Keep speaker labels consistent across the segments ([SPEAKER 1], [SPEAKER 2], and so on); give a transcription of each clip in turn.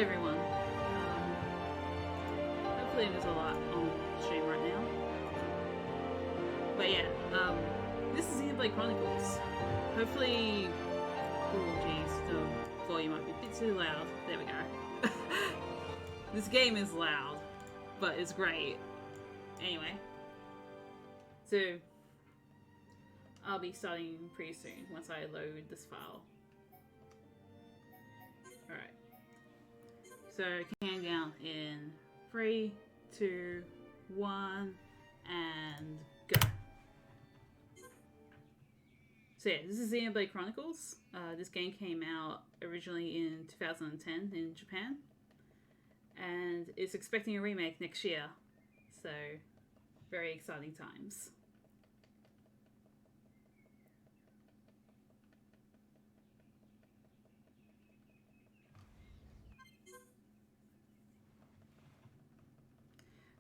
[SPEAKER 1] everyone. Hopefully there's a lot on stream right now. But yeah, this is Xenoblade Chronicles. Hopefully... Oh jeez, the volume might be a bit too loud. There we go. This game is loud, but it's great. Anyway. So, I'll be starting pretty soon once I load this file. Alright. So, counting down in 3, 2, 1, and go. So yeah, this is Xenoblade Chronicles. This game came out originally in 2010 in Japan. And it's expecting a remake next year. So, very exciting times.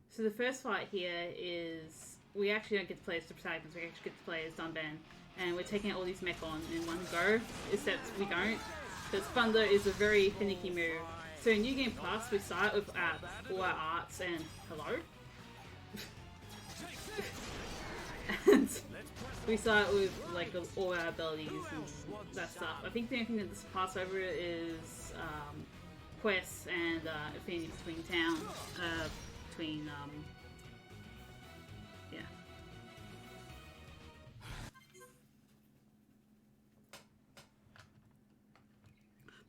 [SPEAKER 1] So the first fight here is, we actually don't get to play as the protagonists, we actually get to play as Dunban. And we're taking all these mech on in one go, except we don't, because Thunder is a very finicky move. So in New Game Plus, we start with all our arts and hello. And we start with like all our abilities and that stuff. I think the only thing that this pass over is quests and affinity between town, yeah.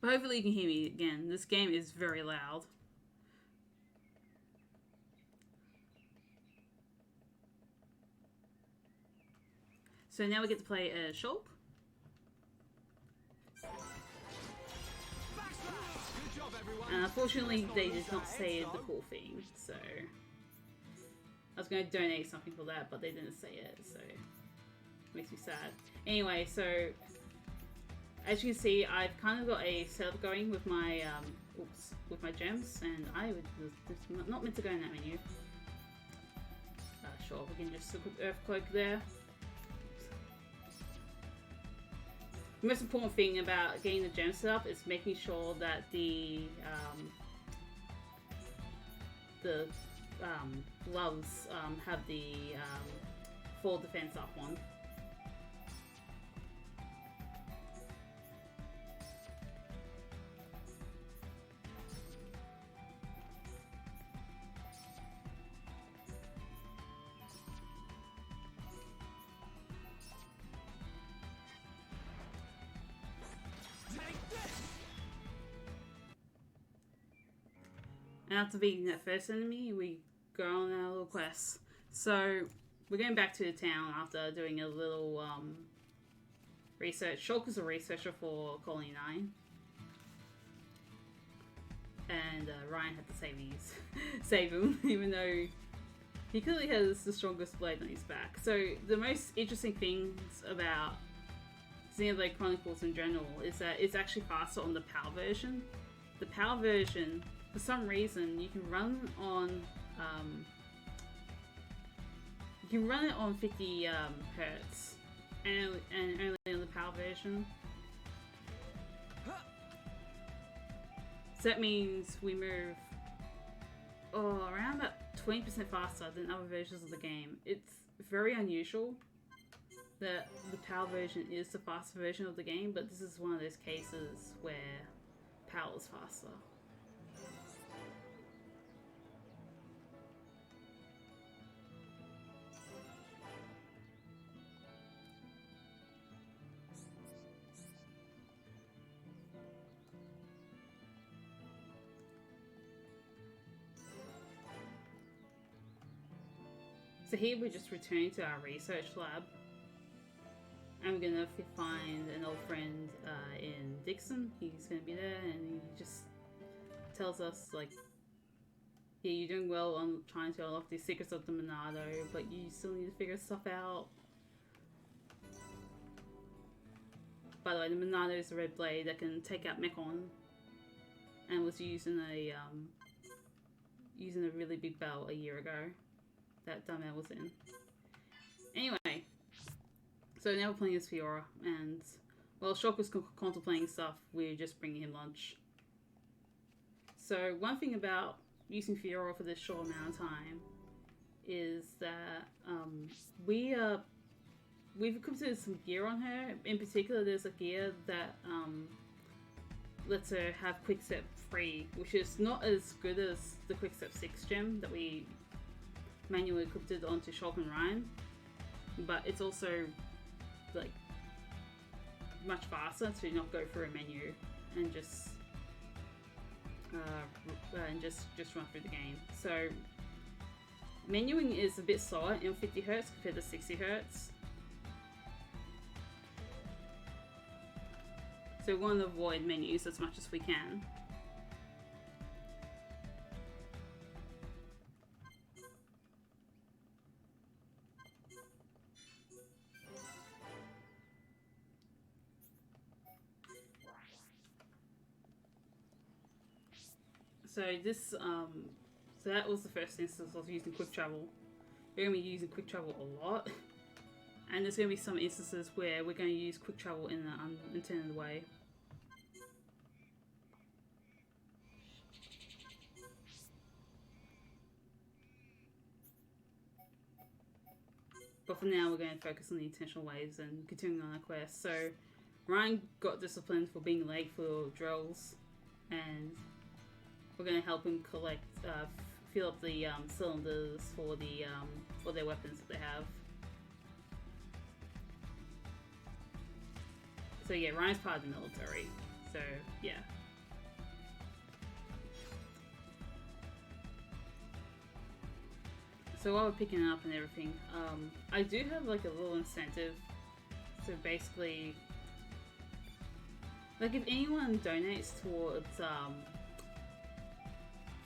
[SPEAKER 1] But hopefully you can hear me again. This game is very loud. So now we get to play as Shulk. And unfortunately they did not say the cool thing, so... I was going to donate something for that, but they didn't say it, so... It makes me sad. Anyway, so... As you can see, I've kind of got a setup going with my, with my gems, and I was not meant to go in that menu. Sure, we can just look at Earthquake there. The most important thing about getting the gem set up is making sure that the gloves have the full defense up one. And after beating that first enemy, we go on our little quest. So, we're going back to the town after doing a little research. Shulk is a researcher for Colony 9. And Ryan had to save him, even though he clearly has the strongest blade on his back. So, the most interesting things about Xenoblade Chronicles in general is that it's actually faster on the PAL version. The PAL version... For some reason, you can run on it on 50 hertz, and only on the PAL version. So that means we move around about 20% faster than other versions of the game. It's very unusual that the PAL version is the faster version of the game, but this is one of those cases where PAL is faster. So here we just return to our research lab. And we're gonna find an old friend in Dixon. He's gonna be there and he just tells us like, yeah, you're doing well on trying to unlock the secrets of the Monado, but you still need to figure stuff out. By the way, the Monado is a red blade that can take out Mechon and was used in a really big battle a year ago that Dumel was in. Anyway, so now we're playing as Fiora, and while Shulk was contemplating stuff, we're just bringing him lunch. So one thing about using Fiora for this short amount of time is that we've equipped some gear on her. In particular, there's a gear that lets her have Quickstep 3, which is not as good as the Quickstep 6 gem that we manually equipped it onto Shulk and Ryan, but it's also like much faster to not go through a menu and just run through the game. So menuing is a bit slower in 50 Hz compared to 60 Hz. So we want to avoid menus as much as we can. So this, so that was the first instance of using quick travel. We're going to be using quick travel a lot. And there's going to be some instances where we're going to use quick travel in an unintended way. But for now, we're going to focus on the intentional ways and continuing on our quest. So Ryan got disciplined for being late for drills, and we're going to help him collect, fill up the cylinders for their weapons that they have. So yeah, Ryan's part of the military. So yeah. So while we're picking it up and everything, I do have like a little incentive. So basically, like if anyone donates towards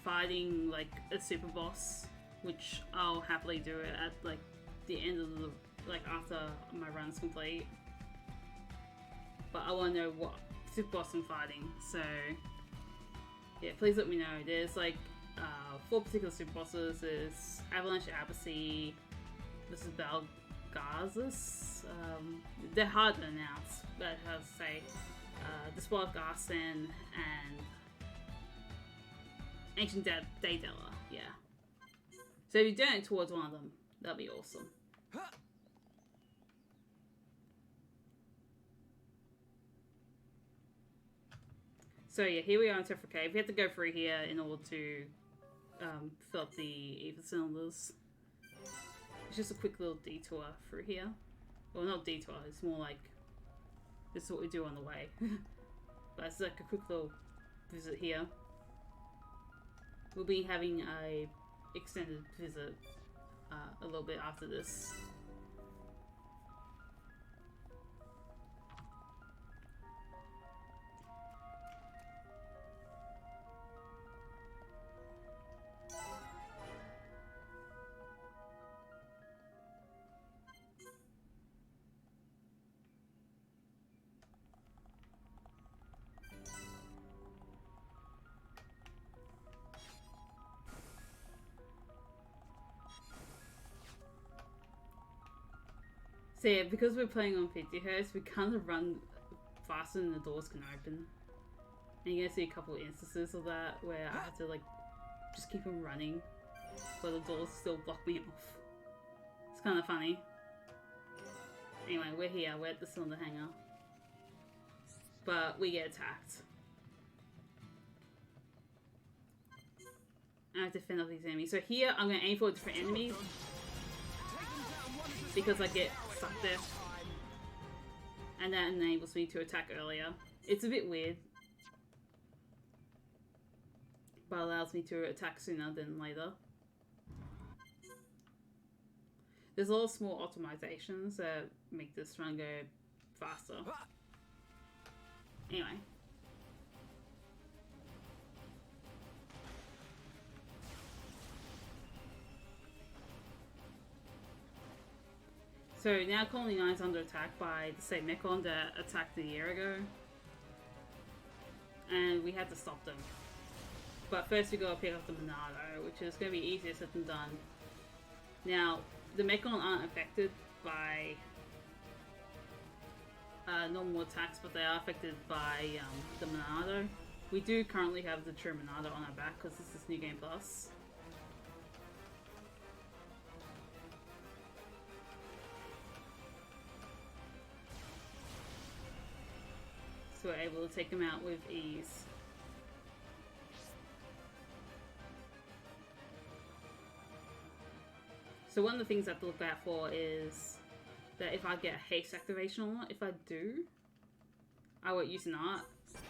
[SPEAKER 1] fighting like a super boss, which I'll happily do it at like the end of the, like after my run's complete. But I want to know what super boss I'm fighting, so yeah, please let me know. There's like 4 particular super bosses. There's Avalanche Abacy, this is Balgazis. They're hard to announce, but how to say, the Spot of Garsten and Ancient Daedella, yeah. So if you donate towards one of them, that'd be awesome. So yeah, here we are in Tephra Cave. We have to go through here in order to fill up the ether cylinders. It's just a quick little detour through here. Well, not detour, it's more like this is what we do on the way. But it's like a quick little visit here. We'll be having a extended visit a little bit after this. So yeah, because we're playing on 50 Hz, we kind of run faster than the doors can open. And you're gonna see a couple of instances of that where I have to like just keep on running, but the doors still block me off. It's kind of funny. Anyway, we're here, we're at the cylinder hangar. But we get attacked. I have to fend off these enemies. So here, I'm gonna aim for a different enemy, because I get stuck there. And that enables me to attack earlier. It's a bit weird, but allows me to attack sooner than later. There's a lot of small optimizations that make this run go faster. Anyway. So now Colony 9 is under attack by the same Mechon that attacked a year ago. And we had to stop them. But first we gotta pick up the Monado, which is gonna be easier said than done. Now, the Mechon aren't affected by normal attacks, but they are affected by the Monado. We do currently have the True Monado on our back because this is New Game Plus. So we're able to take him out with ease. So one of the things I have to look out for is that if I get a haste activation or not. If I do, I won't use an art,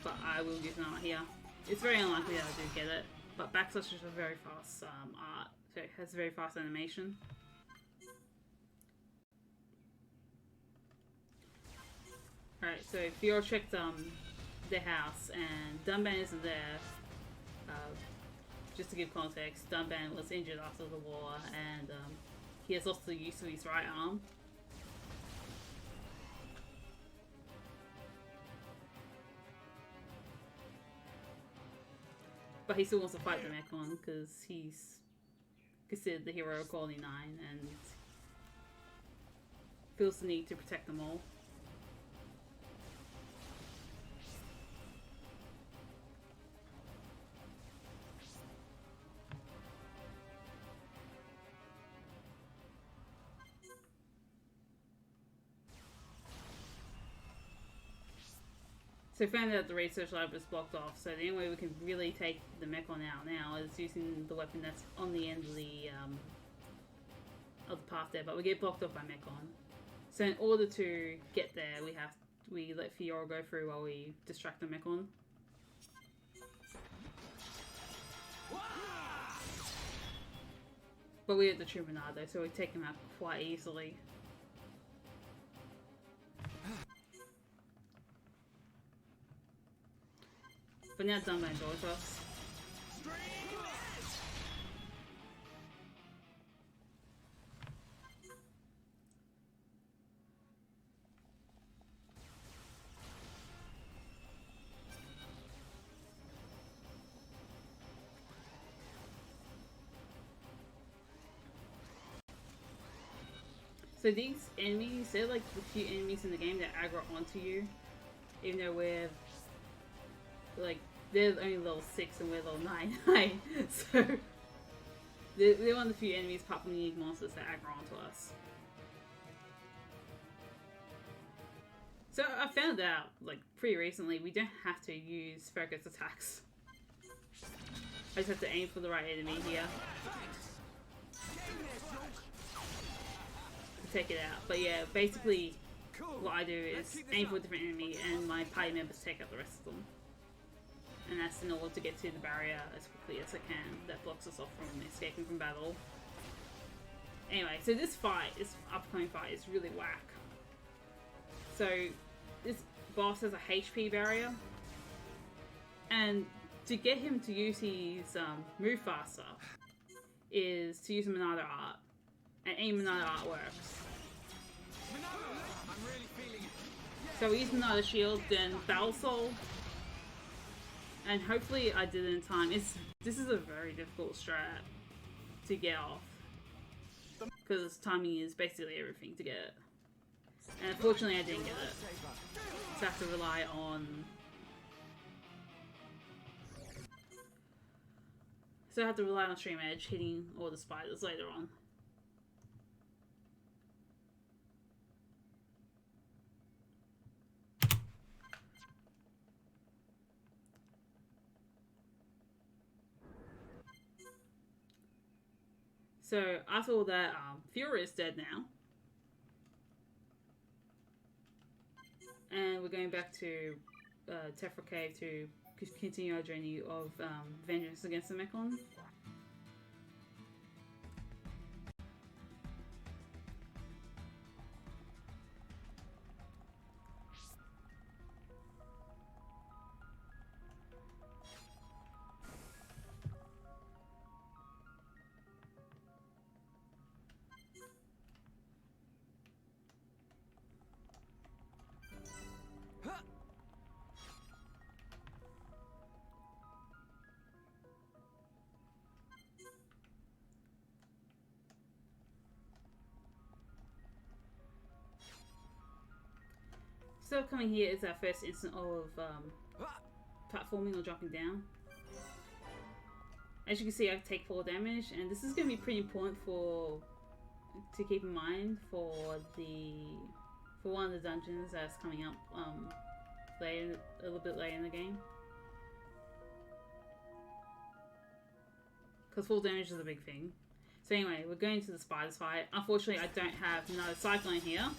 [SPEAKER 1] but I will use an art here. It's very unlikely that I do get it, but Backslash is a very fast art, so it has a very fast animation. Alright, so Fiora checked their house, and Dunban isn't there. Just to give context, Dunban was injured after the war, and he has lost the use of his right arm. But he still wants to fight the Mechon because he's considered the hero of Colony 9 and feels the need to protect them all. So we found out the research lab was blocked off, so the only way we can really take the Mechon out now is using the weapon that's on the end of the path there, but we get blocked off by Mechon. So in order to get there, we let Fiora go through while we distract the Mechon. But we have the True Monado, so we take him out quite easily. But now Dunban joins us. So these enemies, they're like the few enemies in the game that aggro onto you, even though we're like, they're only level 6 and we're level 9. So they're one of the few enemies apart from the unique monsters that aggro onto us. So I found out, like, pretty recently, we don't have to use focus attacks. I just have to aim for the right enemy here to take it out. But yeah, basically what I do is aim for a different enemy and my party members take out the rest of them. And that's in order to get to the barrier as quickly as I can that blocks us off from escaping from battle. Anyway, so this upcoming fight is really whack. So this boss has a HP barrier, and to get him to use his move faster is to use a Monado art, and any Monado art works. So we use Monado shield, then Battle Soul. And hopefully I did it in time. This is a very difficult strat to get off, because timing is basically everything to get it. And unfortunately I didn't get it. So I have to rely on... Stream Edge hitting all the spiders later on. So after all that, Fiora is dead now. And we're going back to Tephra Cave to continue our journey of vengeance against the Mechon. So coming here is our first instance of platforming or jumping down. As you can see, I take 4 damage, and this is going to be pretty important to keep in mind for one of the dungeons that's coming up later, a little bit later in the game. Because full damage is a big thing. So anyway, we're going to the spiders fight. Unfortunately, I don't have another cyclone here,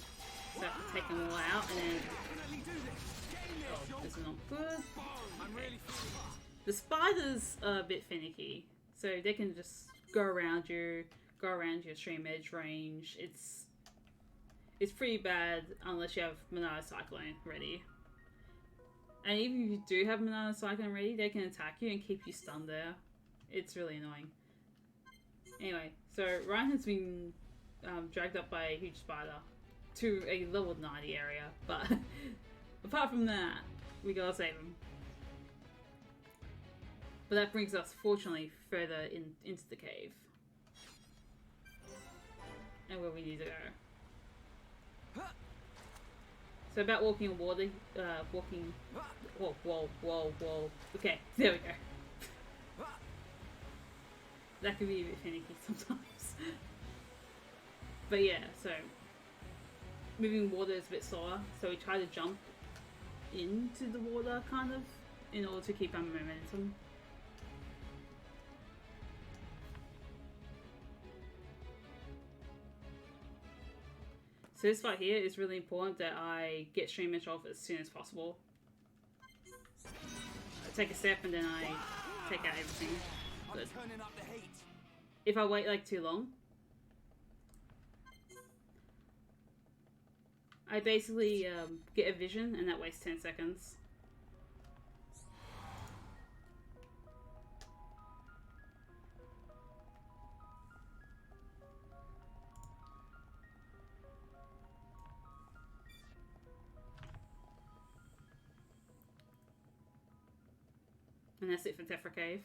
[SPEAKER 1] so I have to take them all out, and then... Oh, this is not good. Okay. The spiders are a bit finicky, so they can just go around you, go around your stream edge range. It's pretty bad unless you have Monado Cyclone ready. And even if you do have Monado Cyclone ready, they can attack you and keep you stunned there. It's really annoying. Anyway, so Ryan has been dragged up by a huge spider to a level 90 area, but apart from that, we gotta save him. But that brings us, fortunately, further into the cave. And where we need to go. So about walking on water, whoa. Okay, there we go. That can be a bit finicky sometimes. But yeah, so moving water is a bit slower, so we try to jump into the water, kind of, in order to keep our momentum. So this fight here is really important that I get stream edge off as soon as possible. I take a step and then I take out everything. Good. If I wait like too long, I basically get a vision and that wastes 10 seconds. And that's it for Tephra Cave.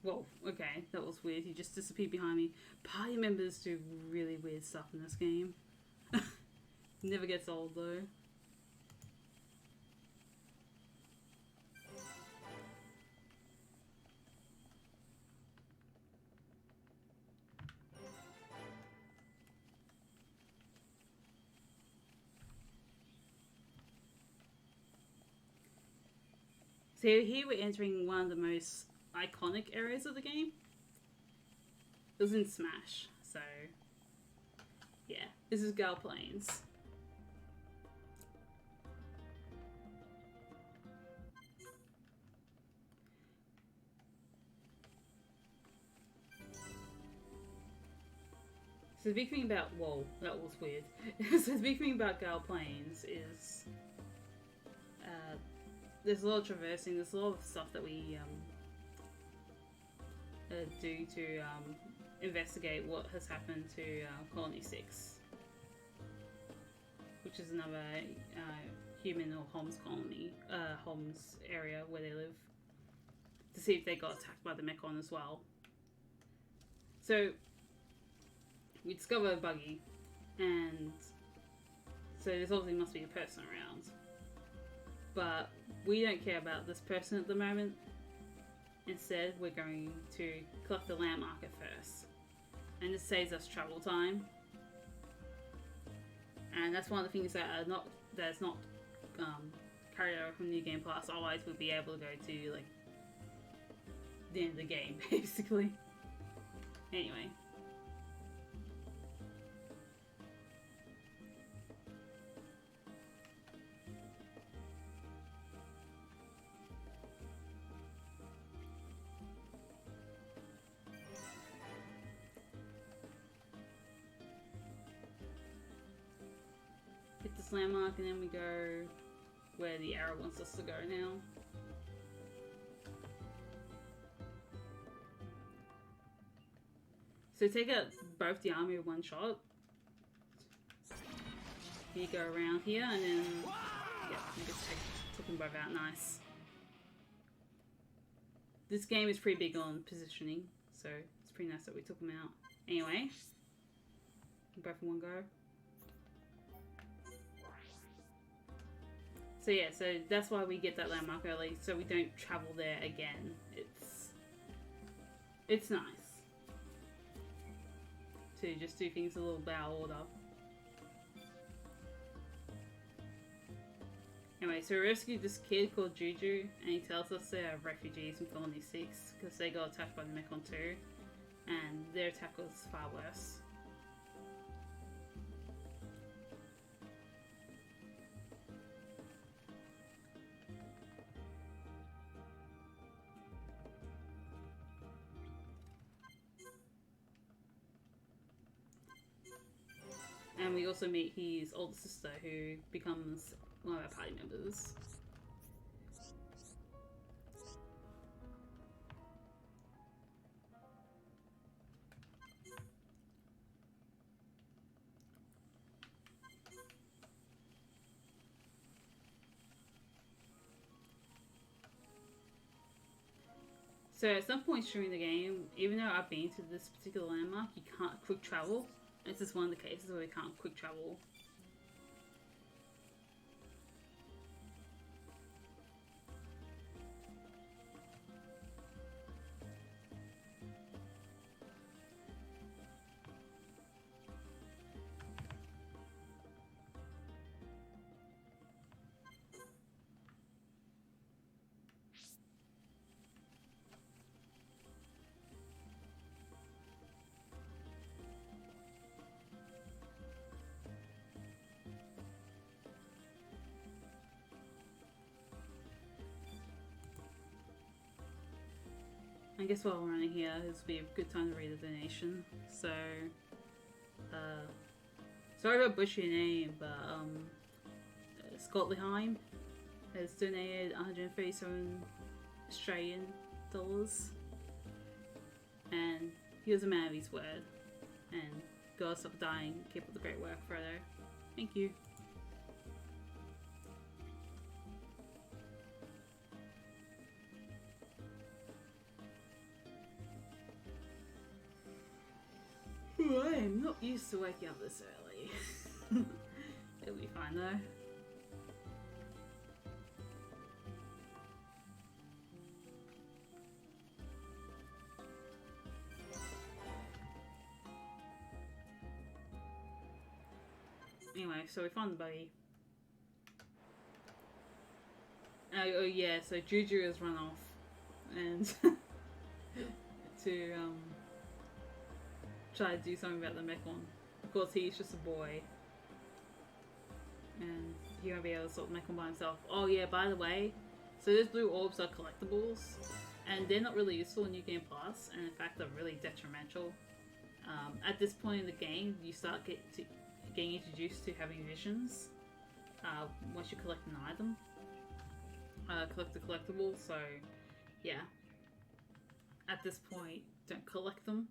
[SPEAKER 1] Whoa, okay, that was weird. He just disappeared behind me. Party members do really weird stuff in this game. Never gets old though. So here we're entering one of the most iconic areas of the game. It was in Smash, so yeah, this is Gal Plains. So the big thing about, whoa, that was weird. So the big thing about Gal Plains is there's a lot of traversing, there's a lot of stuff that we do to investigate what has happened to Colony 6, which is another human or Homs colony, Homs area where they live, to see if they got attacked by the Mechon as well. So we discover a buggy, and so there's obviously must be a person around, but we don't care about this person at the moment. Instead, we're going to collect the land marker first, and this saves us travel time. And that's one of the things that are not carried over from New Game Plus. Otherwise, we'd be able to go to like the end of the game, basically. Anyway. Hit this landmark and then we go where the arrow wants us to go now. So take out both the army with one shot. You go around here and then, yeah, you just took them both out, nice. this game is pretty big on positioning, so it's pretty nice that we took them out. Anyway, both in one go. So yeah, so that's why we get that landmark early, so we don't travel there again. It's nice to just do things a little bit out of order. Anyway, so we rescued this kid called Juju, and he tells us they're refugees from Colony 6 because they got attacked by the Mechon 2, and their attack was far worse. And we also meet his older sister, who becomes one of our party members. So at some points during the game, even though I've been to this particular landmark, you can't quick travel. This is one of the cases where we can't quick travel. I guess while we're running here, this would be a good time to read the donation. So, sorry about butchering your name, but Scott Leheim has donated 137 Australian dollars, and he was a man of his word. And God stop dying, keep up the great work, Frodo. Thank you. I am not used to waking up this early. It'll be fine though. Anyway, so we found the buggy. Oh yeah, so Juju has run off and to try to do something about the Mechon. Of course, he's just a boy, and he won't be able to sort the Mechon by himself. Oh yeah, by the way, so those blue orbs are collectibles, and they're not really useful in New Game Plus, and in fact, they're really detrimental. At this point in the game, you start getting introduced to having visions once you collect an item, collect the collectible. So yeah, at this point, don't collect them.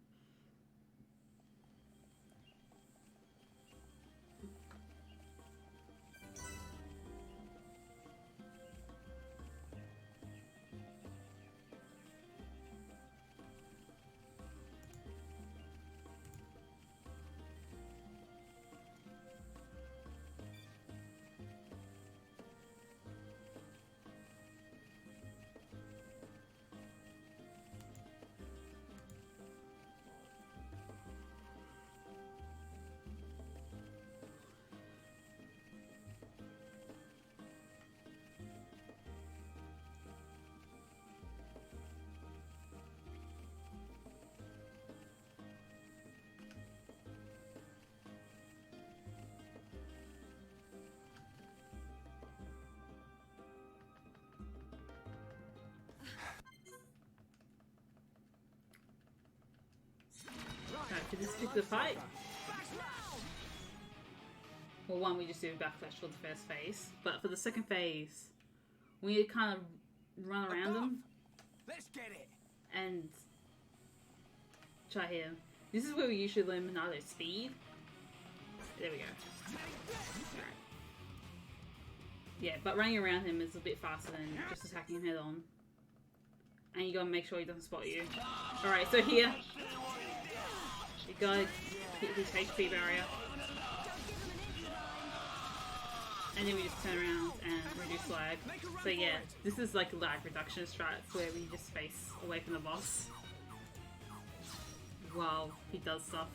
[SPEAKER 1] Right, for this particular fight, well, one, we just do a backflash for the first phase, but for the second phase, we need to kind of run around them.
[SPEAKER 2] Let's get it.
[SPEAKER 1] And try here. This is where we usually learn Monado's speed. There we go. Alright. Yeah, but running around him is a bit faster than just attacking him head on. And you gotta make sure he doesn't spot you. Alright, so here, you gotta hit his HP barrier. And then we just turn around and reduce lag. So yeah, this is like lag reduction strats where we just face away from the boss while he does stuff.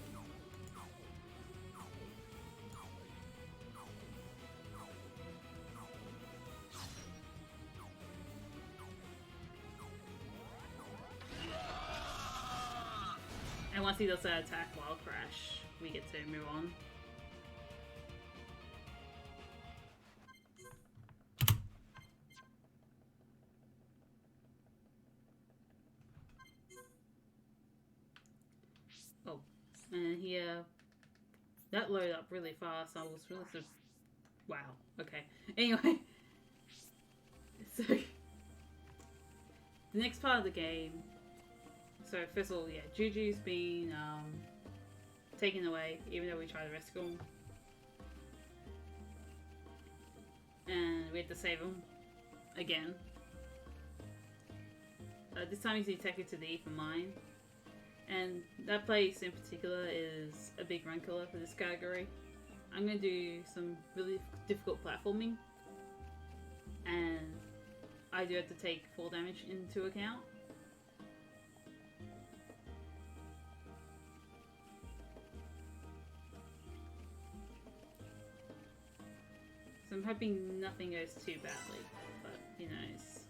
[SPEAKER 1] And once he does that attack Wild Crash, we get to move on. Oh, and here, that loaded up really fast. I was really sort of, wow, okay. Anyway, so the next part of the game. So first of all, yeah, Juju's been taken away, even though we tried to rescue him. And we had to save him again. This time he's detected to the Ether Mine. And that place in particular is a big run killer for this category. I'm going to do some really difficult platforming. And I do have to take fall damage into account. So I'm hoping nothing goes too badly, but who knows.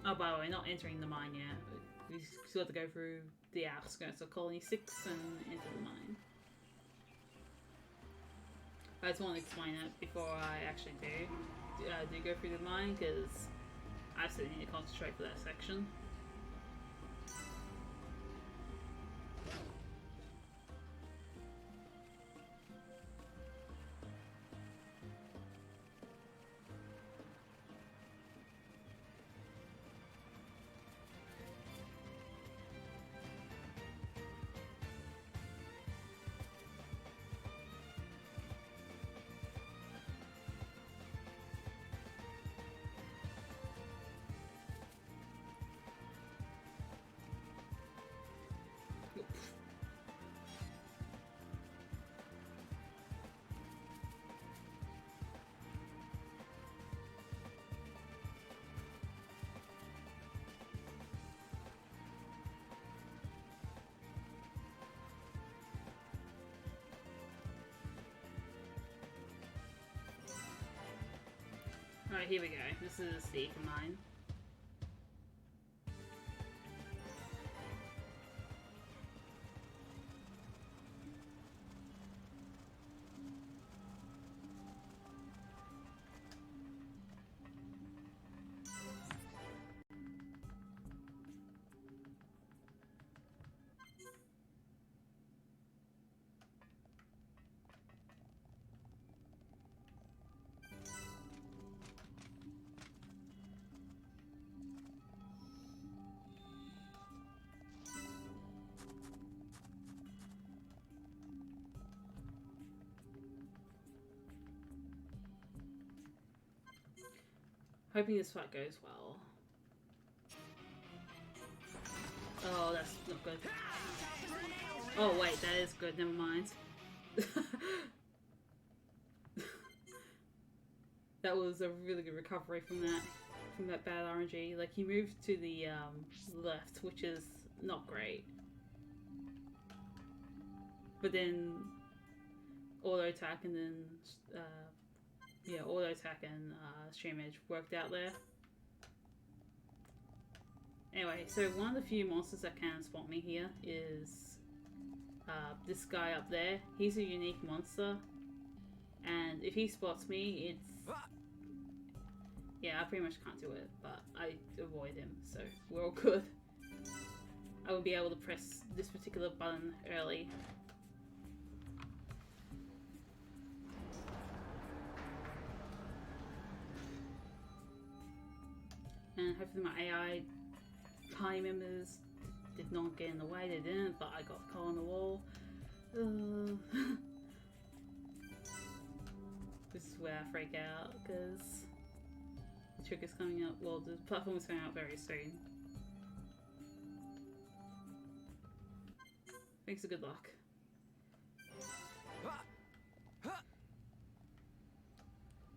[SPEAKER 1] Oh, by the way, not entering the mine yet. We still have to go through the outskirts of Colony 6 and enter the mine. I just want to explain it before I actually do go through the mine, because I still need to concentrate for that section. Alright, here we go. This is the Ether Mine. Hoping this fight goes well. Oh, that's not good. Oh wait, that is good, never mind. That was a really good recovery from that bad RNG. Like, he moved to the left, which is not great. But then auto attack and then yeah, auto attack and stream edge worked out there. Anyway, so one of the few monsters that can spot me here is this guy up there. He's a unique monster, and if he spots me, it's... yeah, I pretty much can't do it, but I avoid him, so we're all good. I will be able to press this particular button early. And hopefully my AI party members did not get in the way. They didn't, but I got caught on the wall. is where I freak out because the trick is coming up. Well, the platform is coming out very soon. Thanks for good luck.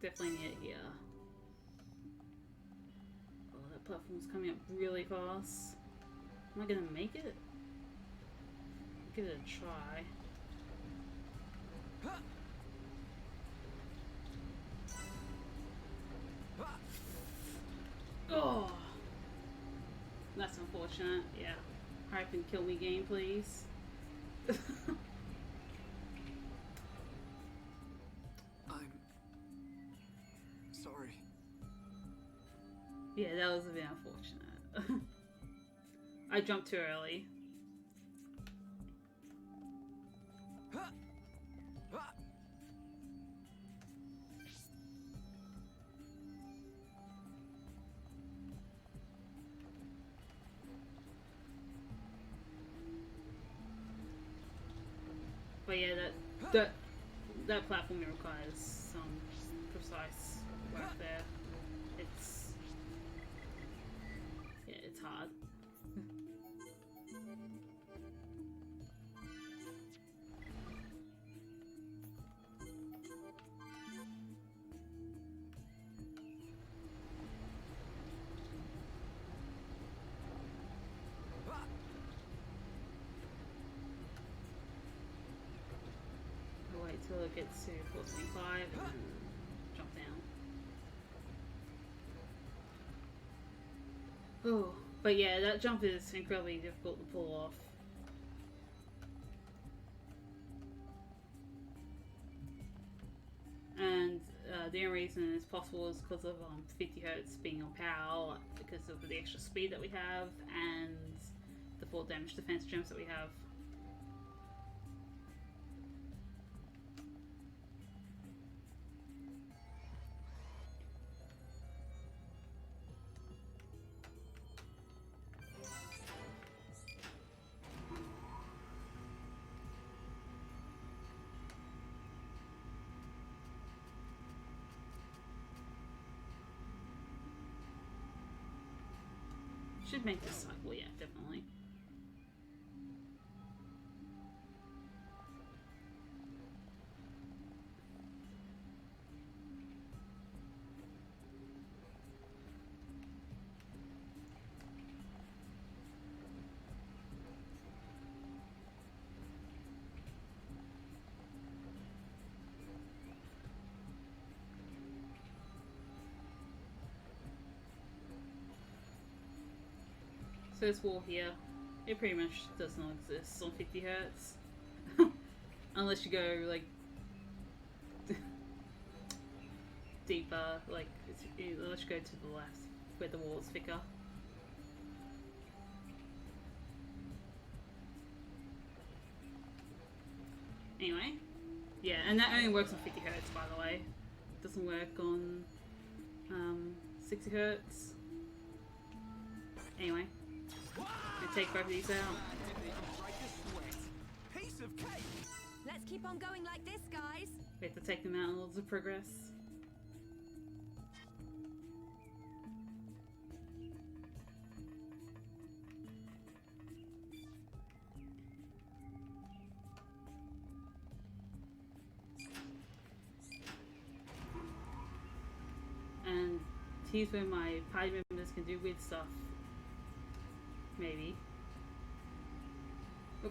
[SPEAKER 1] Definitely need it here. Oh, that platform's coming up really fast. Am I gonna make it? Give it a try. Oh, that's unfortunate. Yeah, hurry up and kill me, game, please.
[SPEAKER 2] I'm sorry.
[SPEAKER 1] Yeah, that was a bit unfortunate. I jumped too early. But yeah, that platform requires some precise work there. It's hard. Wait till it gets to 425 and then jump down. Oh, but yeah, that jump is incredibly difficult to pull off. And the only reason it's possible is because of 50 Hz being on power, because of the extra speed that we have and the 4 damage defense gems that we have. Should make this cycle, yeah, definitely. So this wall here, it pretty much does not exist on 50 Hz. Unless you go like deeper, like unless you go to the left where the wall is thicker. Anyway, yeah, and that only works on 50 Hz, by the way. It doesn't work on 60 Hz. Anyway. Take both of these out.
[SPEAKER 3] Piece of cake.
[SPEAKER 4] Let's keep on going like this, guys.
[SPEAKER 1] We have to take them out in order to progress. And here's where my party members can do weird stuff. Maybe. Oh,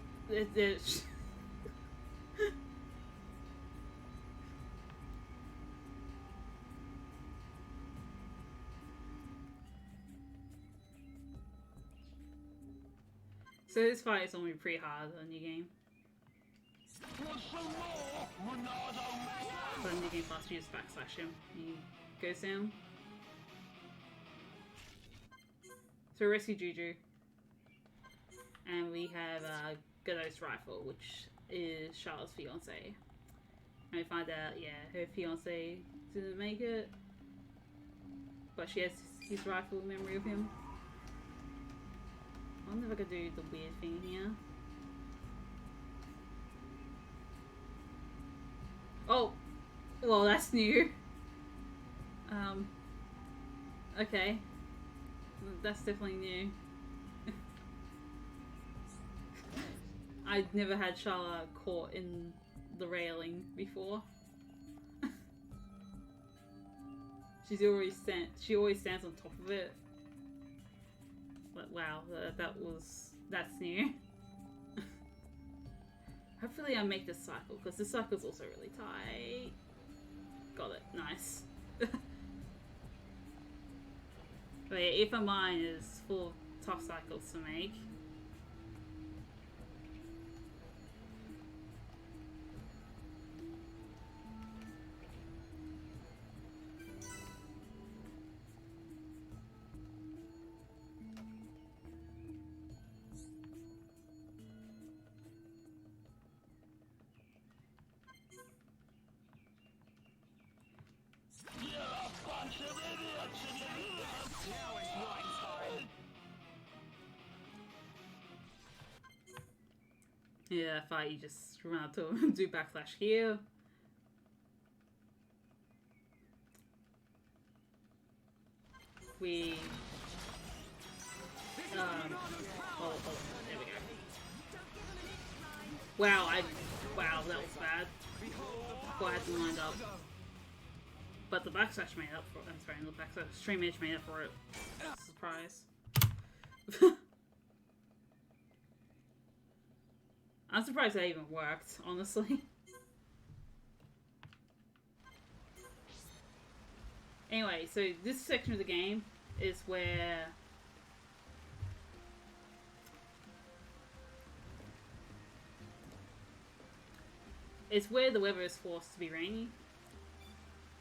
[SPEAKER 1] so this fight is only pretty hard on your game. But on your game fast, you just backslash him. He goes down. So rescue Juju. And we have Godot's rifle, which is Charlotte's fiance. And we find out, yeah, her fiance didn't make it, but she has his rifle in memory of him. I wonder if I could do the weird thing here. Oh! Well, that's new. Okay. That's definitely new. I'd never had Shala caught in the railing before. She always stands on top of it. But wow, that's new. Hopefully I make this cycle, because this cycle's also really tight. Got it, nice. But yeah, if a mine is full of tough cycles to make. Yeah, fight, you just run out to do backslash here. We oh, there we go. Wow, that was bad. Well, I had them lined up. But the backslash made up for it. I'm sorry, the backslash stream edge made up for it. Surprise. I'm surprised that even worked, honestly. Anyway, so this section of the game is where the weather is forced to be rainy.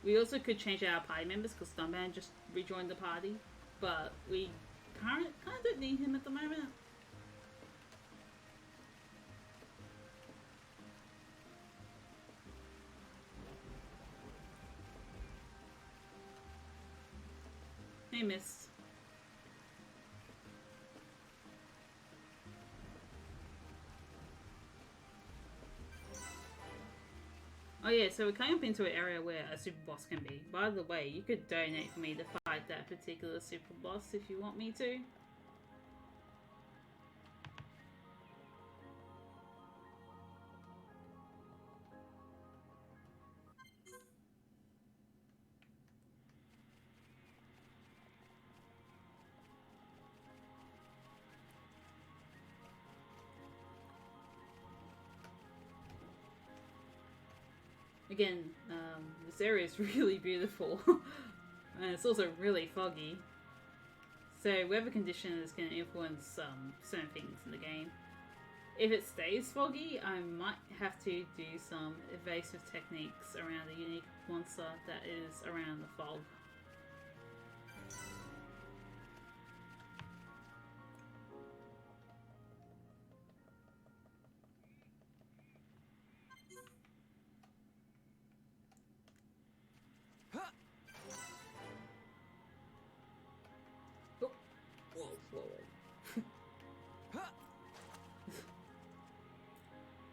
[SPEAKER 1] We also could change our party members because Stuntman just rejoined the party, but we kind of don't need him at the moment. Hey, Miss. Oh yeah, so we're coming up into an area where a super boss can be. By the way, you could donate for me to fight that particular super boss if you want me to. Again, this area is really beautiful, and it's also really foggy. So weather conditions can influence certain things in the game. If it stays foggy, I might have to do some evasive techniques around the unique monster that is around the fog.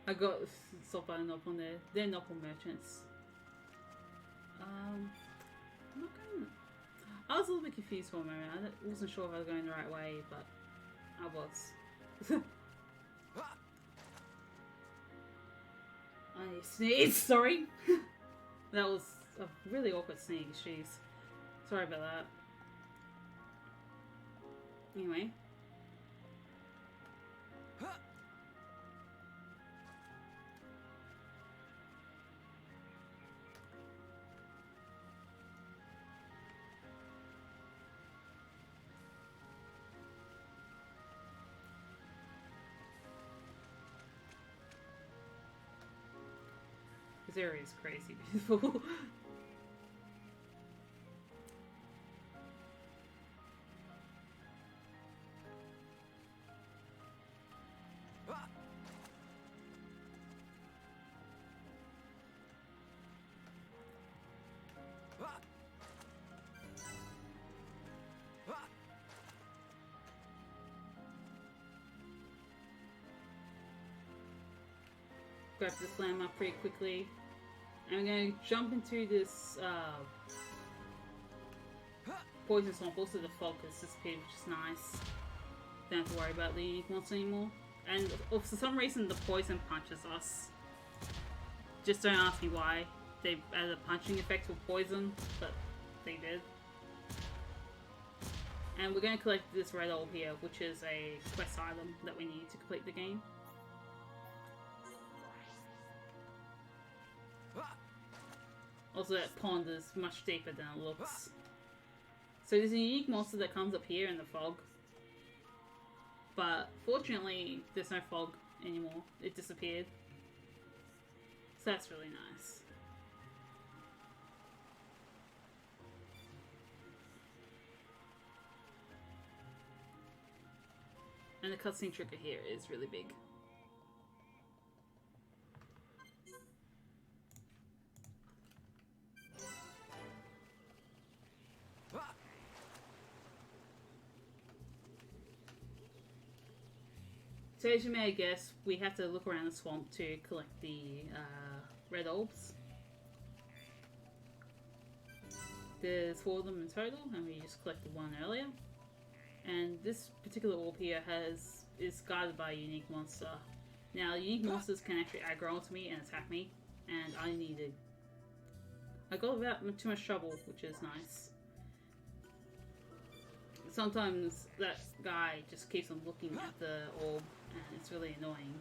[SPEAKER 1] I got stop by and up on there. They're Nopal merchants. I'm not going. I was a little bit confused for a moment. I wasn't sure if I was going the right way, but I was. I sneezed. Sorry. That was a really awkward sneeze. Jeez. Sorry about that. Anyway. This area is crazy beautiful. Grab this lamb up pretty quickly. And we're going to jump into this poison swamp. Also the fog has disappeared, which is nice. Don't have to worry about the unique monster anymore. And for some reason the poison punches us. Just don't ask me why. They added a punching effect for poison, but they did. And we're going to collect this red orb here, which is a quest item that we need to complete the game. Also, that pond is much deeper than it looks. So there's a unique monster that comes up here in the fog. But fortunately, there's no fog anymore. It disappeared. So that's really nice. And the cutscene trigger here is really big. So as you may guess, we have to look around the swamp to collect the red orbs. There's 4 of them in total, and we just collected 1 earlier. And this particular orb here is guarded by a unique monster. Now, unique monsters can actually aggro onto me and attack me, and I got without too much trouble, which is nice. Sometimes that guy just keeps on looking at the orb, and it's really annoying.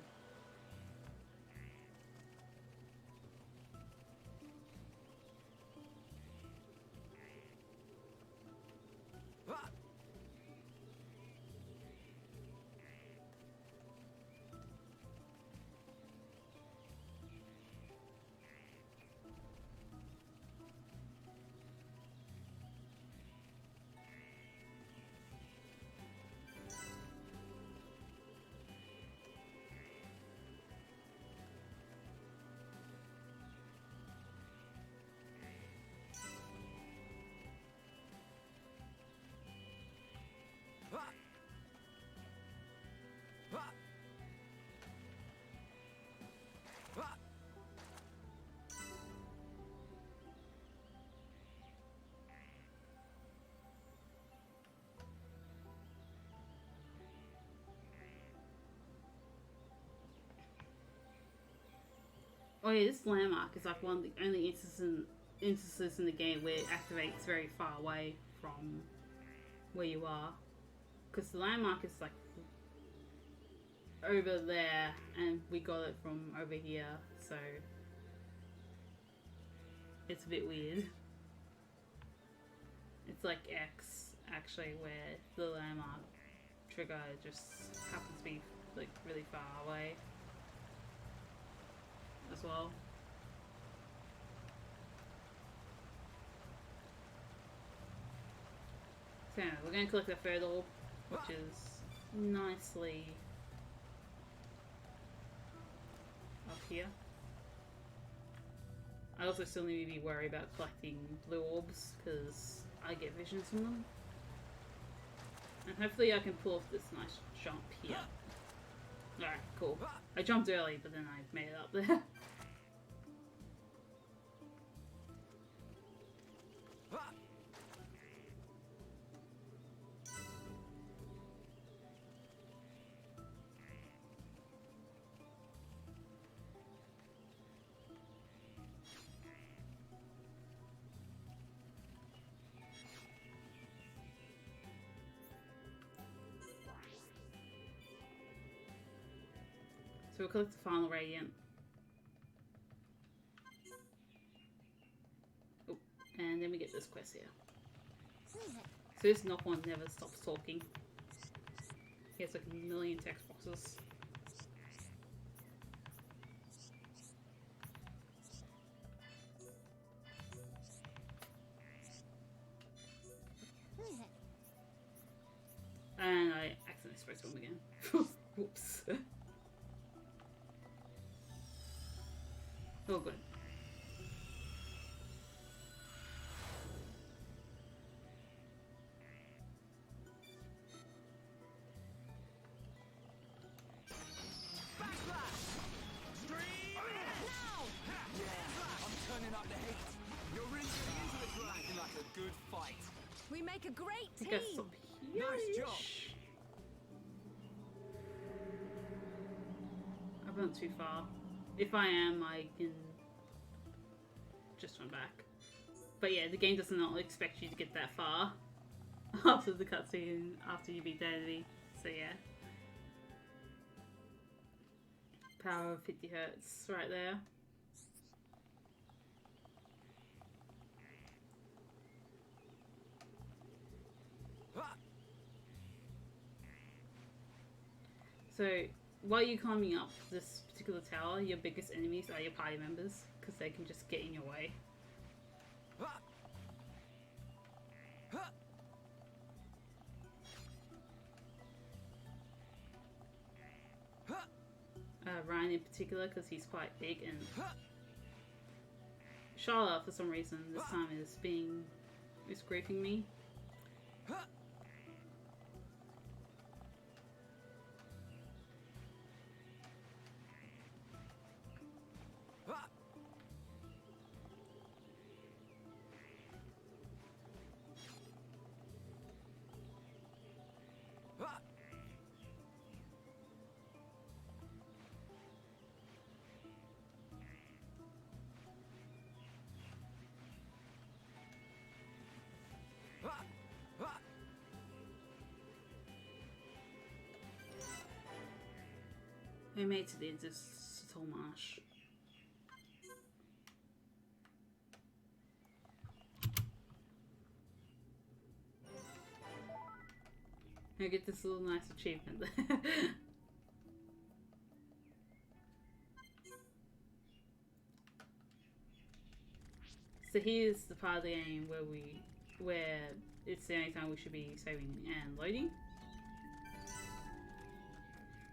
[SPEAKER 1] Oh yeah, this landmark is like one of the only instances in the game where it activates very far away from where you are. Because the landmark is like over there, and we got it from over here, so it's a bit weird. It's like X, actually, where the landmark trigger just happens to be like really far away as well. So anyway, we're going to collect the third orb, which is nicely up here. I also still need to be worried about collecting blue orbs, because I get visions from them. And hopefully I can pull off this nice jump here. Alright, cool. I jumped early, but then I made it up there. So we'll collect the final radiant. Oh, and then we get this quest here. So this knock one never stops talking. He has like a million text boxes. And I accidentally spoke to him again. Whoops. Oh, good.
[SPEAKER 4] make a great
[SPEAKER 1] I guess
[SPEAKER 4] team.
[SPEAKER 1] up here.
[SPEAKER 2] Nice job.
[SPEAKER 1] I've gone too far. If I am, I can just run back. But yeah, the game does not expect you to get that far after the cutscene, after you beat the enemy. So yeah. Power of 50 hertz right there. So while you're climbing up this particular tower, your biggest enemies are your party members because they can just get in your way. Ryan in particular because he's quite big, and Charlotte for some reason this time is griefing me. We made it to the end of Sital Marsh. I get this little nice achievement there. So here's the part of the game where it's the only time we should be saving and loading.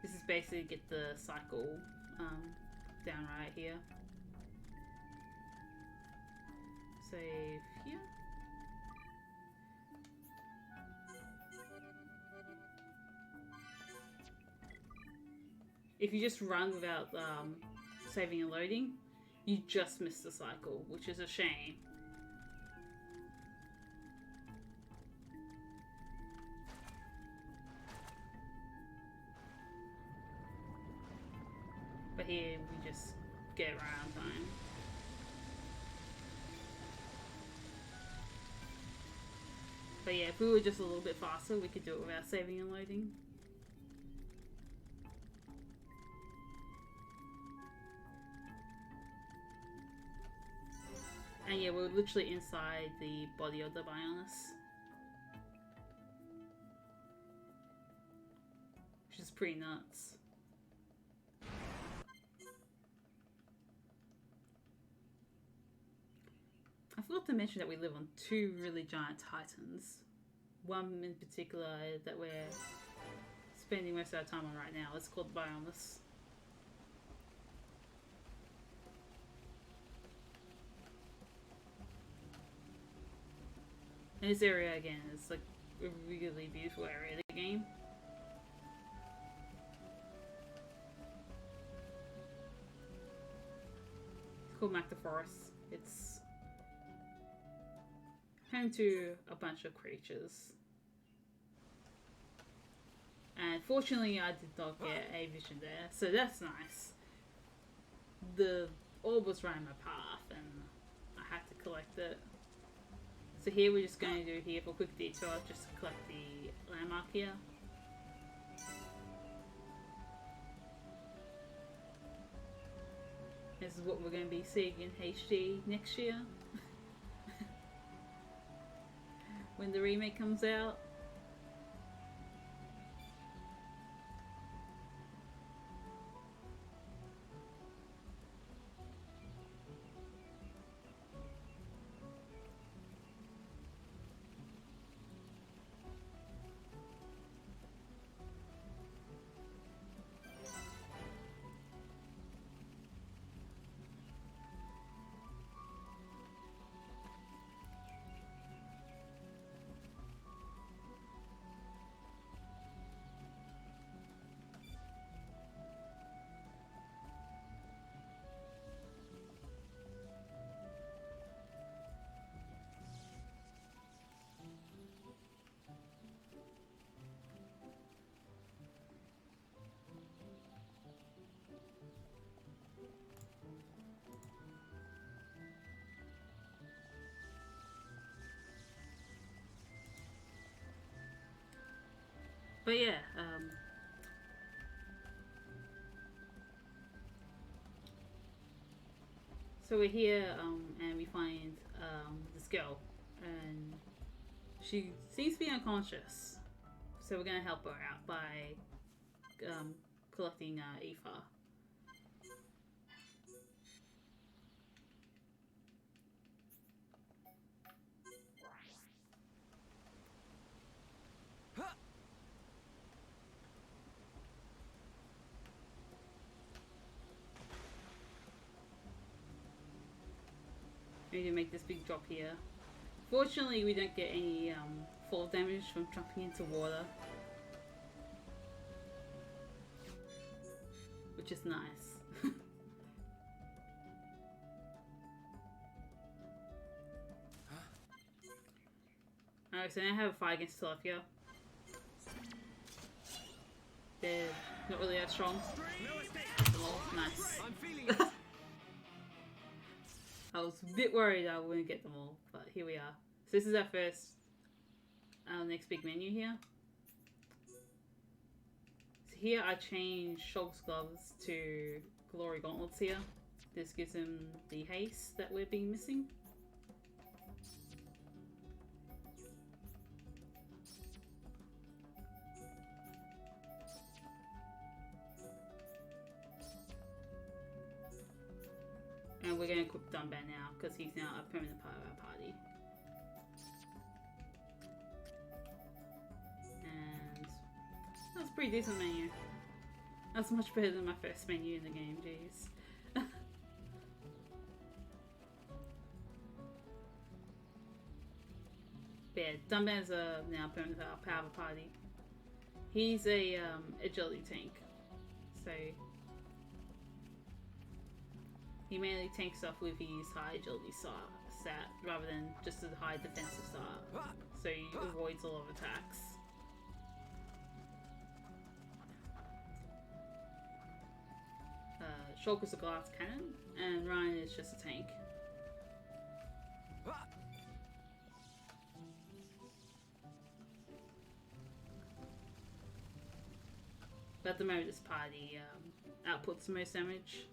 [SPEAKER 1] This is basically get the cycle down right here. Save here. If you just run without saving and loading, you just miss the cycle, which is a shame. But here we just get around time. But yeah, if we were just a little bit faster, we could do it without saving and loading. And yeah, we're literally inside the body of the Bionis, which is pretty nuts. I forgot to mention that we live on two really giant titans. One in particular that we're spending most of our time on right now. It's called Bionis. And this area again is like a really beautiful area of the game. It's called Mac the Forest. It's home to a bunch of creatures. And fortunately I did not get a vision there, so that's nice. The orb was right in my path and I had to collect it. So here we're just going to do here for a quick detour, just to collect the landmark here. This is what we're going to be seeing in HD next year. When the remake comes out. But yeah, so we're here, and we find this girl, and she seems to be unconscious. So we're gonna help her out by collecting ether. We need to make this big drop here. Fortunately, we don't get any fall damage from jumping into water, which is nice. Alright, so now I have a fight against Tilapia. They're not really that strong. Nice. I was a bit worried I wouldn't get them all, but here we are. So this is our next big menu here. So here I changed Shulk's gloves to Glory Gauntlets here. This gives him the haste that we've been missing. And we're going to equip Dunban now, because he's now a permanent part of our party. And that's a pretty decent menu. That's much better than my first menu in the game, jeez. But yeah, Dunban's now a permanent part of our party. He's a agility tank, so he mainly tanks stuff with his high agility stat rather than just a high defensive stat, so he avoids a lot of attacks. Shulk is a glass cannon, and Ryan is just a tank. But at the moment, this party outputs the most damage.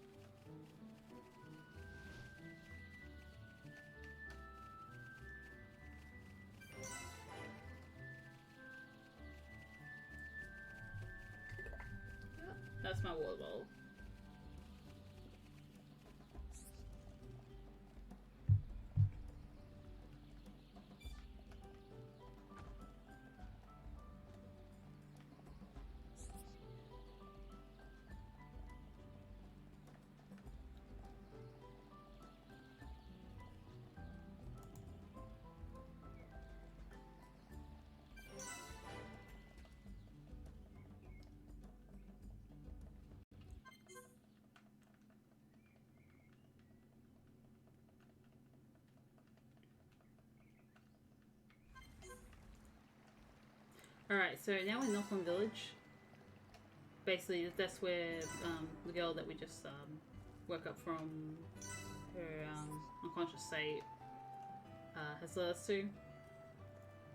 [SPEAKER 1] That's my water bottle. Alright, so now we're in Northland Village. Basically, that's where the girl that we just woke up from her unconscious state has led us to.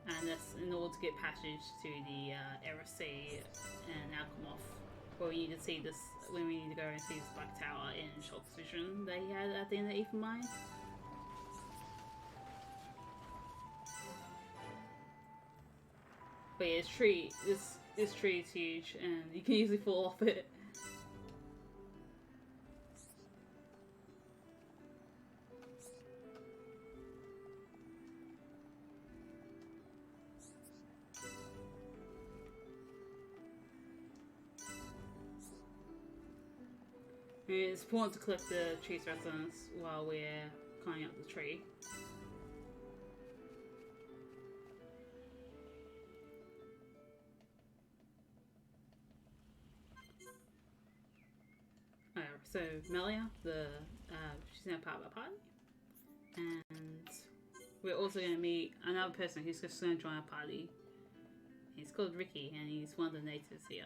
[SPEAKER 1] And that's in order to get passage to the RSC and Alchemoth, where we need to see this, when we need to go and see this Black Tower in Shulk's vision that he had at the end of Ethan Mine. But yeah, this tree is huge, and you can easily fall off it. It's important to collect the tree specimens while we're climbing up the tree. So Melia, she's now part of our party, and we're also going to meet another person who's just going to join our party. He's called Ricky, and he's one of the natives here.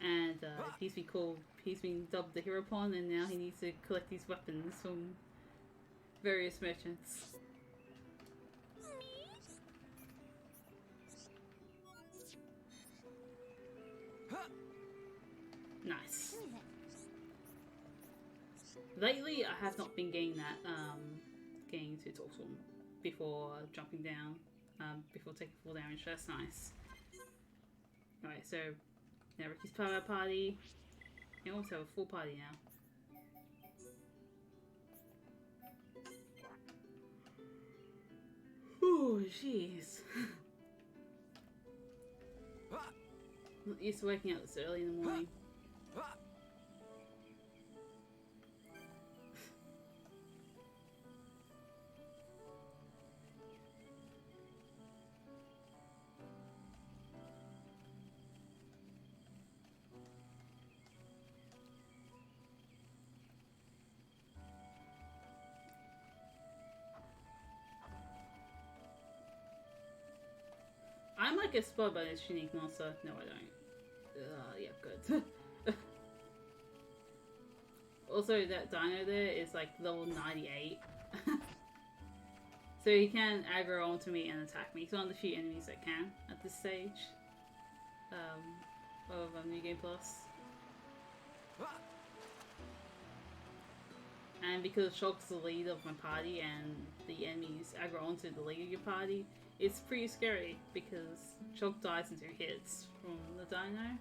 [SPEAKER 1] And he's been dubbed the Hero Pawn, and now he needs to collect these weapons from various merchants. Nice. Lately, I have not been getting that, getting to talk to him before jumping down, before taking full damage. That's nice. Alright, so now Ricky's part of our party. We almost have a full party now. Oh, jeez. Not used to waking up this early in the morning. I'm like a spot by this unique monster. No, I don't. Yeah, good. Also, that dino there is like level 98. So he can aggro onto me and attack me. He's one of the few enemies that can at this stage of New Game Plus. And because Shulk's the leader of my party and the enemies aggro onto the leader of your party, it's pretty scary because Shulk dies in 2 hits from the dino.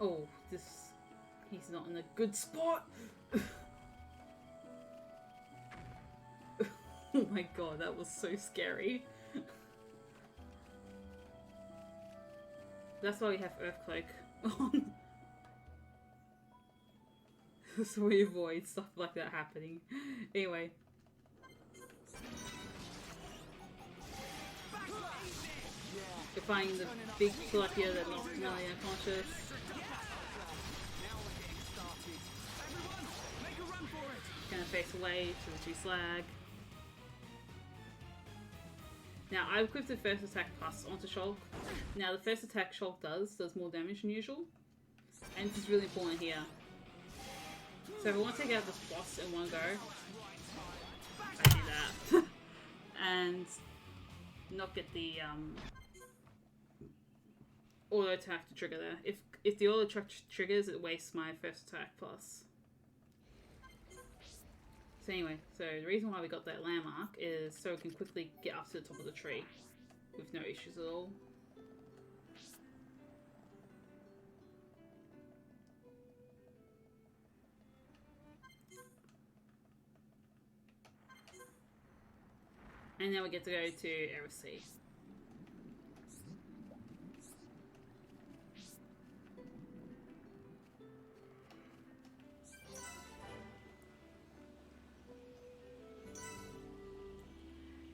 [SPEAKER 1] Oh, he's not in a good spot. Oh my god, that was so scary. That's why we have Earthquake on. So we avoid stuff like that happening. Anyway. You're fighting the big plot here that knocked Melly unconscious. Gonna face away to reduce lag. Now I equipped the first attack plus onto Shulk. Now the first attack Shulk does more damage than usual. And this is really important here. So if I want to take out this boss in one go, I do that. And not get the auto attack to trigger there. If the auto attack triggers, it wastes my first attack plus. So anyway, so the reason why we got that landmark is so we can quickly get up to the top of the tree with no issues at all. And now we get to go to Erosea.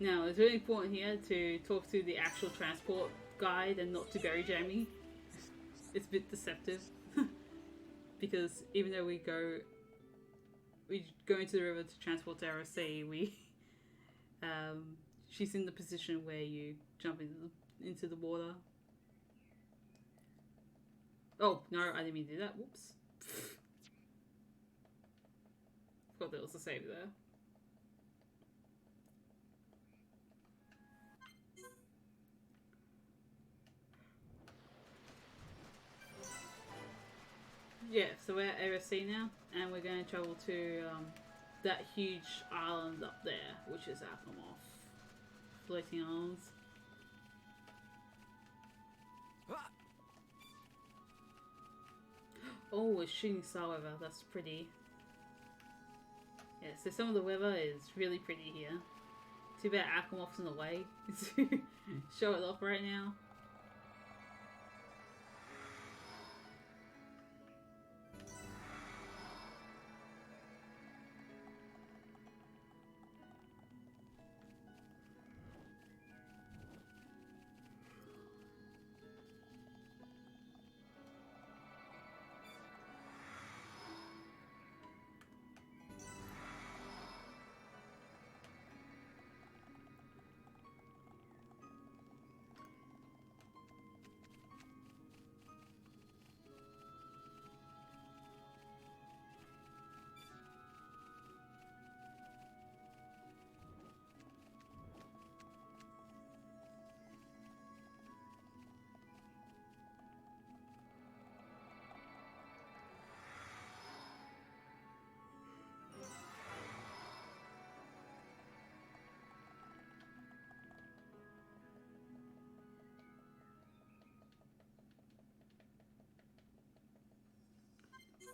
[SPEAKER 1] Now, it's really important here to talk to the actual transport guide and not to Berry Jamie. It's a bit deceptive. Because even though we go into the river to transport to Erosea, she's in the position where you jump into the water. Oh, no, I didn't mean to do that. Whoops. Forgot there was a save there. Yeah, so we're at Erosea now, and we're going to travel to that huge island up there, which is Alphamoth. Floating islands. Oh, it's shooting star weather, that's pretty. Yeah, so some of the weather is really pretty here. Too bad Alphamoth's in the way to show it off right now.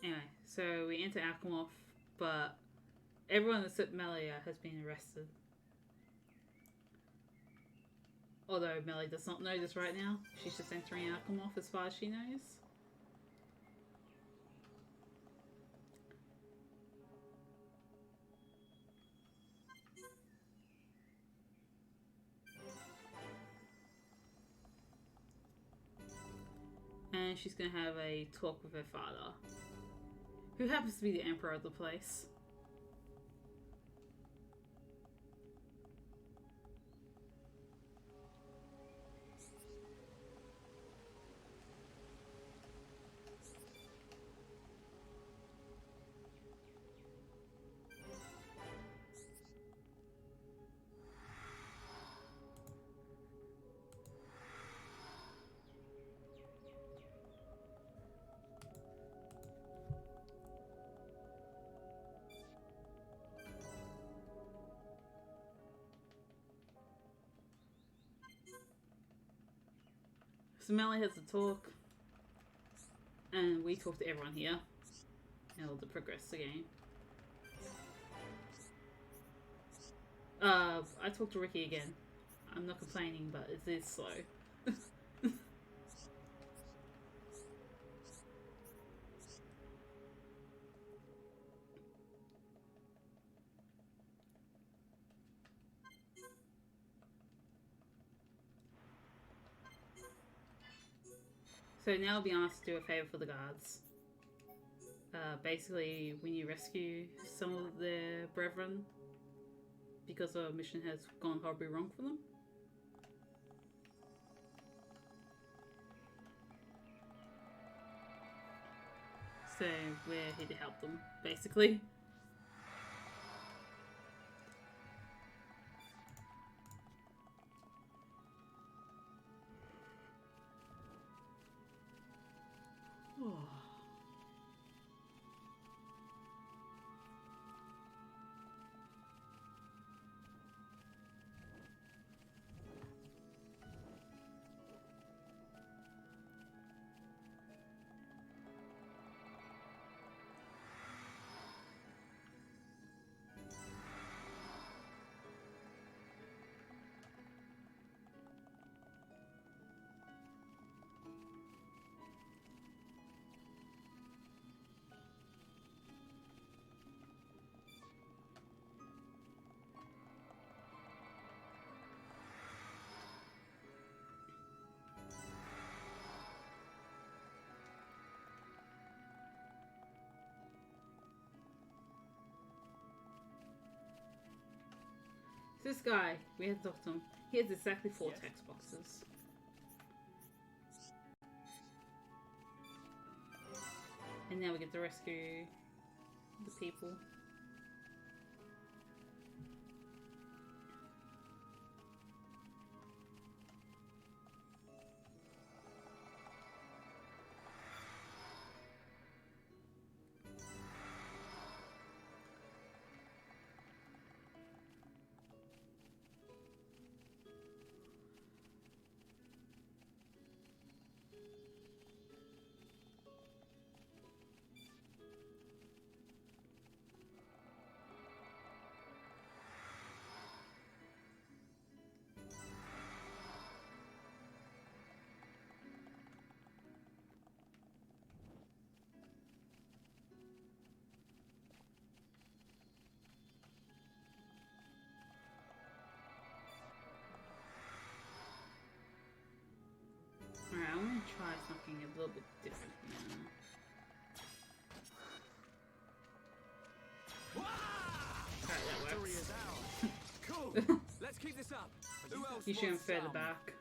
[SPEAKER 1] Anyway, so we enter Alchemorph, but everyone except Melia has been arrested. Although Melia does not know this right now. She's just entering Alchemorph as far as she knows. And she's going to have a talk with her father, who happens to be the emperor of the place. So Melly has to talk, and we talk to everyone here in order to progress the game. I talked to Ricky again. I'm not complaining, but it is slow. So now I'll be asked to do a favour for the guards. Basically, when you rescue some of their brethren, because a mission has gone horribly wrong for them. So we're here to help them, basically. This guy, we have to talk to him. He has exactly 4 text boxes. And now we get to rescue the people. Alright, I'm gonna try something a little bit different now. Alright, that works.
[SPEAKER 2] Cool. Let's keep this up. Who else
[SPEAKER 1] You should
[SPEAKER 2] wants
[SPEAKER 1] further
[SPEAKER 2] some?
[SPEAKER 1] back.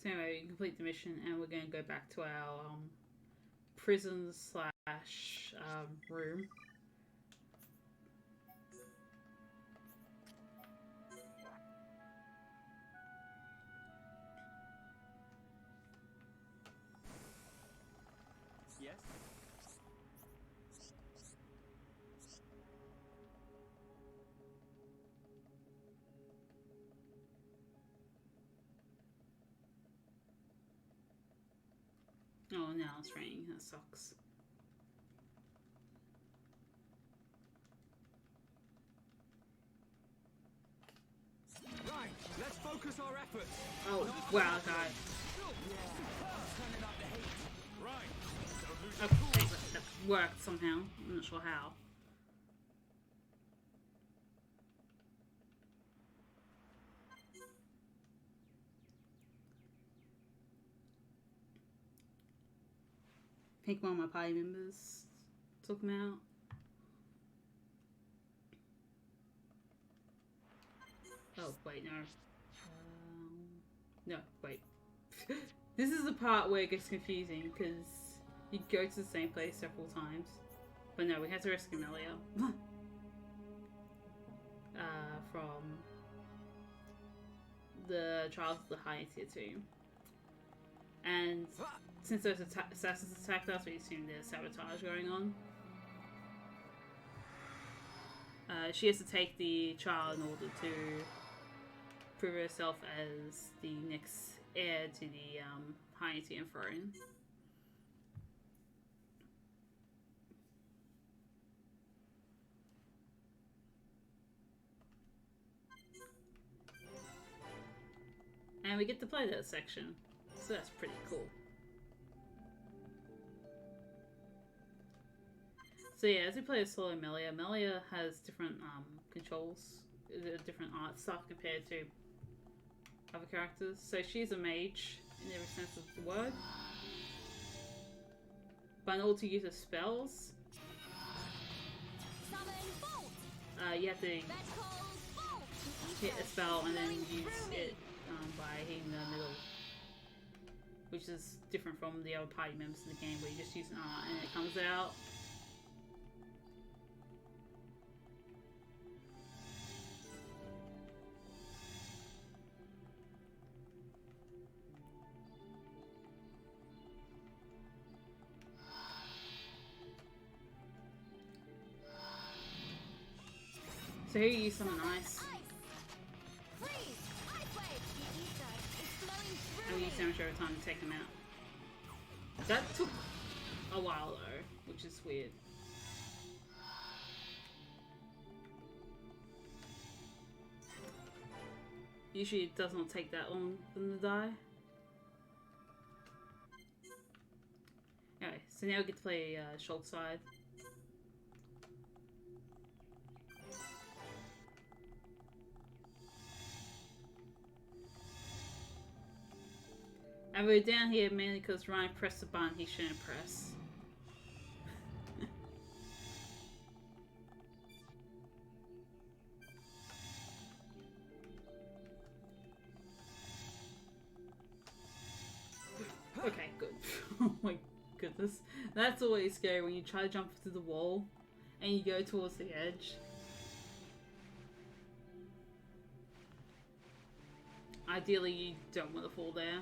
[SPEAKER 1] So anyway, we can complete the mission, and we're going to go back to our prison slash room.
[SPEAKER 2] Yes.
[SPEAKER 1] Oh, now it's raining. That sucks.
[SPEAKER 2] Right, let's focus our efforts.
[SPEAKER 1] Oh, wow, God.
[SPEAKER 2] Right.
[SPEAKER 1] Okay, that worked somehow. I'm not sure how. Pick one of my party members. Took him out. Oh, wait, no. No, wait. This is the part where it gets confusing, because you go to the same place several times. But no, we had to rescue Melia. From the Trials of the High Tier 2. And since those assassins attacked us, we assume there's sabotage going on. She has to take the child in order to prove herself as the next heir to the High Tier throne. And we get to play that section, so that's pretty cool. So yeah, as we play as solo Melia, Melia has different controls, different art stuff compared to other characters. So she's a mage in every sense of the word. But in order to use her spells, you have to hit a spell and then use it by hitting the middle, which is different from the other party members in the game where you just use an art and it comes out. So here you use some ice. And we use damage every time to take them out. That took a while though, which is weird. Usually it does not take that long for them to die. Anyway, so now we get to play Shulk side. And we're down here mainly because Ryan pressed the button he shouldn't press. Okay, good. Oh my goodness. That's always scary when you try to jump through the wall and you go towards the edge. Ideally, you don't want to fall there.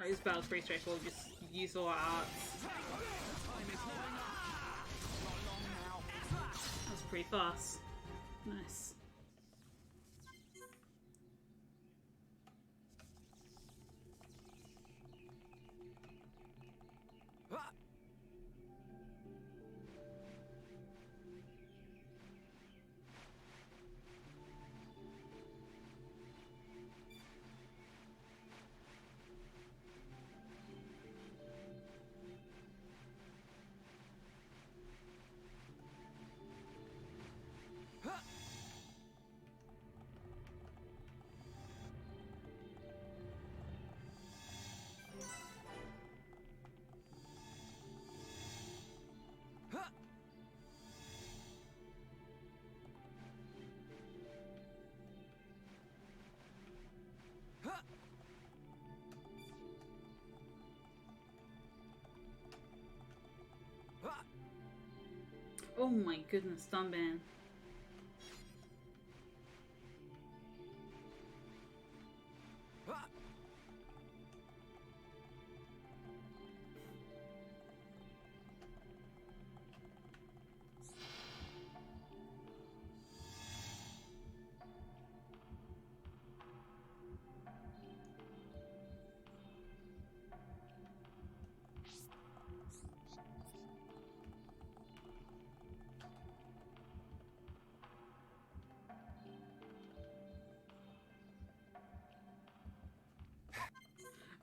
[SPEAKER 1] This battle's pretty straightforward, just use all our arts. That's pretty fast. Nice. Oh my goodness, Dunban.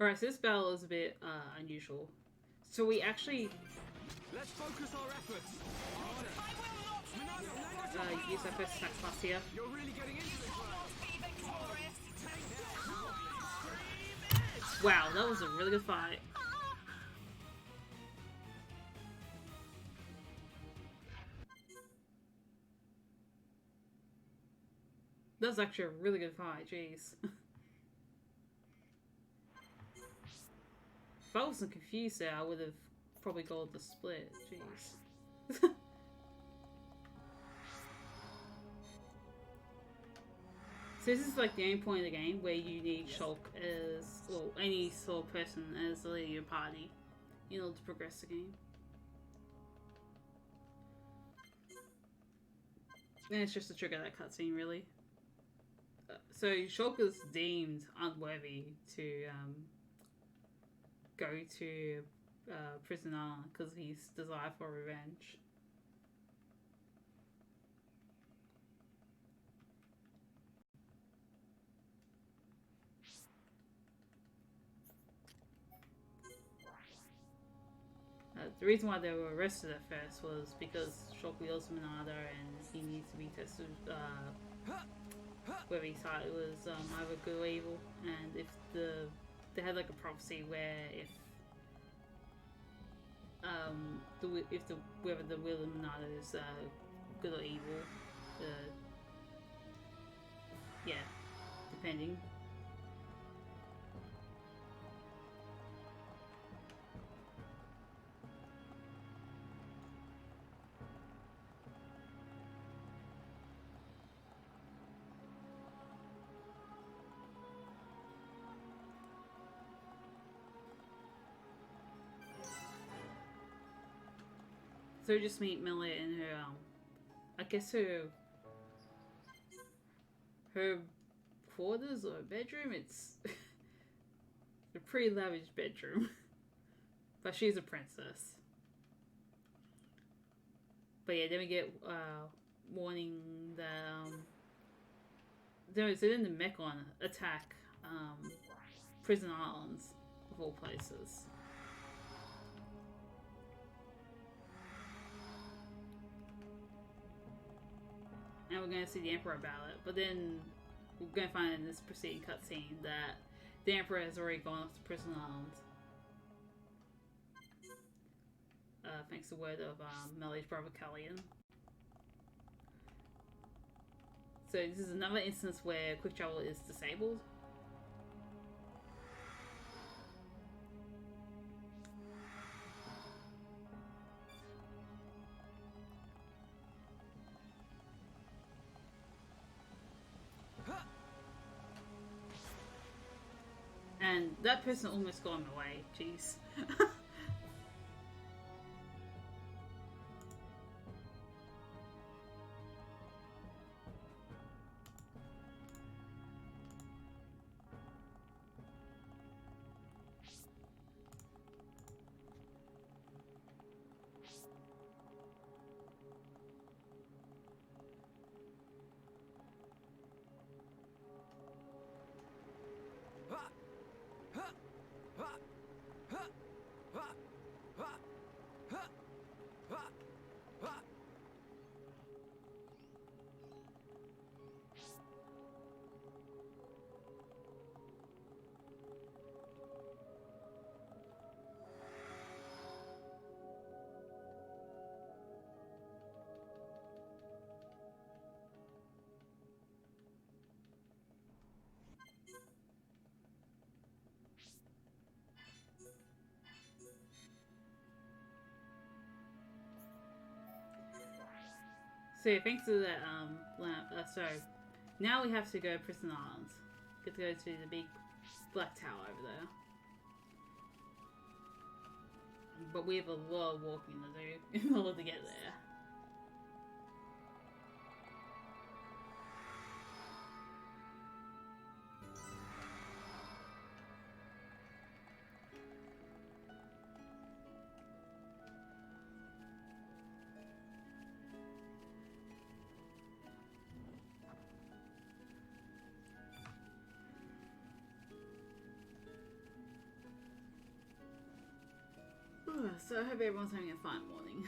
[SPEAKER 1] Alright, so this battle is a bit unusual. So we actually
[SPEAKER 2] Let's focus our efforts.
[SPEAKER 1] use our first attack class here.
[SPEAKER 2] You're really getting into this.
[SPEAKER 1] Wow, that was a really good fight. That was actually a really good fight, jeez. If I wasn't confused there, I would have probably called the split, jeez. So this is like the only point of the game where you need Shulk as, well, any sort of person as the leader of your party in order to progress the game. And it's just to trigger that cutscene, really. So Shulk is deemed unworthy to go to Prison Island because of his desire for revenge. The reason why they were arrested at first was because Shulk wields Monada and he needs to be tested whether he thought it was either good or evil. And if they had like a prophecy where if whether the will of Monada is good or evil, yeah, depending. So we just meet Millie in her, I guess her quarters or bedroom. It's a pretty lavish bedroom, but she's a princess. But yeah, then we get warning that then the Mechon attack Prison Islands of all places. And we're going to see the Emperor about it, but then we're going to find in this preceding cutscene that the Emperor has already gone off to Prison Island. Thanks to word of Mellie's brother Callian. So this is another instance where quick travel is disabled. And that person almost got in the way, jeez. So thanks to that so now we have to go to Prison Island. Get to go to the big black tower over there. But we have a lot of walking to do in order to get there. So I hope everyone's having a fine morning.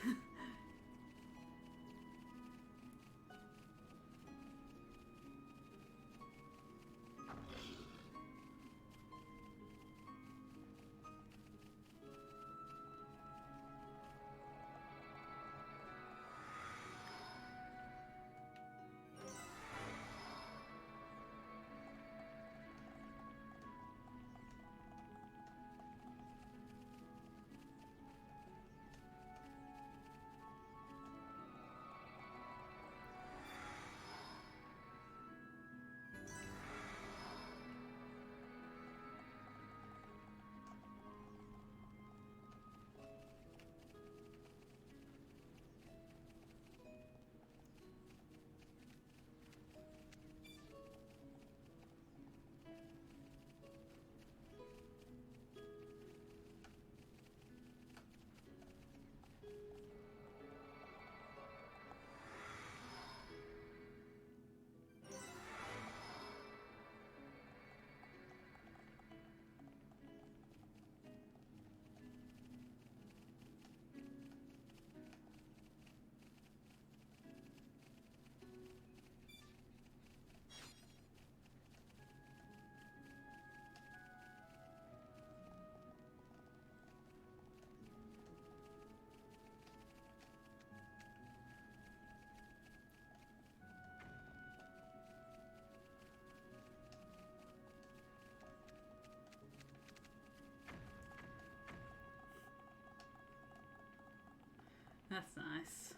[SPEAKER 1] That's nice.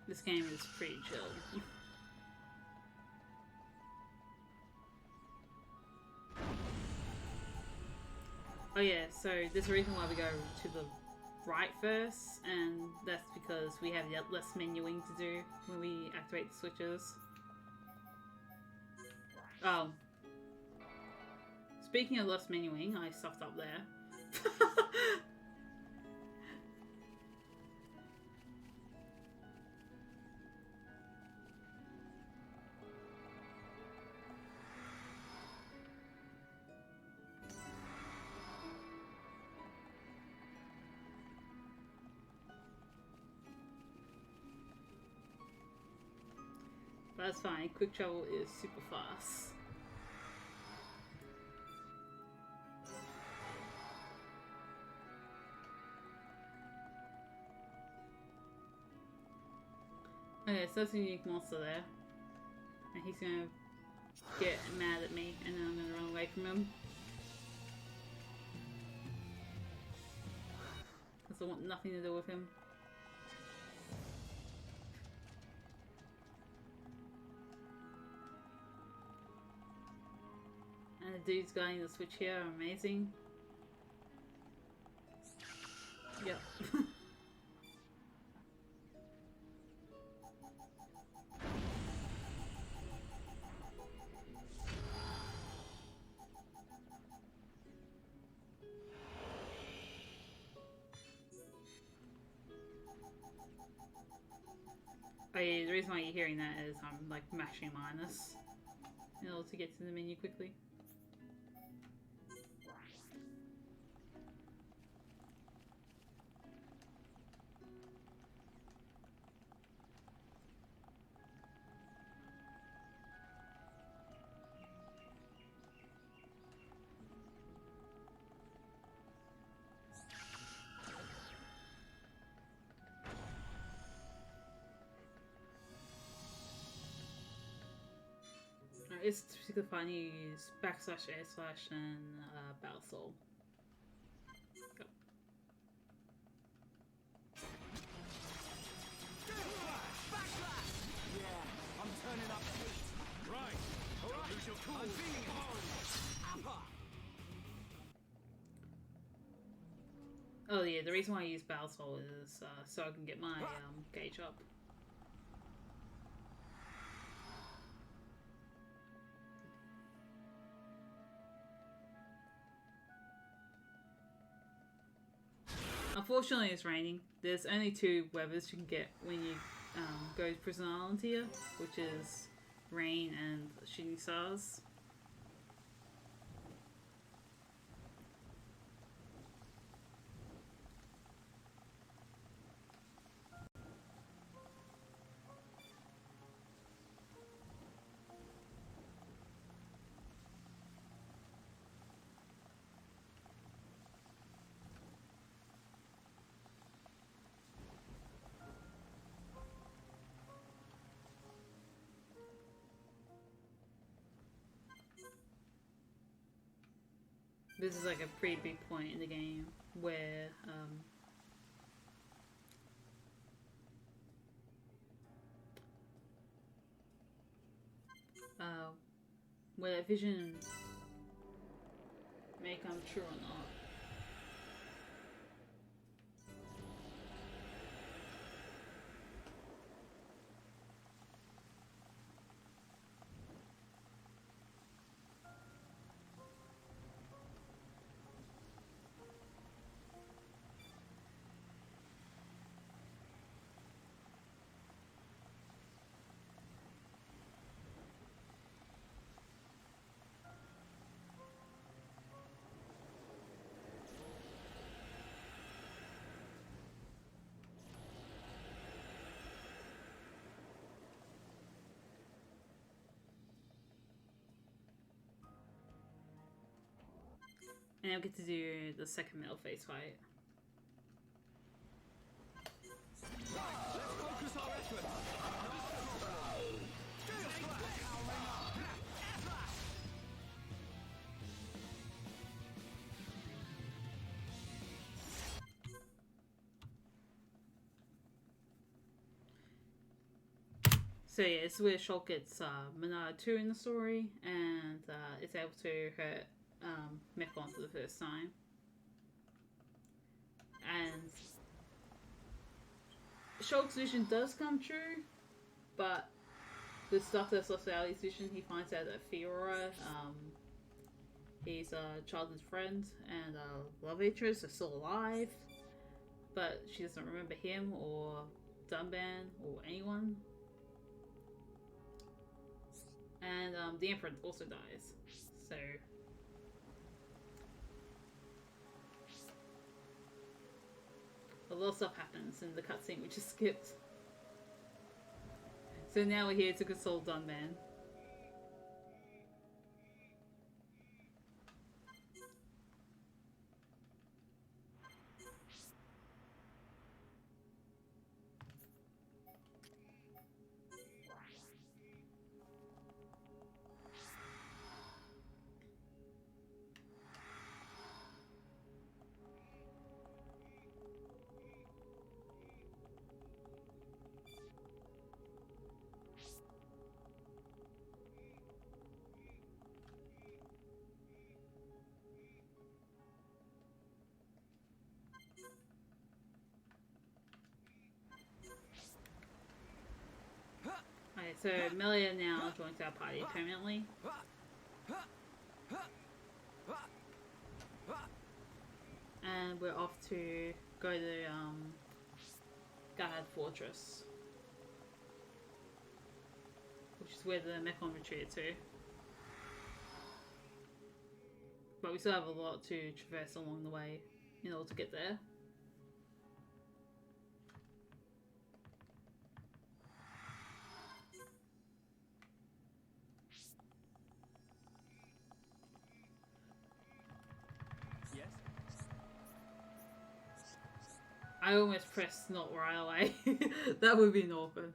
[SPEAKER 1] This game is pretty chill. Oh yeah, so there's a reason why we go to the right first, and that's because we have less menuing to do when we activate the switches. Oh. Speaking of less menuing, I stuffed up there. But that's fine, quick travel is super fast. Okay, so that's a unique monster there. And he's gonna get mad at me, and then I'm gonna run away from him. Because I want nothing to do with him. And the dudes guarding the switch here are amazing. Yep. Oh yeah, the reason why you're hearing that is I'm like mashing minus in order to get to the menu quickly. It's particularly fun. You use backslash, air slash, and battle soul. Go.
[SPEAKER 2] Yeah, I'm turning up the heat. Right. All right. Lose your cool. I'm feeling it.
[SPEAKER 1] Oh yeah, the reason why I use battle soul is so I can get my gauge up. Unfortunately, it's raining. There's only 2 weathers you can get when you Ghost Prison Island here, which is rain and shooting stars. This is like a pretty big point in the game where where that vision may come true or not. And I'll get to do the second metal phase fight. So yeah, it's where Shulk gets Minard 2 in the story, and is able to hurt Mechon for the first time. And Shulk's vision does come true, but the stuff that's lost out of his vision, he finds out that Fiora, his childhood friend and love interest, are still alive, but she doesn't remember him or Dunban or anyone. And the Emperor also dies, so a lot of stuff happens in the cutscene we just skipped. So now we're here to console Dunban. So Melia now joins our party permanently. And we're off to go to Guard Fortress, which is where the Mechon retreated to. But we still have a lot to traverse along the way in order to get there. I almost pressed not right away. That would be awkward.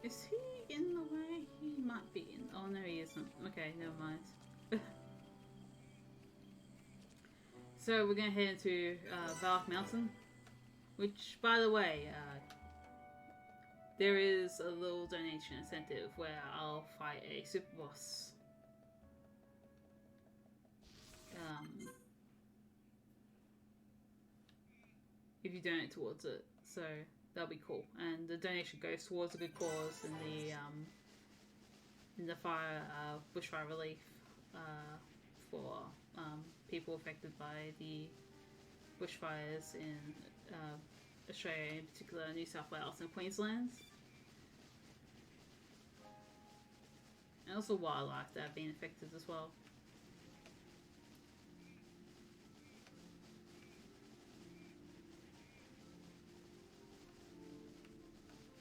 [SPEAKER 1] Is he in the way? He might be in. Oh no, he isn't. Okay, never mind. So we're gonna head into Valk Mountain, which, by the way, there is a little donation incentive where I'll fight a super boss if you donate towards it. So that'll be cool. And the donation goes towards a good cause in the bushfire relief for people affected by the bushfires in Australia, in particular New South Wales and Queensland. And also wildlife that have been affected as well.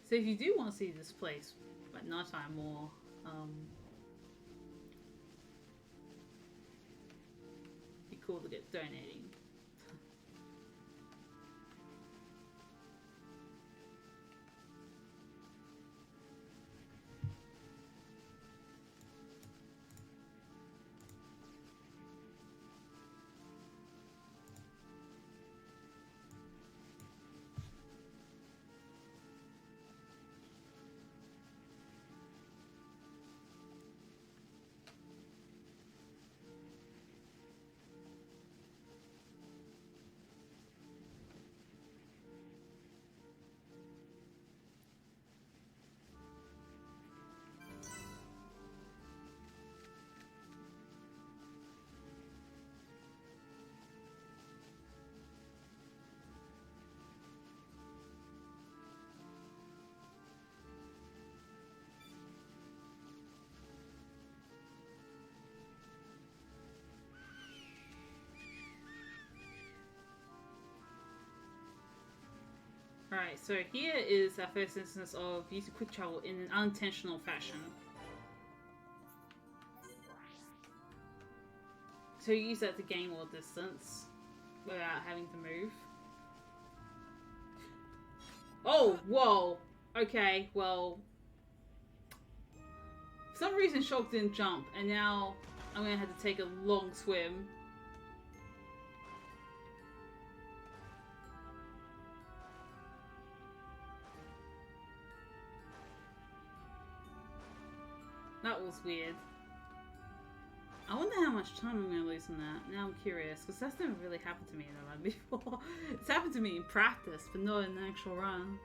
[SPEAKER 1] So if you do want to see this place at nighttime or be cool to get donating. Alright, so here is our first instance of using quick travel in an unintentional fashion. So you use that to gain more distance without having to move. Oh, whoa! Okay, well... For some reason Shulk didn't jump, and now I'm gonna have to take a long swim. That was weird. I wonder how much time I'm going to lose on that. Now I'm curious, because that's never really happened to me in a run before. It's happened to me in practice, but not in an actual run.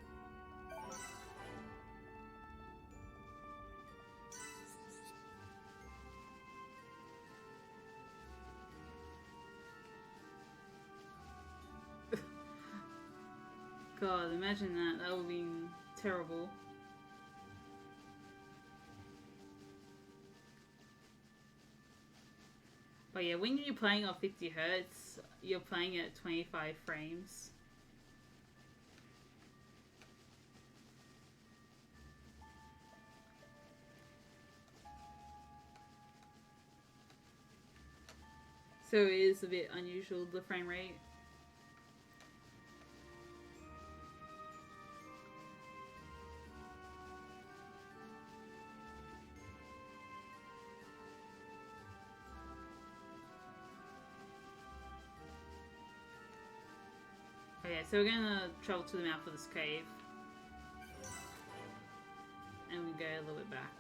[SPEAKER 1] God, imagine that. That would be terrible. But yeah, when you're playing on 50 Hz, you're playing at 25 frames. So it is a bit unusual, the frame rate. Okay, so we're gonna travel to the mouth of this cave. And we go a little bit back.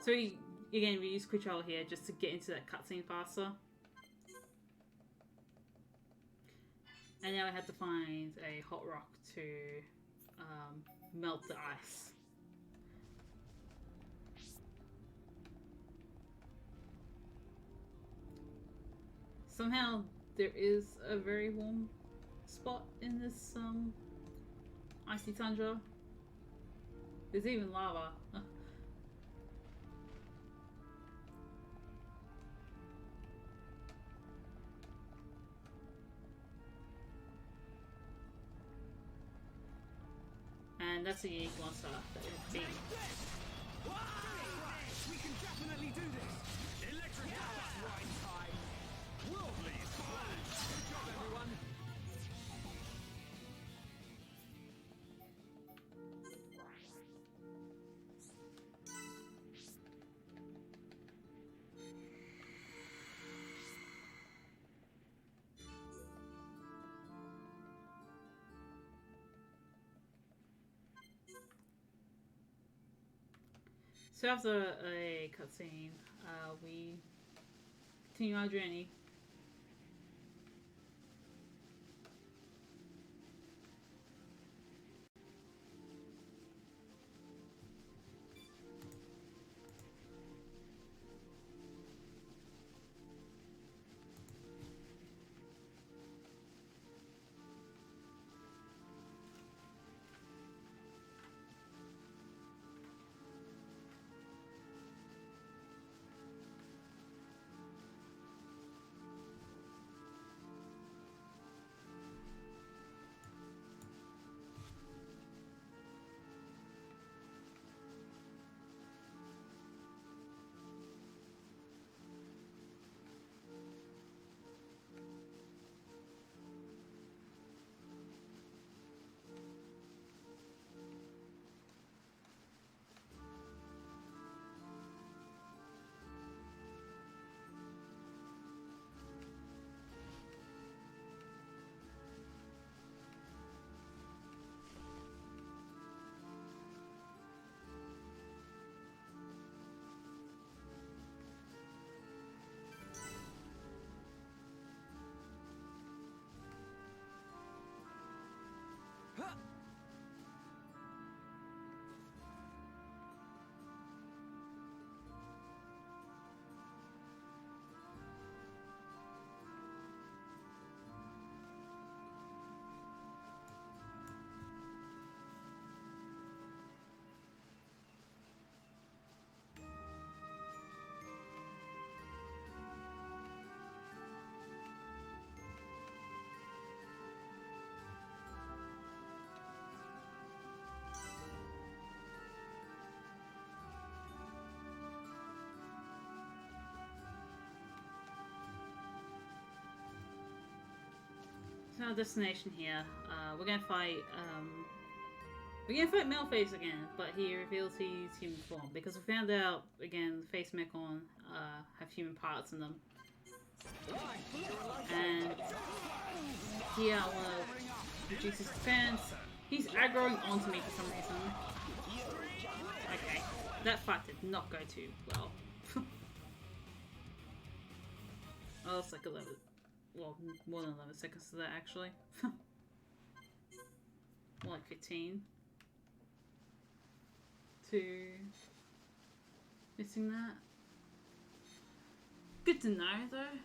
[SPEAKER 1] So again, we use quick travel here just to get into that cutscene faster. And now I have to find a hot rock to melt the ice. Somehow there is a very warm spot in this icy tundra. There's even lava. And that's a unique monster that is being.
[SPEAKER 2] We can definitely do this! Electric right time! Lovely! Good job, everyone!
[SPEAKER 1] So after a cutscene, we continue our journey. So our destination here. We're gonna fight. We're gonna fight Maleface again, but he reveals he's human form because we found out again Face Mechon have human parts in them. And here I want to reduce his defense. He's aggroing onto me for some reason. Okay, that fight did not go too well. Oh, it's like 11. Well, more than 11 seconds to that actually. More like 15. To missing that. Good to know though.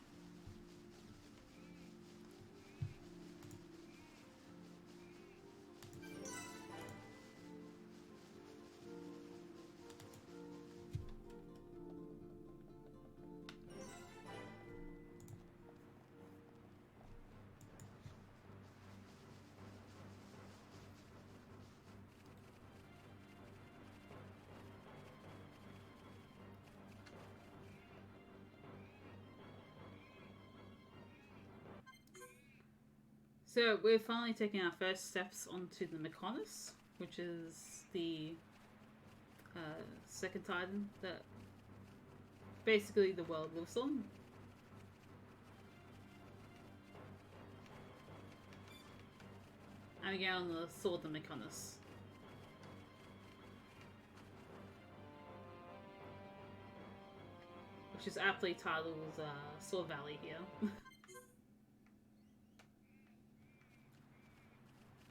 [SPEAKER 1] So we're finally taking our first steps onto the Mechonis, which is the second titan that basically the world lives on. And we go on the Sword of Mechonis. Which is aptly titled Sword Valley here.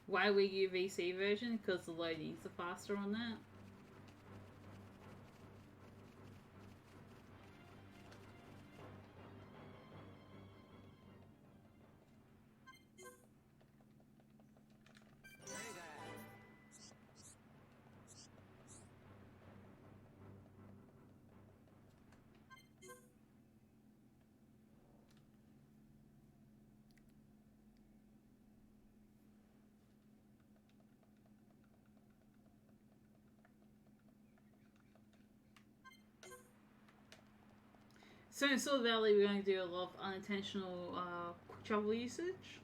[SPEAKER 1] Why Wii U VC version? Because the loadings are faster on that. So in Silver Valley, we're going to do a lot of unintentional quick travel usage.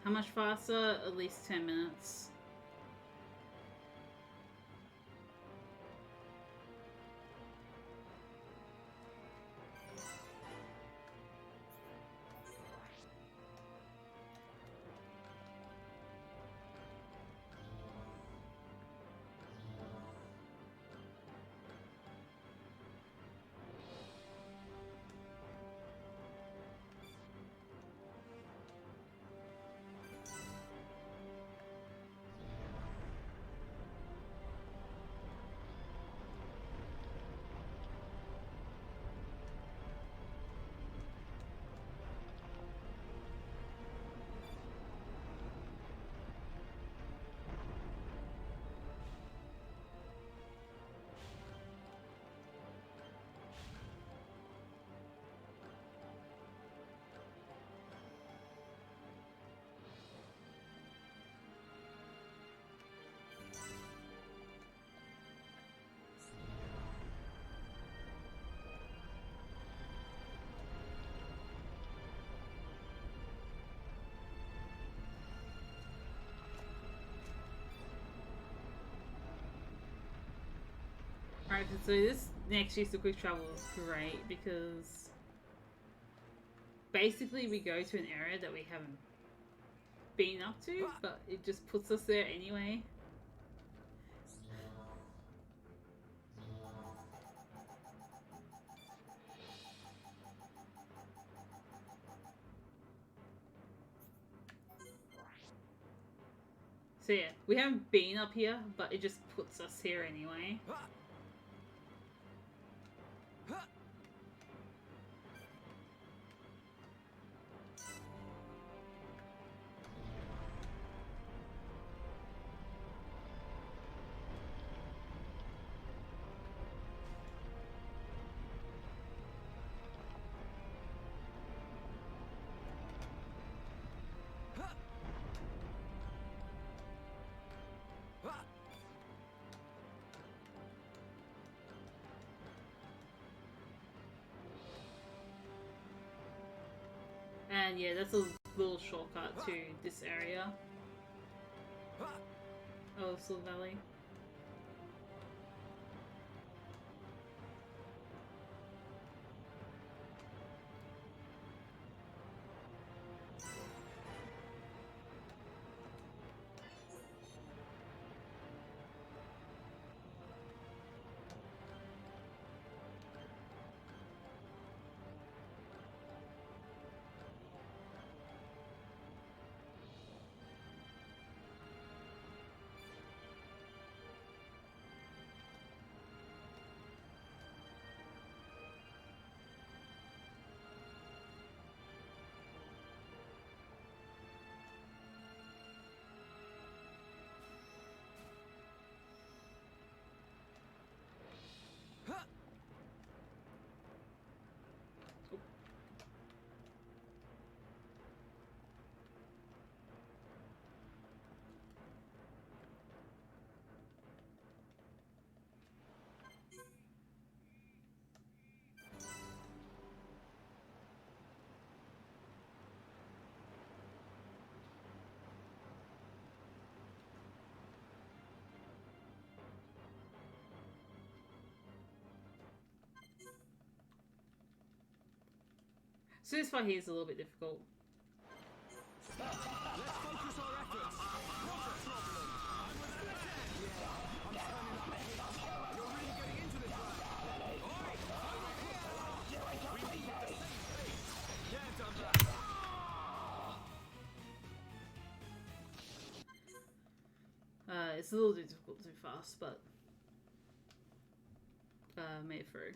[SPEAKER 1] How much faster? At least 10 minutes. Alright, so this next use of quick travel is great because basically we go to an area that we haven't been up to, but it just puts us there anyway. So yeah, we haven't been up here, but it just puts us here anyway. And yeah, that's a little shortcut to this area of Silver Valley. So this fight here is a little bit difficult.
[SPEAKER 2] Let's focus our efforts. Not a problem. I'm with it. Yeah, I'm turning up the heat. You're really getting into this one. Oi, over here! We need the same pace. Yeah, done that.
[SPEAKER 1] It's a little bit difficult too fast, but made it through.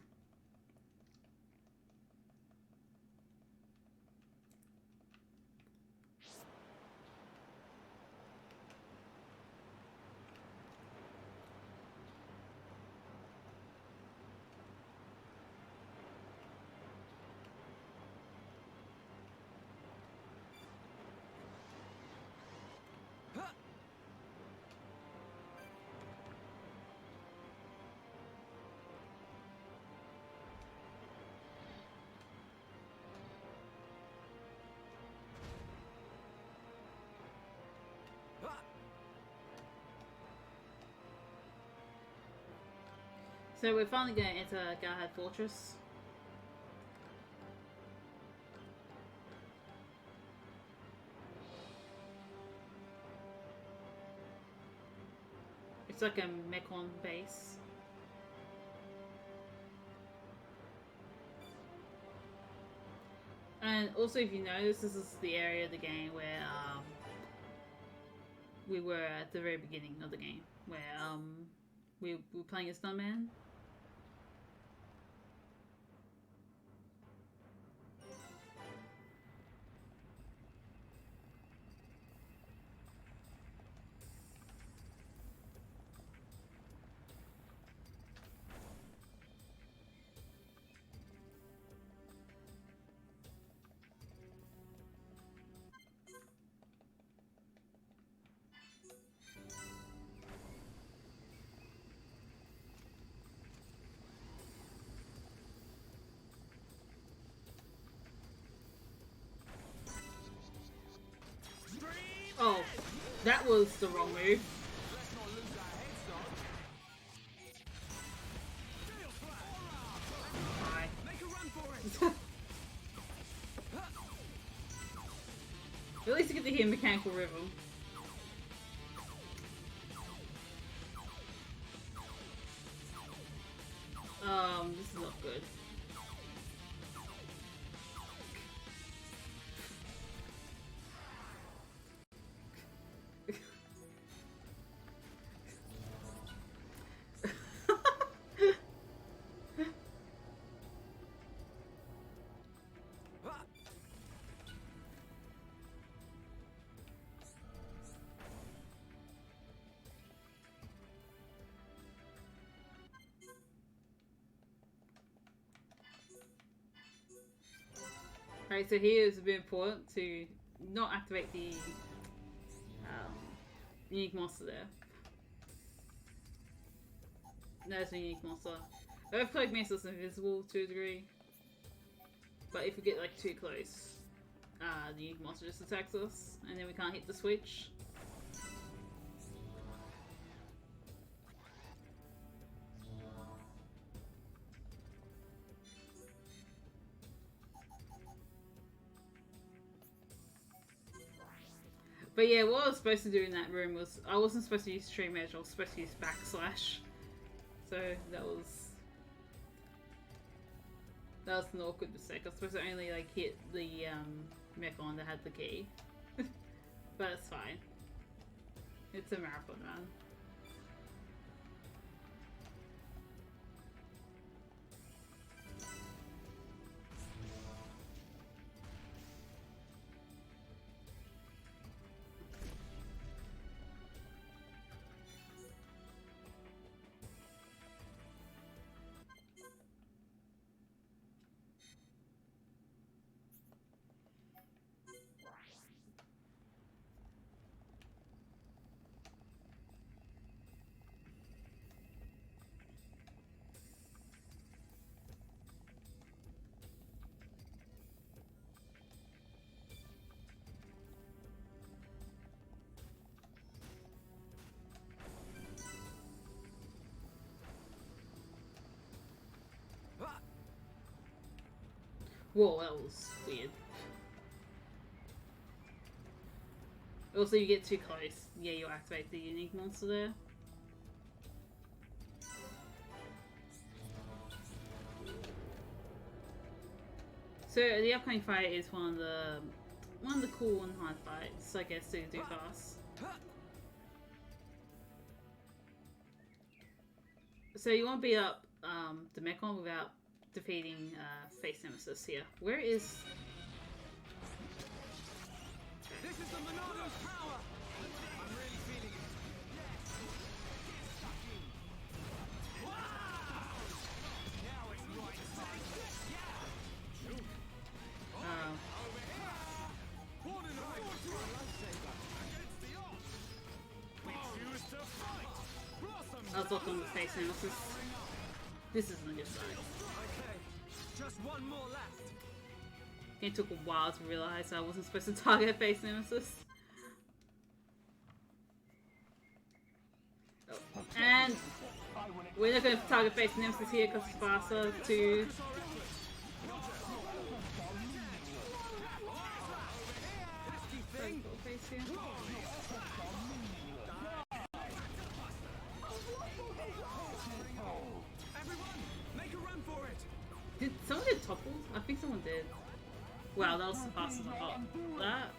[SPEAKER 1] So we're finally going to enter Galahad Fortress. It's like a Mechon base. And also, if you notice, this is the area of the game where we were at the very beginning of the game, where we were playing a stuntman. Oh, that was the wrong move. Bye.
[SPEAKER 2] Make a run for it.
[SPEAKER 1] At least you get to hear mechanical rhythm. This is not good. Right, so here it's a bit important to not activate the unique monster there. There's a unique monster. Earthquake makes us invisible to a degree, but if we get like too close, the unique monster just attacks us, and then we can't hit the switch. But yeah, what I was supposed to do in that room was, I wasn't supposed to use Stream Edge, I was supposed to use backslash. So that was an awkward mistake. I was supposed to only like hit the Mechon that had the key. But it's fine. It's a marathon run. Whoa, that was weird. Also, you get too close. Yeah, you activate the unique monster there. So the upcoming fight is one of the cool and hard fights, I guess, to do fast. So you won't beat up the Mechon without defeating Face Nemesis here. Where is...
[SPEAKER 2] This is the Monado's power. I'm really feeling it. Wow! Now it's right time. Over here. What an idea for a lifesaver. Against the odds. We choose to fight. Blossom.
[SPEAKER 1] I was looking with Face Nemesis. This isn't a good fight.
[SPEAKER 2] Okay, just one more left.
[SPEAKER 1] It took a while to realize I wasn't supposed to target Face Nemesis. Oh. And We're not going to target base nemesis here because it's faster to... Base here.
[SPEAKER 2] Everyone, make a run for it.
[SPEAKER 1] Did someone get toppled? I think someone did. Wow, that was the fastest I got that.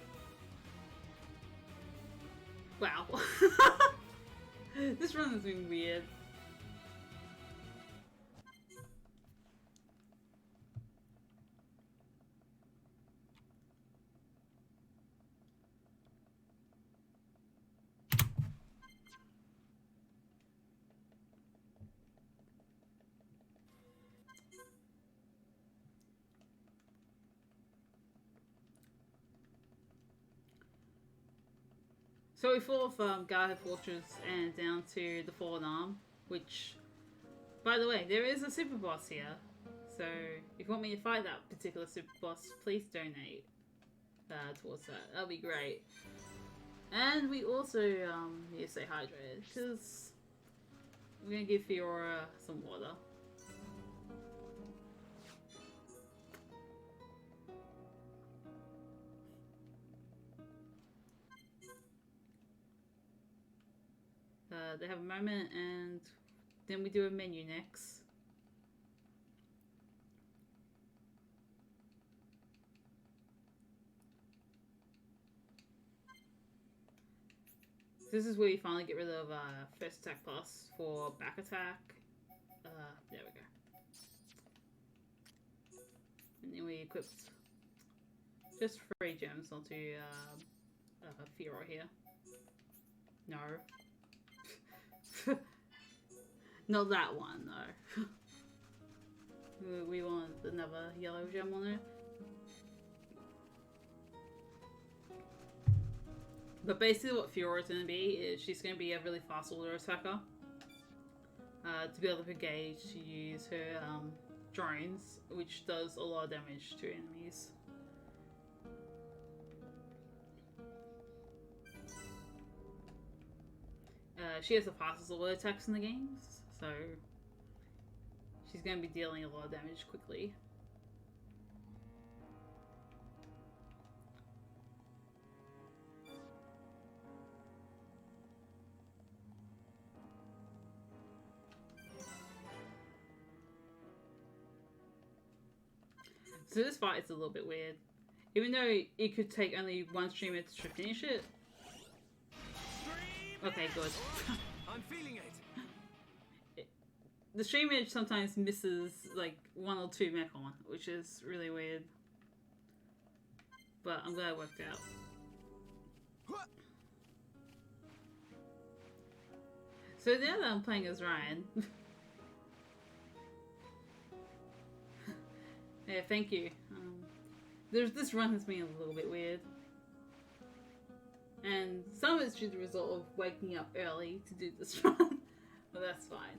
[SPEAKER 1] Wow. This run has been weird. So we fall from Garden Fortress and down to the Fallen Arm, which, by the way, there is a super boss here. So if you want me to fight that particular super boss, please donate towards that. That'll be great. And we also need to stay hydrated because we're gonna give Fiora some water. They have a moment, and then we do a menu next. This is where you finally get rid of first attack plus for back attack. There we go. And then we equipped just 3 gems onto Fiora here. No. Not that one, though. We want another yellow gem on it. But basically what Fiora's going to be is she's going to be a really fast auto attacker. To be able to engage, to use her drones, which does a lot of damage to enemies. She has the fastest auto attacks in the games, so she's going to be dealing a lot of damage quickly. So this fight is a little bit weird. Even though it could take only one streamer to finish it. Okay, good.
[SPEAKER 2] I'm feeling it.
[SPEAKER 1] The stream edge sometimes misses like 1 or 2 mech on, which is really weird. But I'm glad it worked out. So now that I'm playing as Ryan. Yeah, thank you. This run has been a little bit weird. And some of it's due to the result of waking up early to do this run, but that's fine.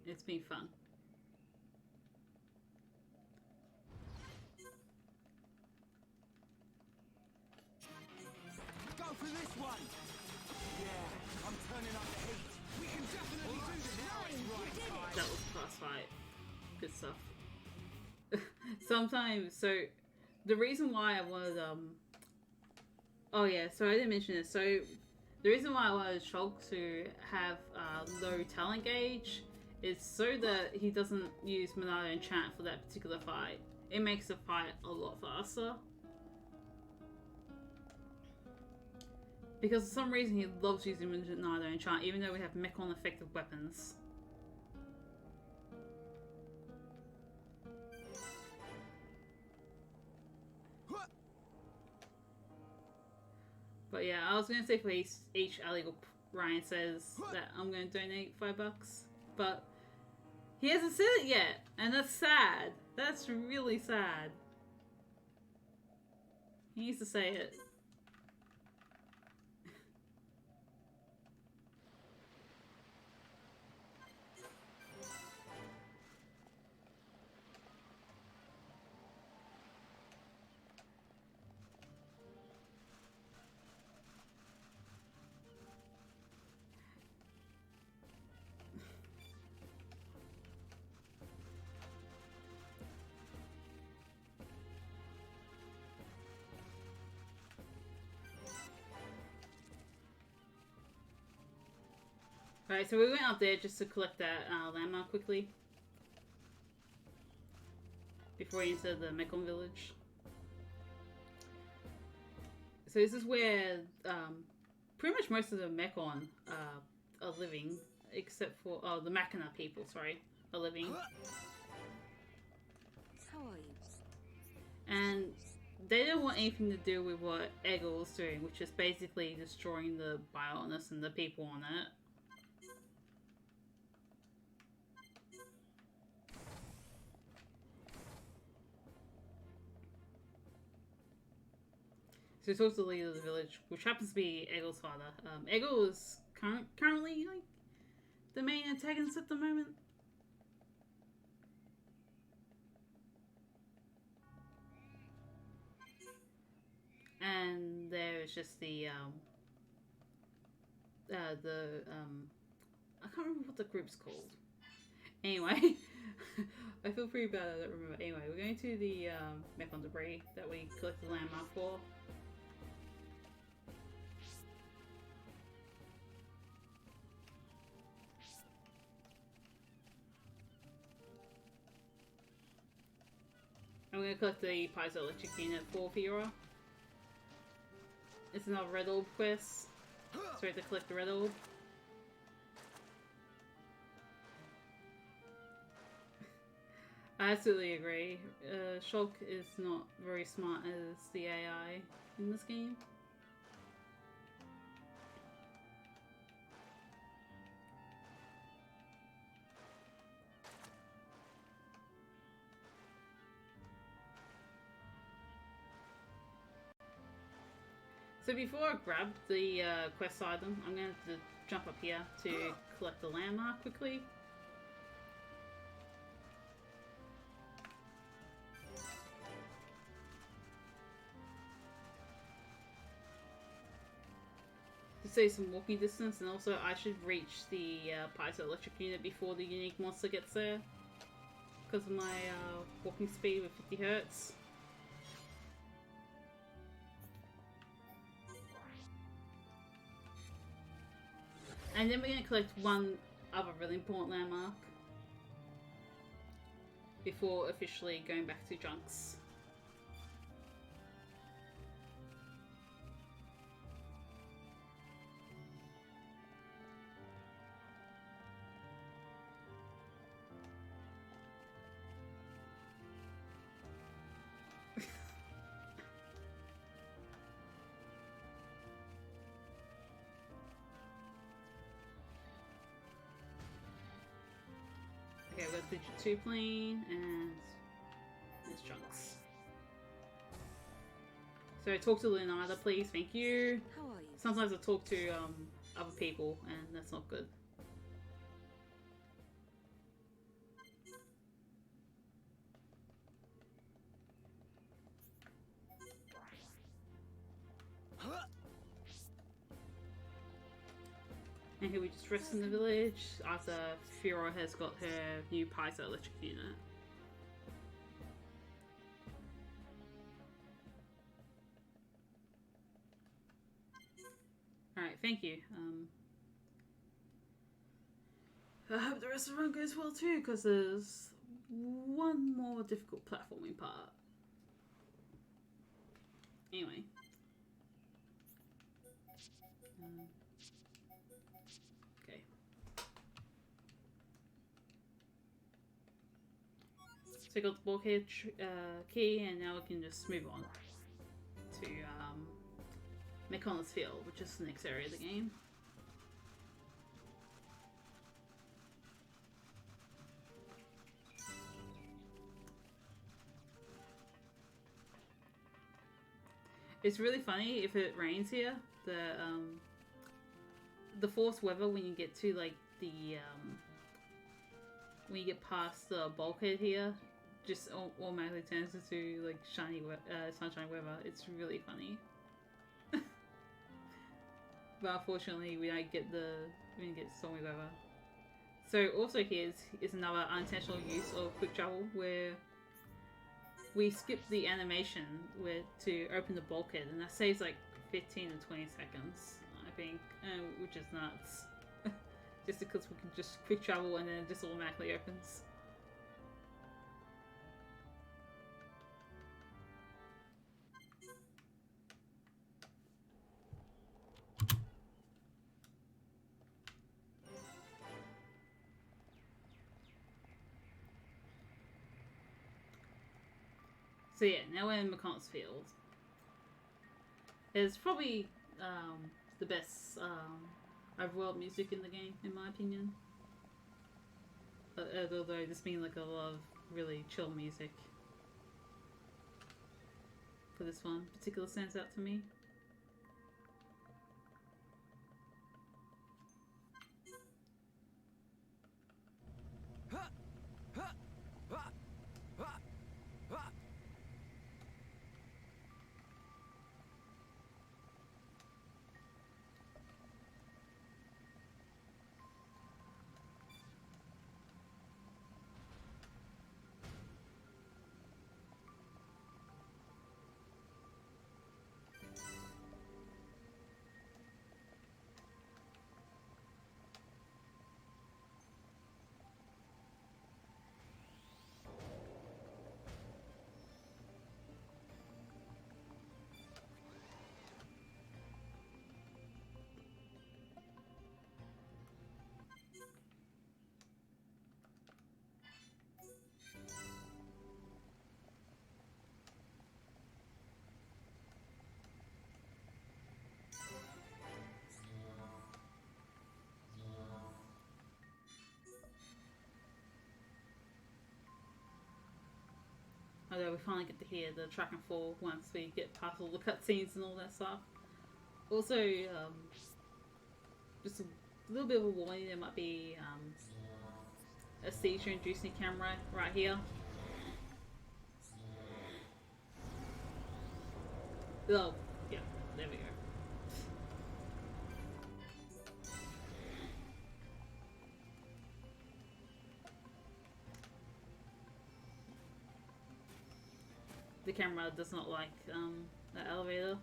[SPEAKER 1] It's been fun.
[SPEAKER 2] Go for this one. Yeah, I'm turning up the heat. We can definitely do this now. It's right time.
[SPEAKER 1] That was a class fight. Good stuff. Sometimes, so the reason why I wanted, oh yeah, so I didn't mention this. So the reason why I wanted Shulk to have low talent gauge is so that he doesn't use Monado Enchant for that particular fight. It makes the fight a lot faster. Because for some reason he loves using Monado Enchant, even though we have mech-on effective weapons. But yeah, I was gonna say for each illegal Ryan says that I'm gonna donate $5, but he hasn't said it yet, and that's sad. That's really sad. He needs to say it. Alright, so we went up there just to collect that landmark quickly. Before we enter the Mekon village. So this is where pretty much most of the Mekon are living. Except for, oh, the Machina people, sorry, are living.
[SPEAKER 4] How are you?
[SPEAKER 1] And they don't want anything to do with what Eggle's doing, which is basically destroying the Bionis and the people on it. So he talks to the leader of the village, which happens to be Eggle's father. Eggle is currently like the main antagonist at the moment. And there is just the I can't remember what the group's called. Anyway, I feel pretty bad I don't remember. Anyway, we're going to the Mekon debris that we collected the landmark for. I'm going to collect the piezoelectric unit for Fiora. It's another red orb quest. So we have to collect the red orb. I absolutely agree. Shulk is not very smart as the AI in this game. So before I grab the quest item, I'm going to jump up here to collect the landmark quickly. To save some walking distance, and also I should reach the piezoelectric unit before the unique monster gets there. Because of my walking speed with 50 Hertz. And then we're going to collect one other really important landmark before officially going back to Junks. Okay, we've got the 2 plane and there's Junks. So talk to Leonardo, please. Thank you.
[SPEAKER 4] How are you?
[SPEAKER 1] Sometimes I talk to other people, and that's not good. And here we just rest in the village after Fiora has got her new piezoelectric unit. Alright, thank you. I hope the rest of the run goes well too, because there's one more difficult platforming part. Anyway. Okay. So I got the bulkhead key, and now we can just move on to Mekon's Field, which is the next area of the game. It's really funny if it rains here. The forced weather when you get to like the when you get past the bulkhead here, just automatically turns into like shiny sunshine weather. It's really funny. But unfortunately, we don't get stormy weather. So also here is another unintentional use of quick travel where we skip the animation to open the bulkhead, and that saves like 15 to 20 seconds, I think, which is nuts. just because we can just quick travel and then it just automatically opens. So yeah, now we're in McConnell's Field. It's probably the best overworld music in the game, in my opinion. Although there's been like a lot of really chill music for this one, particular stands out to me. Although we finally get to hear the track and fall once we get past all the cutscenes and all that stuff. Also, just a little bit of a warning, there might be a seizure-inducing camera right here. Oh, yeah, there we go. The camera does not like the elevator.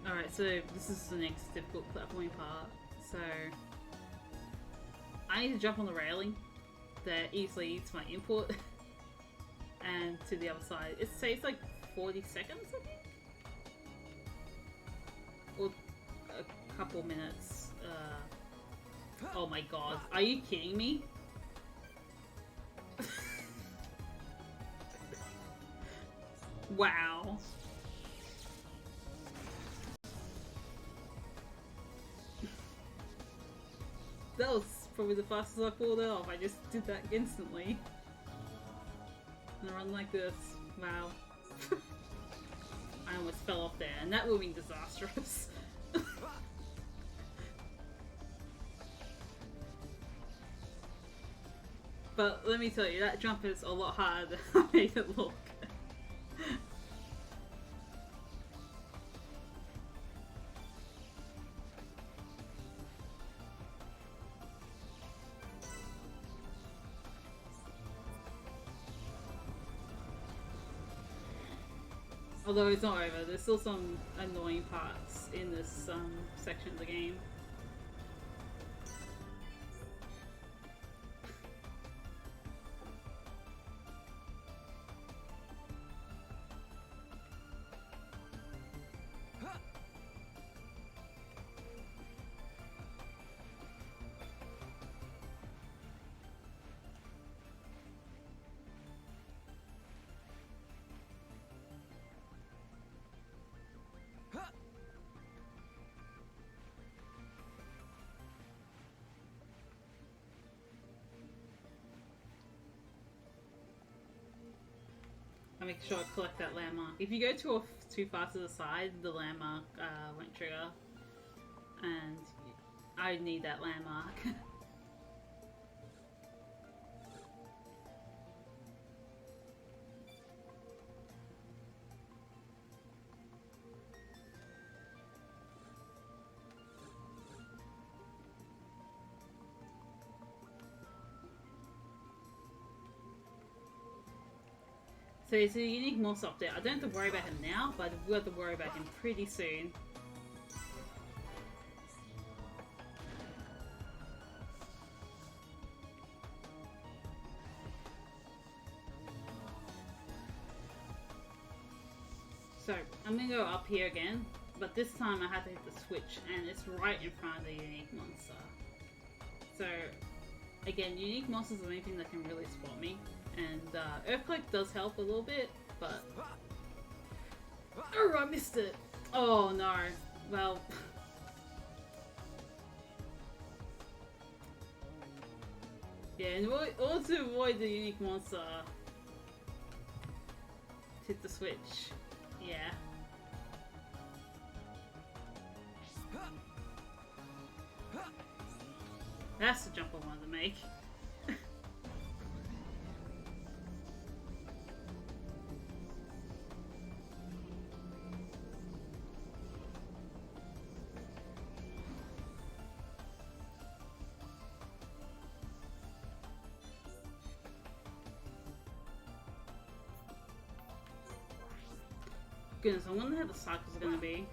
[SPEAKER 1] Alright, so this is the next difficult platforming part. So I need to jump on the railing that easily eats my input and to the other side. It says like 40 seconds, I think? Or a couple minutes. Oh my god, are you kidding me? Wow. That was probably the fastest I pulled it off. I just did that instantly. And I run like this. Wow. I almost fell off there, and that would be disastrous. But let me tell you, that jump is a lot harder than I made it look. Although it's not over, there's still some annoying parts in this section of the game. make sure I collect that landmark. If you go too far to the side, the landmark won't trigger. And I need that landmark. So it's a unique moss update. I don't have to worry about him now, but I will have to worry about him pretty soon. So I'm gonna go up here again, but this time I have to hit the switch, and it's right in front of the unique monster. So again, unique monster is the only thing that can really spot me. And Earthquake does help a little bit, but... Oh, I missed it! Oh no. Well... yeah, in order to avoid the unique monster... hit the switch. Yeah. That's the jump I wanted to make. Goodness, I wonder how the cycles are gonna be.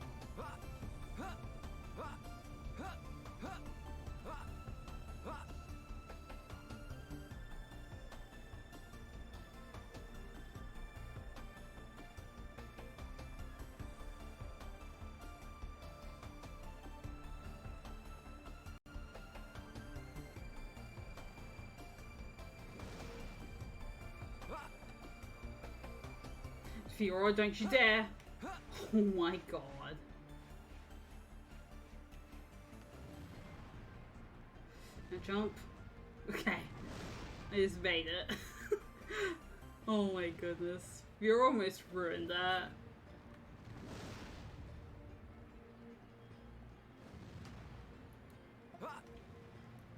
[SPEAKER 1] Fiora, don't you dare! Oh my god. Now jump. Okay. I just made it. Oh my goodness. Fiora almost ruined that.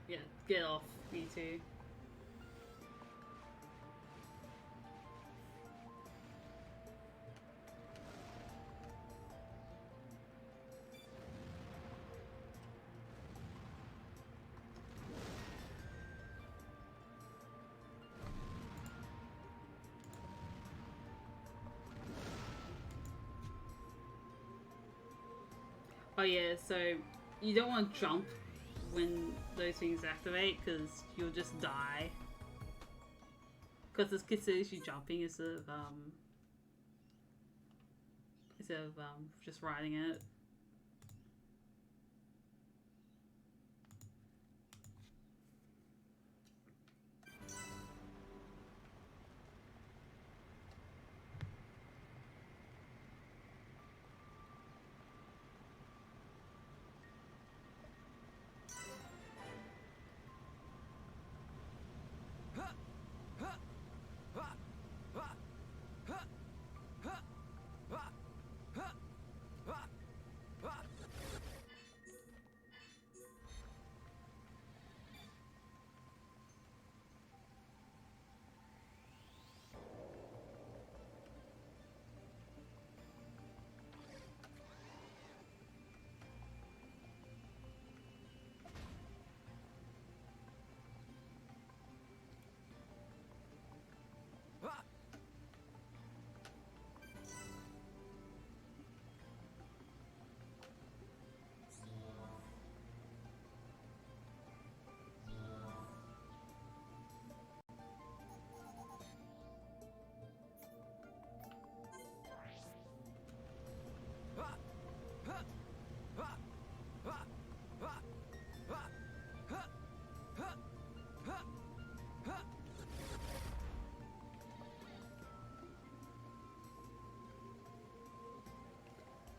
[SPEAKER 1] Yeah, get off, me too. Oh yeah, so you don't want to jump when those things activate because you'll just die. Because it's considers you jumping instead of just riding it.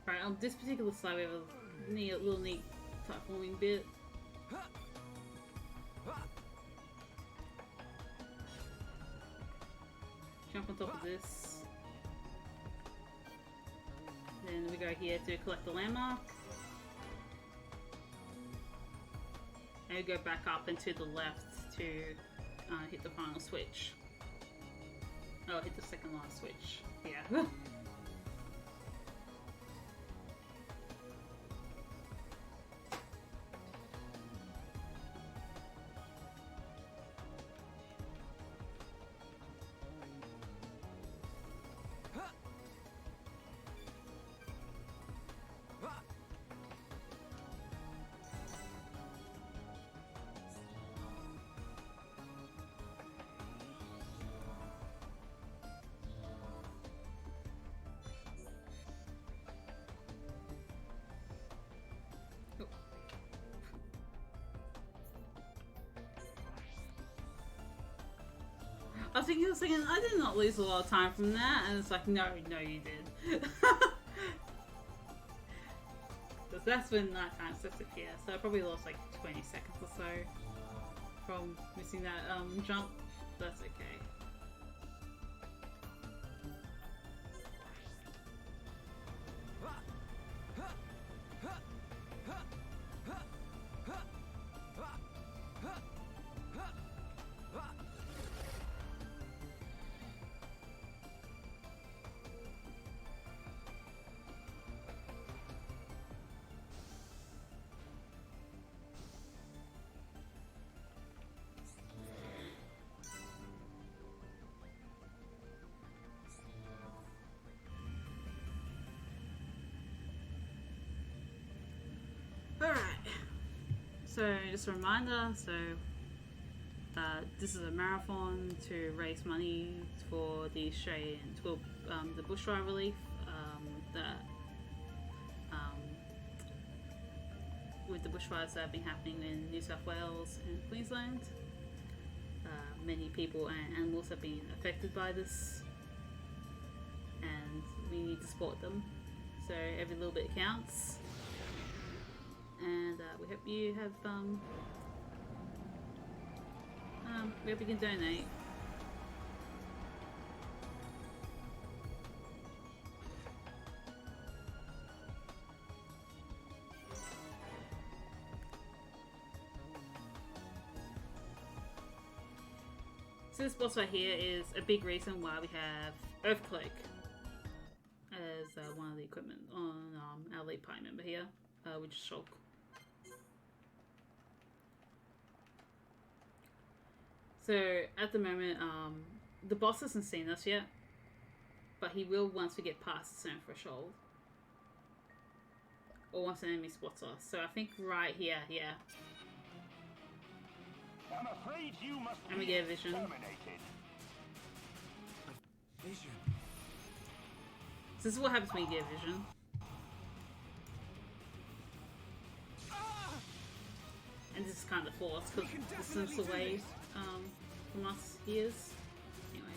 [SPEAKER 1] Right, on this particular side we have a little neat platforming bit. Jump on top of this. then we go here to collect the landmark. And we go back up and to the left to hit the final switch. Oh, hit the second last switch. Yeah. I was thinking, I did not lose a lot of time from that, and it's like, no, you did. Because that's when nighttime sets appear, so I probably lost like 20 seconds or so from missing that jump. That's okay. Alright, so just a reminder, this is a marathon to raise money for the Australian, the Bushfire relief with the bushfires that have been happening in New South Wales and Queensland. Many people and animals have been affected by this, and we need to support them, so every little bit counts. And we hope you have we hope you can donate. So this boss right here is a big reason why we have Earthquake as one of the equipment on our lead party member here, which is Shulk. So at the moment, the boss hasn't seen us yet, but he will once we get past a certain threshold, or once an enemy spots us. So I think right here, yeah.
[SPEAKER 3] I'm afraid you must
[SPEAKER 1] and we get a vision.
[SPEAKER 3] terminated.
[SPEAKER 2] Vision.
[SPEAKER 1] So this is what happens when you get a vision. And this is kind of forced because distance away from us he is. Anyway.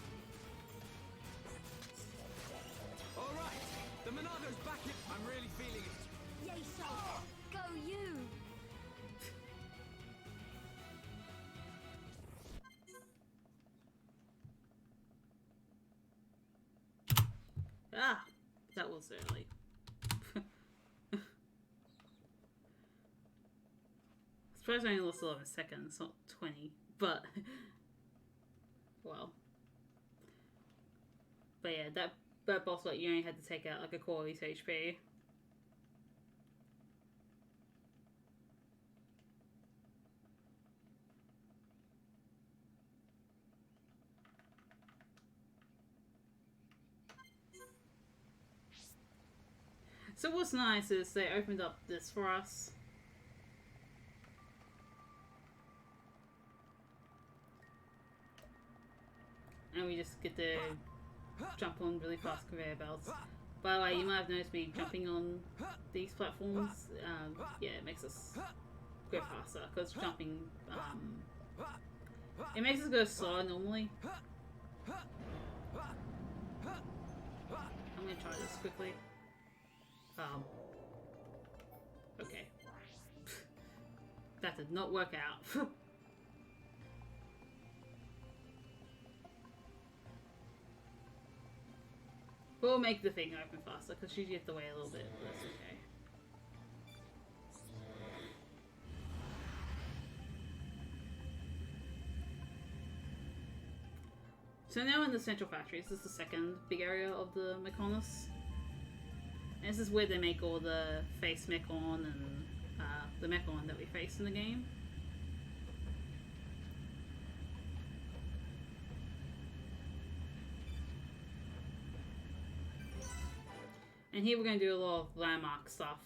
[SPEAKER 2] Alright, the Monado's back in. I'm really feeling it.
[SPEAKER 4] Yay, Shulk! Go you!
[SPEAKER 1] Ah! That was early. I suppose I only lost 11 seconds, not 20, but well. But yeah, that boss fight, you only had to take out like a quarter of his HP. So what's nice is they opened up this for us. And we just get to jump on really fast conveyor belts. By the way, you might have noticed me jumping on these platforms. Yeah, it makes us go faster, because jumping, it makes us go slower normally. I'm gonna try this quickly. Okay. That did not work out. Oh, will make the thing open faster because you have to wait a little bit, but that's okay. So now in the central factory, this is the second big area of the Mechonis. And this is where they make all the face Mechon and the Mechon that we face in the game. And here we're going to do a lot of landmark stuff.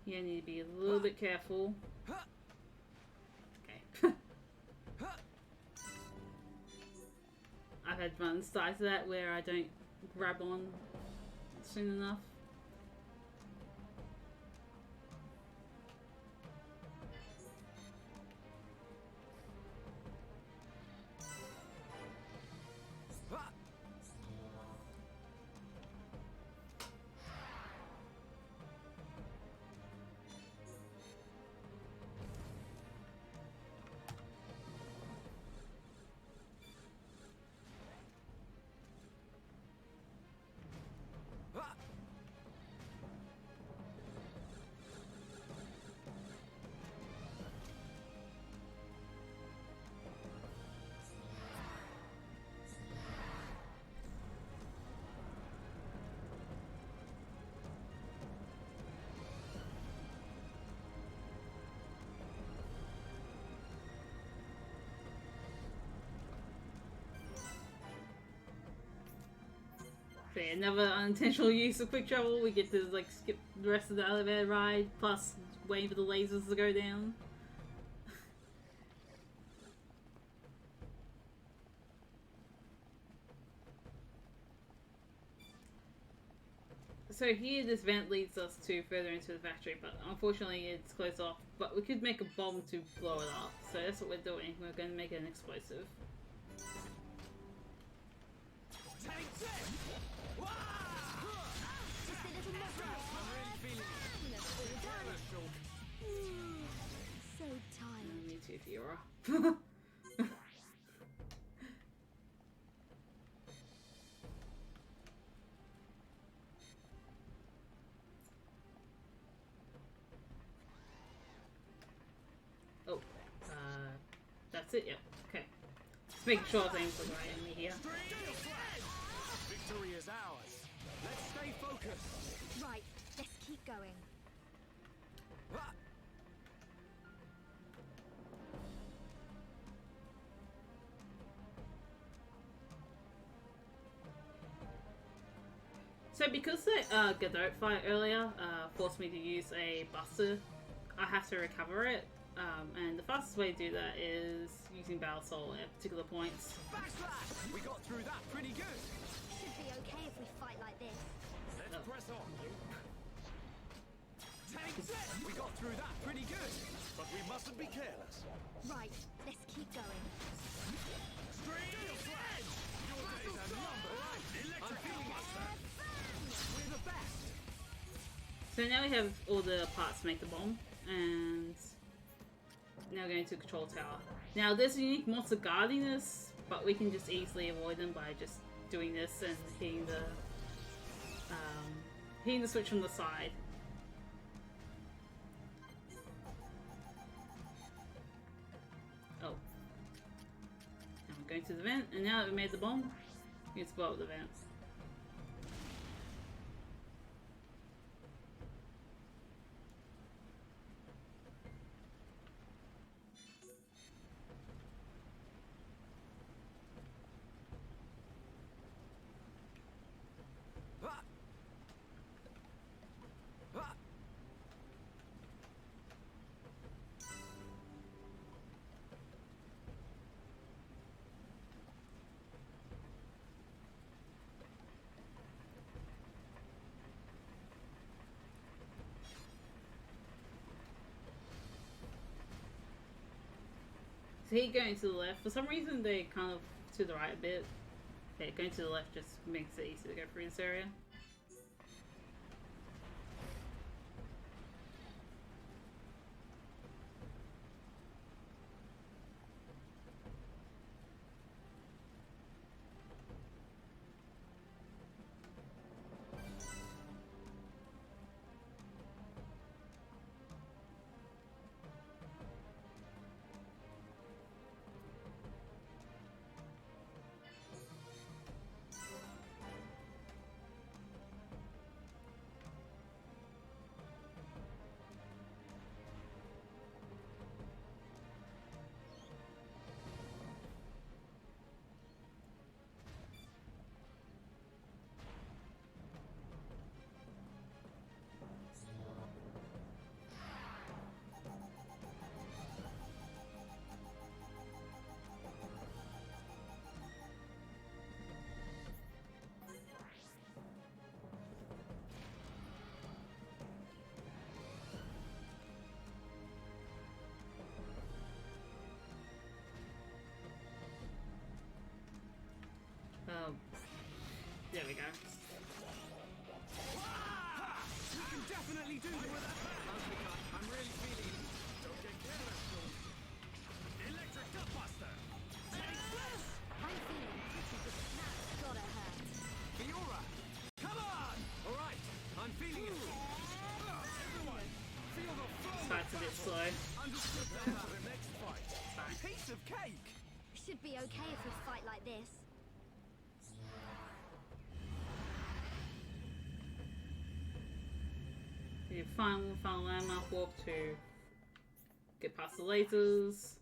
[SPEAKER 1] You need to be a little bit careful. Okay. I've had runs start to that where I don't grab on soon enough. So yeah, another unintentional use of quick travel. We get to like skip the rest of the elevator ride, plus wait for the lasers to go down. So here this vent leads us to further into the factory, but unfortunately it's closed off. But we could make a bomb to blow it up, so that's what we're doing. We're going to make it an explosive.
[SPEAKER 4] So tired.
[SPEAKER 1] Me too, Fiora. Oh, that's it, yeah. Okay. Just making sure things are right in me here.
[SPEAKER 2] Victory is ours. Let's stay focused.
[SPEAKER 4] Right, let's keep going.
[SPEAKER 1] So because the Godot fight earlier forced me to use a buster, I have to recover it. And the fastest way to do that is using Battle Soul at particular points.
[SPEAKER 2] Backslash! We got through that pretty good.
[SPEAKER 4] Should be okay if we fight like this.
[SPEAKER 2] Let's press on. Take this! We got through that pretty good. But we mustn't be careless.
[SPEAKER 4] Right, let's keep going.
[SPEAKER 2] Steel Sledge! Your days are numbered. I'm feeling myself. We're the best.
[SPEAKER 1] So now we have all the parts to make the bomb, and now we're going to the control tower. Now there's a unique monster guarding this, but we can just easily avoid them by just doing this and hitting the switch from the side. Oh. Now we're going to the vent, and now that we made the bomb, we can blow up the vent. So he going to the left. For some reason, they kind of to the right a bit. Okay, going to the left just makes it easy to go through this area. There we go.
[SPEAKER 2] You can definitely do this. I'm really feeling it. Don't get careless, George. Electric Gutbuster.
[SPEAKER 4] I'm feeling pretty good. That's gotta hurt.
[SPEAKER 2] Fiora. Come on. All right. I'm feeling it. Everyone, feel the flow.
[SPEAKER 1] Fight's a bit slow.
[SPEAKER 2] Understood there for the next fight. Piece of cake.
[SPEAKER 4] Should be okay if we fight like this.
[SPEAKER 1] You final landmark warp to get past the lasers.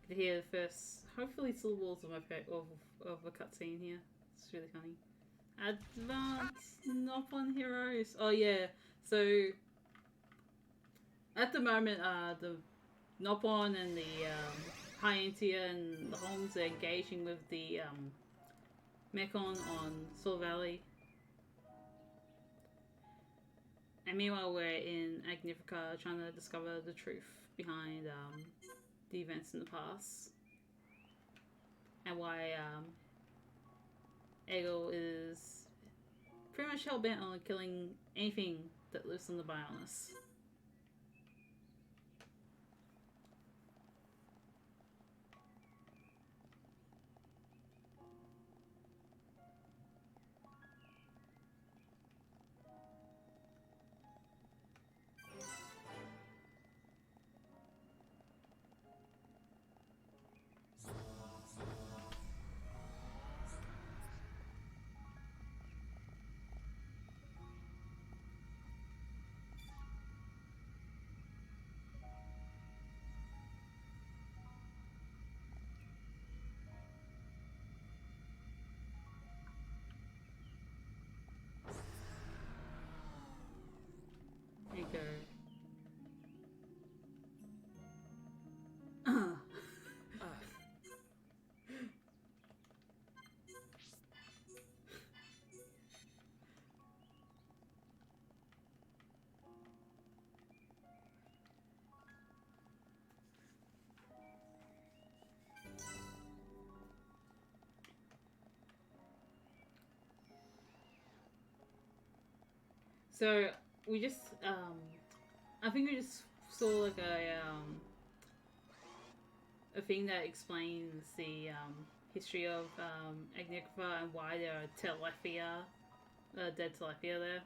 [SPEAKER 1] You can hear the first, hopefully, syllables of a cutscene here. It's really funny. Advanced Nopon heroes. Oh yeah. So at the moment, the Nopon and the Hyantia and the Holmes are engaging with the Mechon on Sol Valley. And meanwhile, we're in Agnifica trying to discover the truth behind the events in the past. And why Egil is pretty much hell-bent on killing anything that lives on the Bionis. There you go. So we just I think we just saw like a thing that explains the history of Agnicola and why there are dead Telephia there.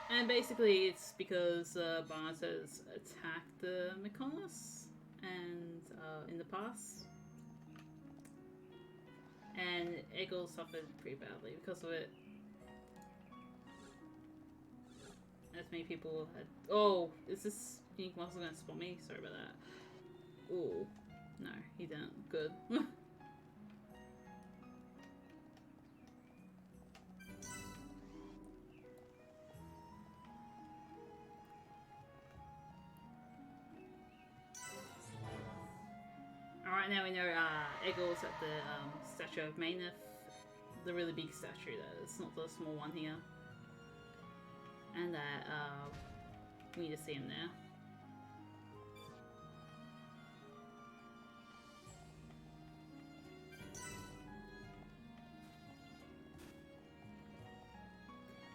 [SPEAKER 1] And basically it's because Barnes has attacked the Mykonos and in the past. And Egil suffered pretty badly because of it. As many people had. Oh, is this unique monster gonna spawn me? Sorry about that. Oh, no, he didn't. Good. Alright, now we know Egil's at the statue of Mayneth the really big statue. That is not the small one here. And that we need to see him there.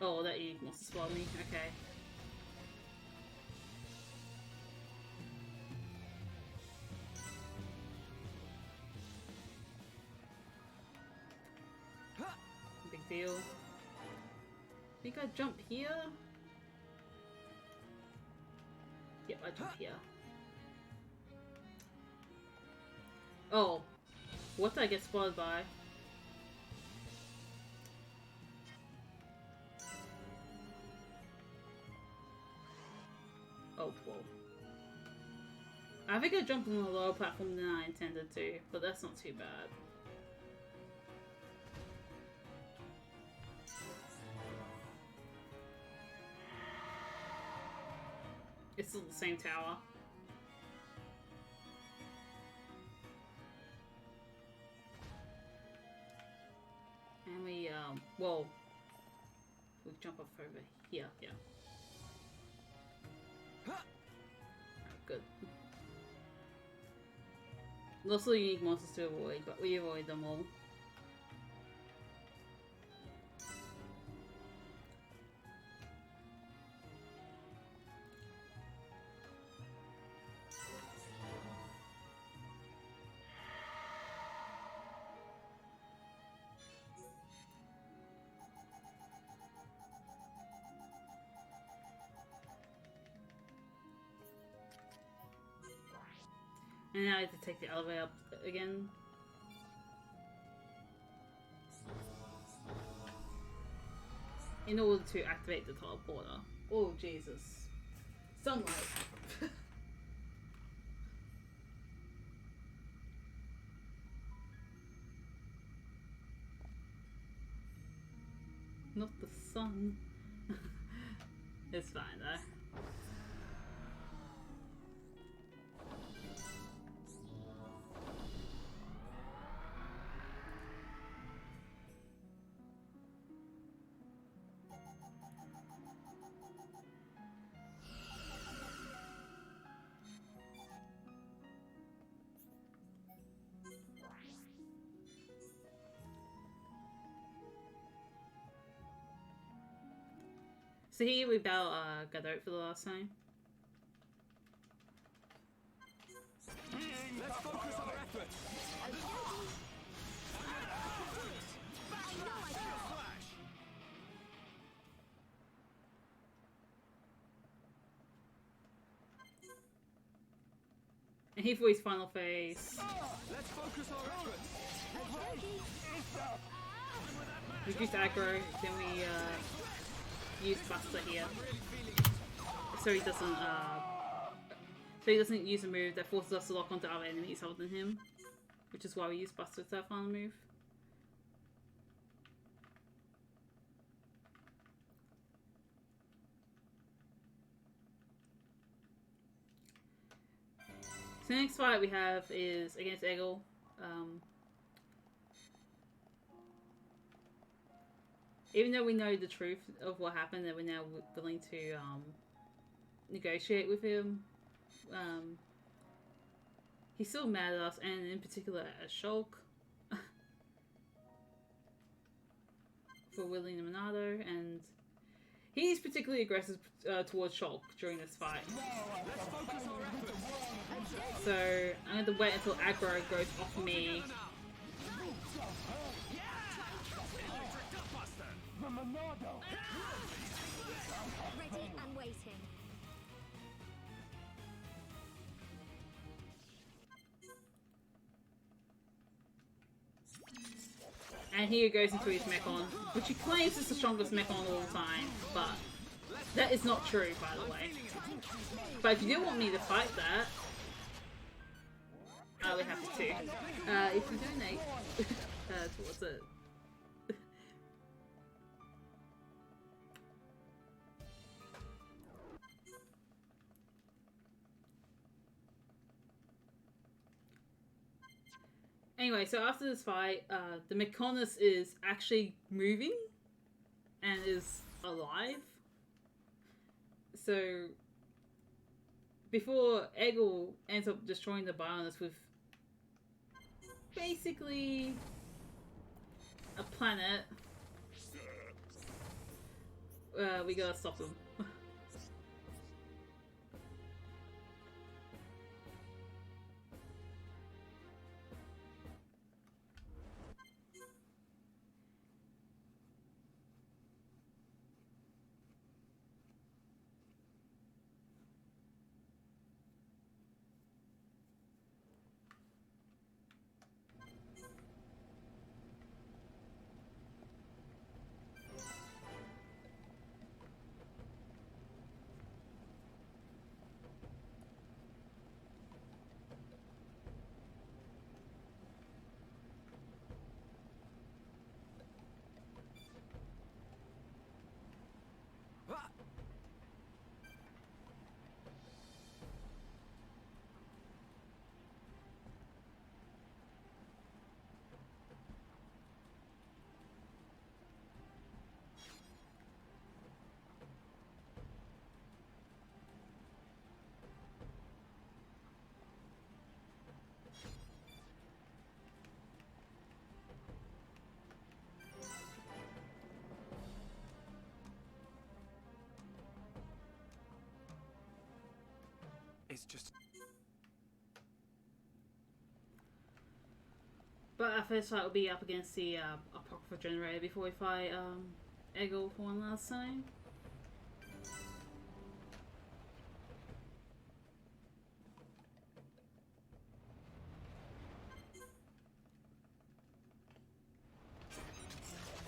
[SPEAKER 1] Oh, that you must have swallowed me. Okay. Big deal. Think I jump here? Yep, I jump here. Oh. What did I get spotted by? Oh, whoa. I think I jumped on a lower platform than I intended to, but that's not too bad. It's still the same tower. And we, well, we jump off over here, yeah. Alright, good. Lots of unique monsters to avoid, but we avoid them all. And now I have to take the elevator up again. In order to activate the teleporter. Oh, Jesus. Sunlight. Not the sun. It's fine though. So here we battle Godot for the last time.
[SPEAKER 2] Let's focus our efforts.
[SPEAKER 1] And here for his final phase.
[SPEAKER 2] Let's focus our efforts.
[SPEAKER 1] Reduce aggro, then we use Buster here. So he doesn't use a move that forces us to lock onto other enemies other than him. Which is why we use Buster as our final move. So the next fight we have is against Eggle. Even though we know the truth of what happened and we're now willing to negotiate with him, he's still mad at us, and in particular at Shulk for willing the Monado, and he's particularly aggressive towards Shulk during this fight. So I'm going to wait until aggro goes off me.
[SPEAKER 4] Ready and waiting.
[SPEAKER 1] And here goes into his Mechon, which he claims is the strongest Mechon of all time, but that is not true, by the way. But if you do want me to fight that, we're happy to. If you donate towards it. And Anyway, so after this fight, the Mechonis is actually moving and is alive. So before Eggle ends up destroying the Bionis with basically a planet, we gotta stop them.
[SPEAKER 2] Ah! It's just...
[SPEAKER 1] But our first fight will be up against the Apocrypha Generator before we fight Eggle for one last time.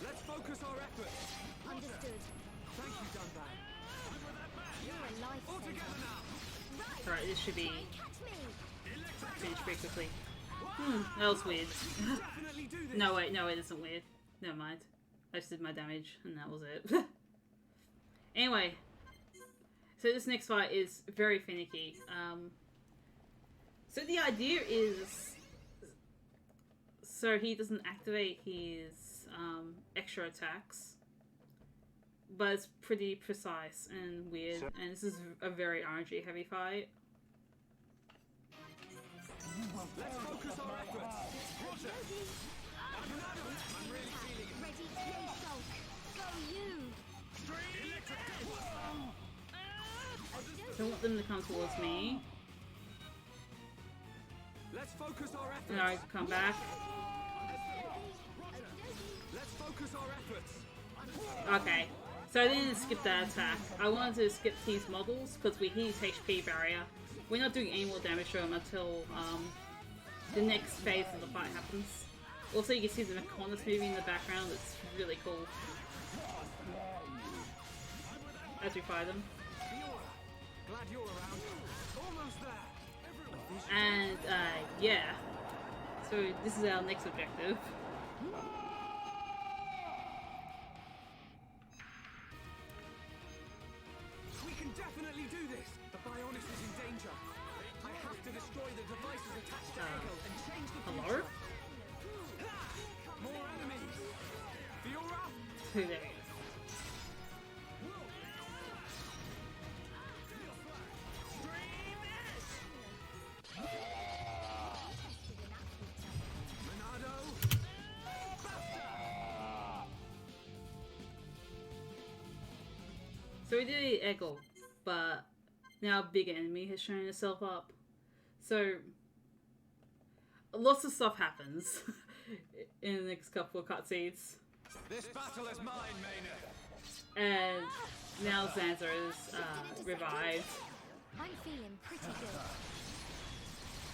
[SPEAKER 2] Let's focus our efforts.
[SPEAKER 4] Understood.
[SPEAKER 2] Thank you, Dunban.
[SPEAKER 4] You're a
[SPEAKER 2] All
[SPEAKER 4] lifesaver.
[SPEAKER 2] together now.
[SPEAKER 4] Right.
[SPEAKER 1] Alright, this should be
[SPEAKER 4] Try and catch me.
[SPEAKER 1] finished pretty quickly. That was weird.
[SPEAKER 2] Definitely do this.
[SPEAKER 1] No, wait, no, it isn't weird. Never mind. I just did my damage, and that was it. Anyway, so this next fight is very finicky. So the idea is, so he doesn't activate his extra attacks, but it's pretty precise and weird, and this is a very RNG heavy fight.
[SPEAKER 2] Let's focus our efforts. Roger. I'm really feeling it.
[SPEAKER 4] Ready, no sulk. Go you.
[SPEAKER 1] So I want them to come towards me,
[SPEAKER 2] Let's focus our efforts.
[SPEAKER 1] and I come back.
[SPEAKER 2] Let's focus our efforts.
[SPEAKER 1] Okay, so I didn't skip that attack. I wanted to skip these models because we hit his HP barrier. We're not doing any more damage to him until the next phase of the fight happens. Also, you can see the Mechonis moving in the background. It's really cool as we fight them.
[SPEAKER 2] Glad you're around. Almost there.
[SPEAKER 1] And yeah, so this is our next objective.
[SPEAKER 2] We can definitely do this. The Bionis is in danger. I have to destroy the devices attached to Eggle and change the
[SPEAKER 1] Hello?
[SPEAKER 2] future. More enemies. Fiora.
[SPEAKER 1] Who there?
[SPEAKER 2] Monado.
[SPEAKER 1] So we did Eggle, but now a big enemy has shown itself up. So lots of stuff happens in the next couple of cutscenes.
[SPEAKER 2] This battle is mine, Maynard.
[SPEAKER 1] And now Zanza is revived.
[SPEAKER 4] I'm feeling pretty good.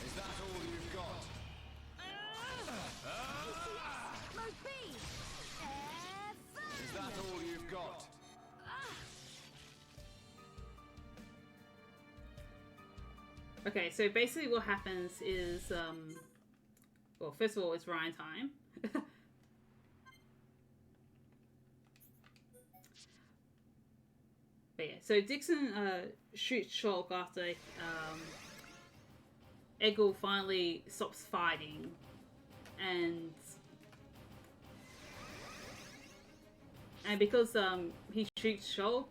[SPEAKER 2] Is that all you've got?
[SPEAKER 4] Mode B.
[SPEAKER 2] Is that all you've got?
[SPEAKER 1] Okay, so basically what happens is, well, first of all, it's Ryan time. But yeah, so Dixon shoots Shulk after Eggle finally stops fighting and because he shoots Shulk,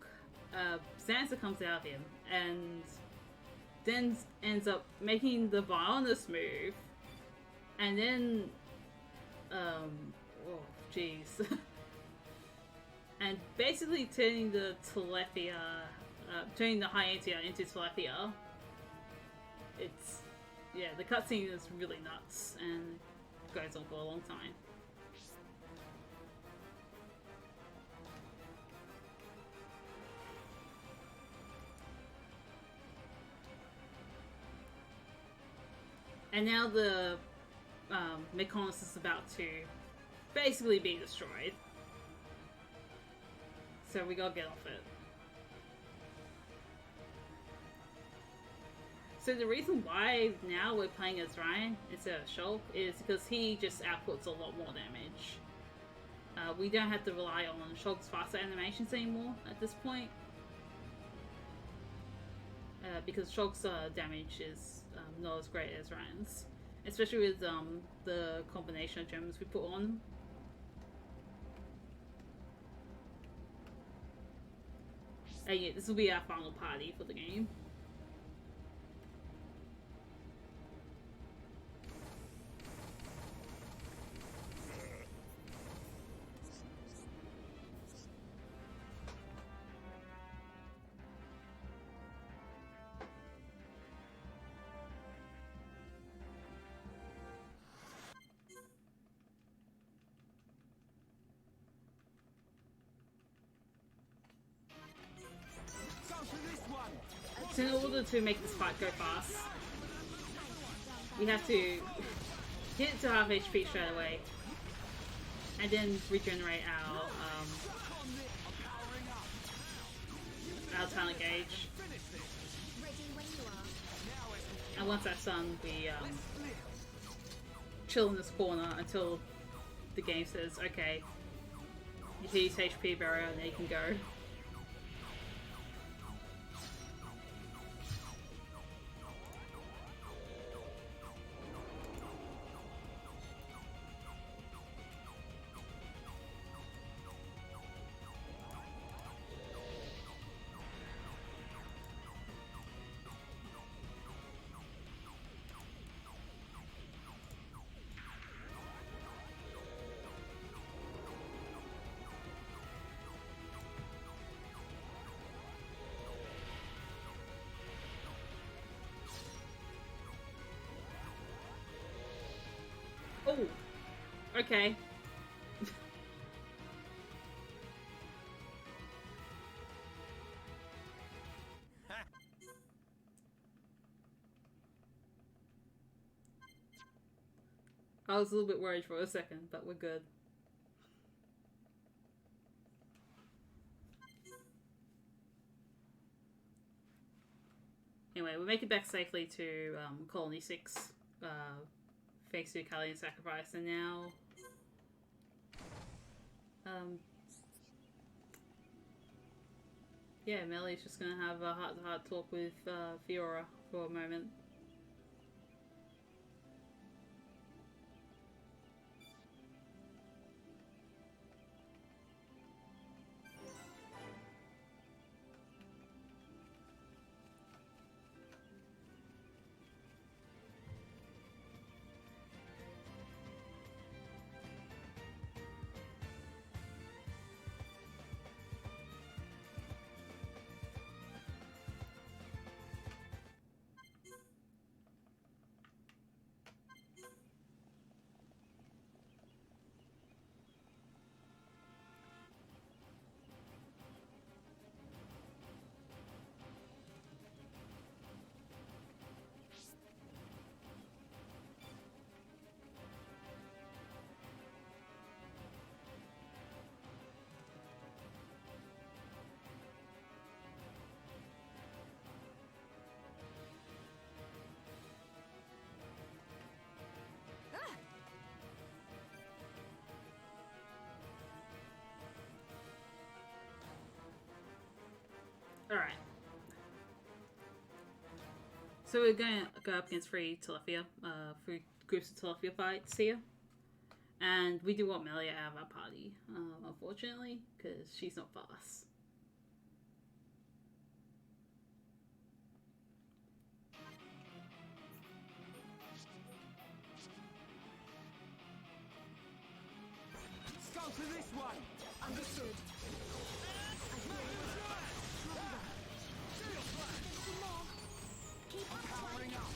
[SPEAKER 1] Sansa comes out of him, and then ends up making the violence move, and then oh jeez, and basically turning the Telethia, turning the Hyantia into Telethia. It's yeah, the cutscene is really nuts and goes on for a long time. And now the Mykonos is about to basically be destroyed. So we gotta get off it. So the reason why now we're playing as Ryan instead of Shulk is because he just outputs a lot more damage. We don't have to rely on Shulk's faster animations anymore at this point. Because Shulk's damage is not as great as Ryan's. Especially with the combination of gems we put on. And yeah, this will be our final party for the game. So in order to make this fight go fast, we have to get it to half HP straight away, and then regenerate our talent gauge. And once that's done, we chill in this corner until the game says, okay, you can use HP barrier and then you can go. Oh, okay. I was a little bit worried for a second, but we're good. Anyway, we make it back safely to Colony 6. Thanks to Kalian sacrifice, and now yeah, Melly's just gonna have a heart-to-heart talk with Fiora for a moment. Alright. So we're going to go up against three Telethia, three groups of Telethia fights here. And we do want Melia out of our party, unfortunately, because she's not fast.
[SPEAKER 2] Go for this one!
[SPEAKER 4] Understood. Keep on
[SPEAKER 2] Powering up.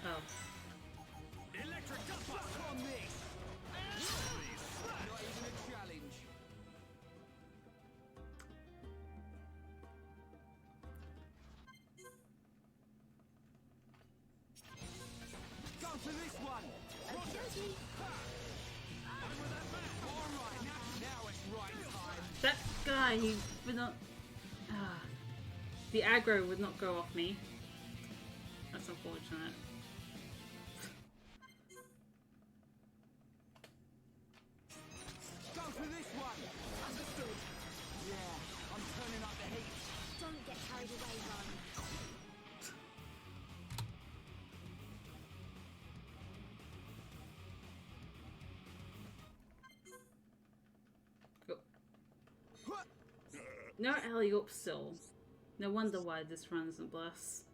[SPEAKER 1] Oh.
[SPEAKER 2] Electric bust on this! Not even a challenge. Go for this one!
[SPEAKER 4] Okey-dokey.
[SPEAKER 2] Alright, now it's right time.
[SPEAKER 1] That guy, he would not... the aggro would not go off me. That's unfortunate.
[SPEAKER 2] Go for this one! Understood. Yeah, I'm turning up the heat.
[SPEAKER 4] Don't get carried away, Ron.
[SPEAKER 1] Go. No alley up still. No wonder why this run isn't blessed.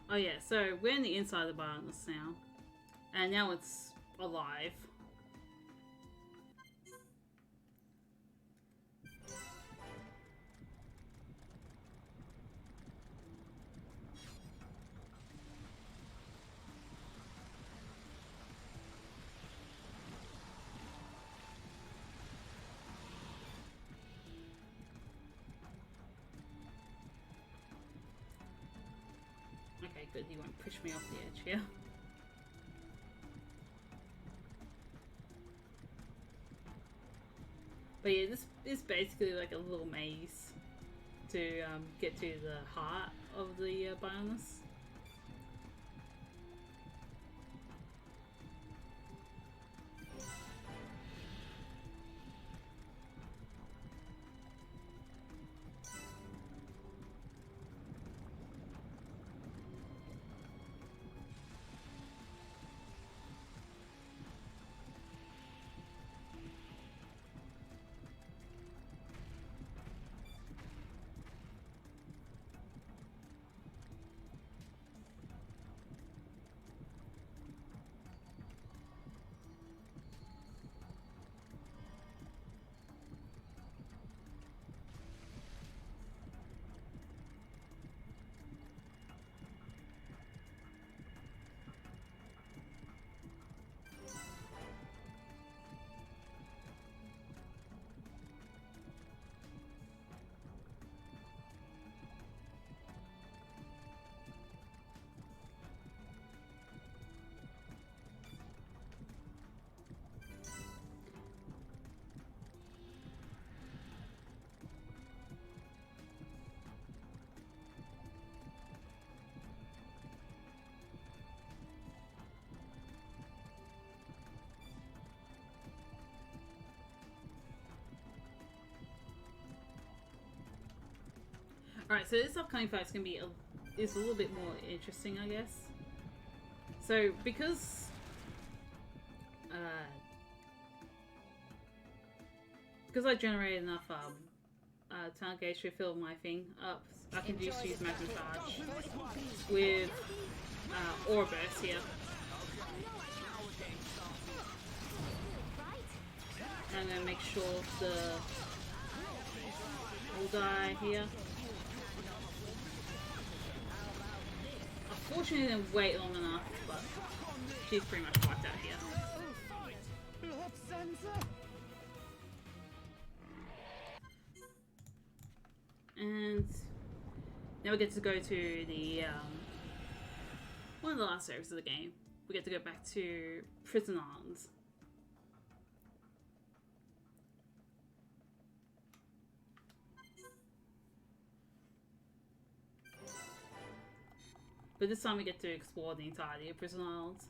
[SPEAKER 1] Oh yeah, so we're in the inside of the Bionis now. And now it's alive. Okay, good, he won't push me off the edge here. But yeah, this is basically like a little maze to get to the heart of the Bionis. Alright, so this upcoming fight is going to be is a little bit more interesting, I guess. So, because I generated enough talent gauge to fill my thing up, I can just use Magnum Charge with Aura Burst here. And I'm going to make sure the will die here. I Unfortunately, they didn't wait long enough, but she's pretty much wiped out here.
[SPEAKER 2] Blood sensor.
[SPEAKER 1] And now we get to go to the one of the last areas of the game. We get to go back to Prison Islands. But this time we get to explore the entirety of Prison Islands.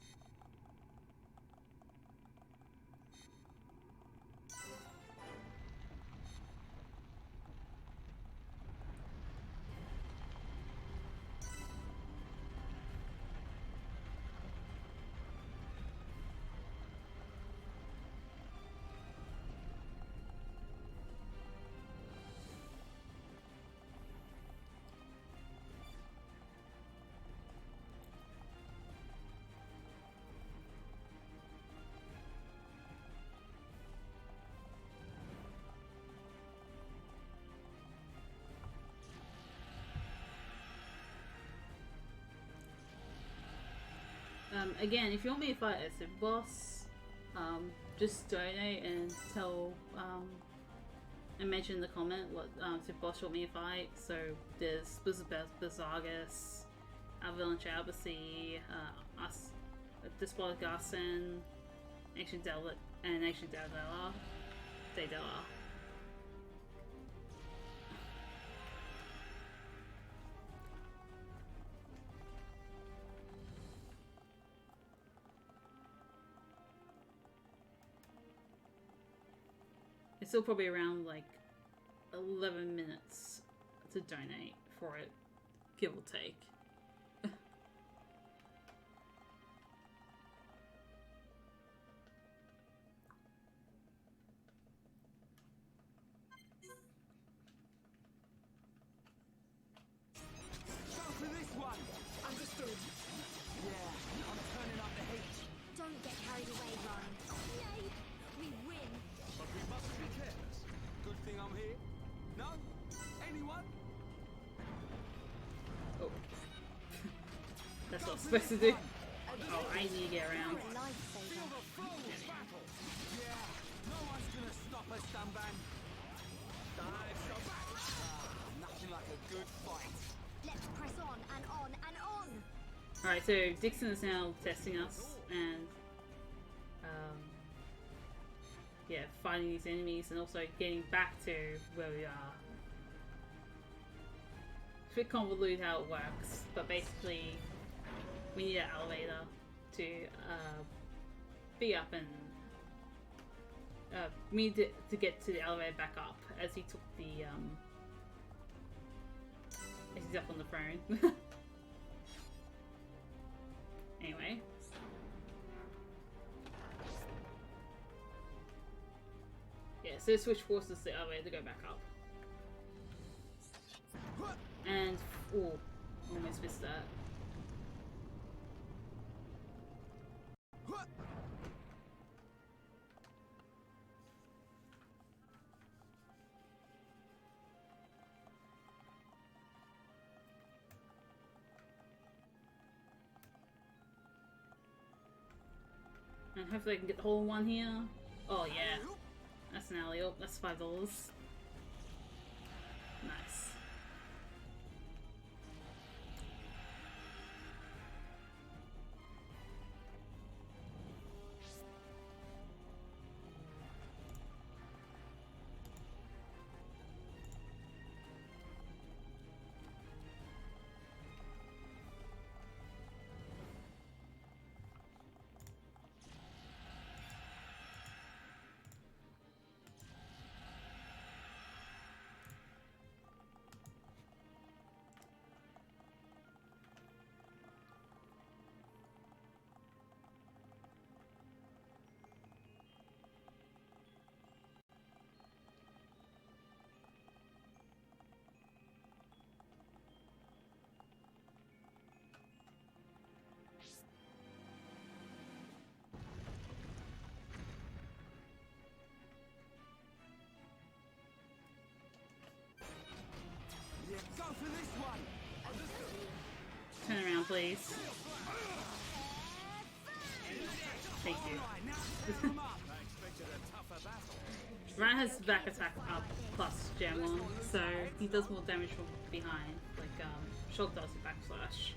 [SPEAKER 1] Again, if you want me to fight as a boss, just donate and tell, and mention in the comment what Civ boss you want me to fight. So there's Bizargus, Avalanche Albacea, Despotic Garson, Ancient Delat, and Ancient Daedala. It's still probably around like 11 minutes to donate for it, give or take.
[SPEAKER 2] Go for this one. Understood. Yeah, I'm turning up the heat.
[SPEAKER 4] Don't get carried away, Ryan. Yay! We win.
[SPEAKER 2] But we mustn't be careless. Good thing I'm here. No? Anyone?
[SPEAKER 1] Oh. That's what I'm supposed to do. Oh, I need to get around.
[SPEAKER 4] You're a lifesaver.
[SPEAKER 2] Feel the flow of battle. Yeah, no one's gonna stop us, Dunban. Dive, go back. Nothing like a good fight.
[SPEAKER 4] Let's press on and on and on.
[SPEAKER 1] Alright, so Dixon is now testing us and yeah, fighting these enemies and also getting back to where we are. It's a bit convoluted how it works, but basically we need an elevator to be up and we need to get to the elevator back up as he took the as he's up on the throne. Anyway. Yeah, so switch forces the elevator to go back up. And oh, almost missed that. And hopefully I can get the whole one here. Oh yeah. That's an alley-oop. That's $5. Nice. please. Thank you. Ryan has back attack up plus gem on, so he does more damage from behind, like Shock does with backslash.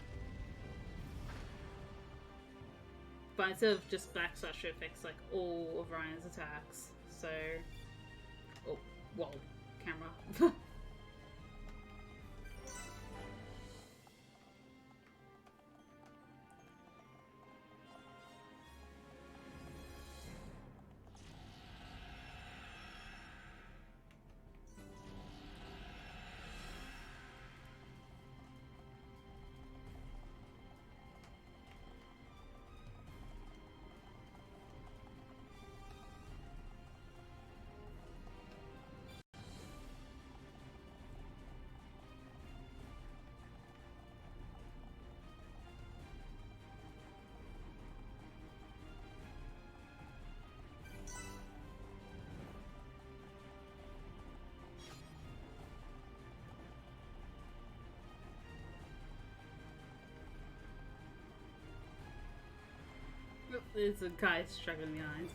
[SPEAKER 1] But instead of just backslash, it affects like all of Ryan's attacks. So, oh, whoa, camera. There's a guy struggling behind.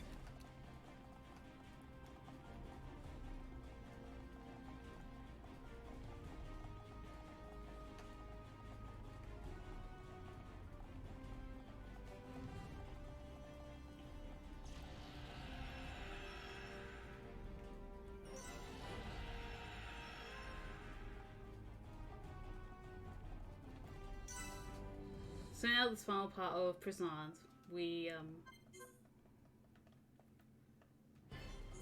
[SPEAKER 1] So now this final part of Prison Island, we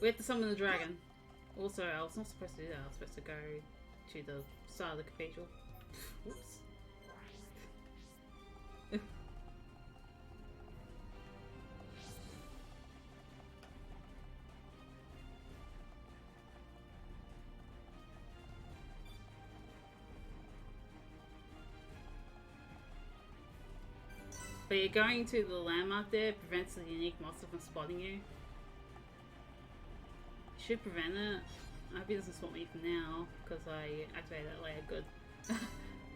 [SPEAKER 1] have to summon the dragon. Also, I was not supposed to do that. I was supposed to go to the side of the cathedral. Whoops. But yeah, going to the landmark there prevents the unique monster from spotting you. Should prevent it. I hope he doesn't spot me for now, because I activated that layer. Good.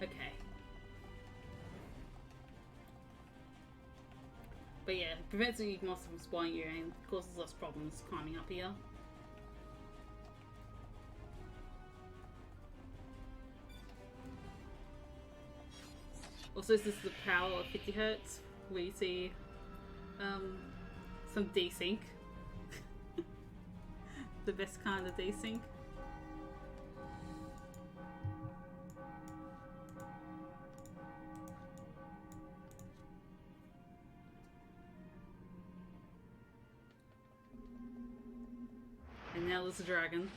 [SPEAKER 1] Okay. But yeah, it prevents the unique monster from spotting you and causes less problems climbing up here. Also, this is the power of 50 Hz, where you see some desync. The best kind of desync. And now there's a dragon.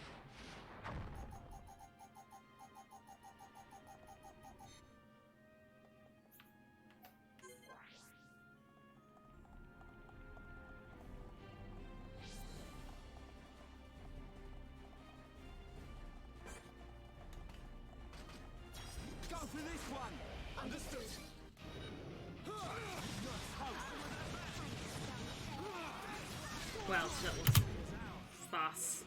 [SPEAKER 2] For this one! Understood!
[SPEAKER 1] Wow, that was fast.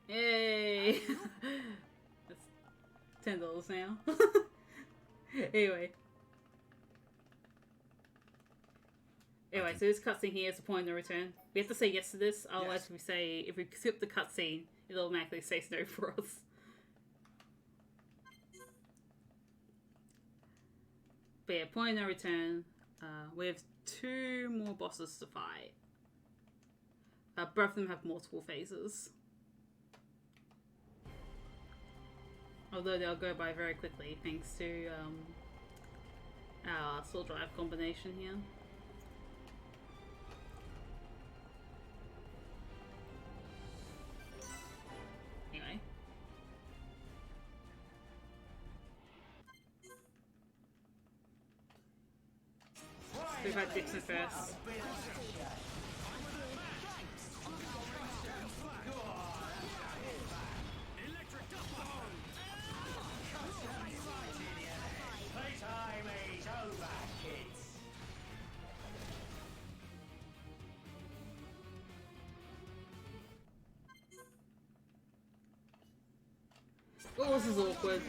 [SPEAKER 1] Yay! That's $10 now. Anyway. Anyway, so this cutscene here is the point of no return. We have to say yes to this, otherwise if we say, if we skip the cutscene, it automatically says no for us. But yeah, point of no return. We have 2 more bosses to fight. Both of them have multiple phases. Although they'll go by very quickly thanks to our Soul Drive combination here. Anyway. So we've had Dixon first. Oh, this is awkward.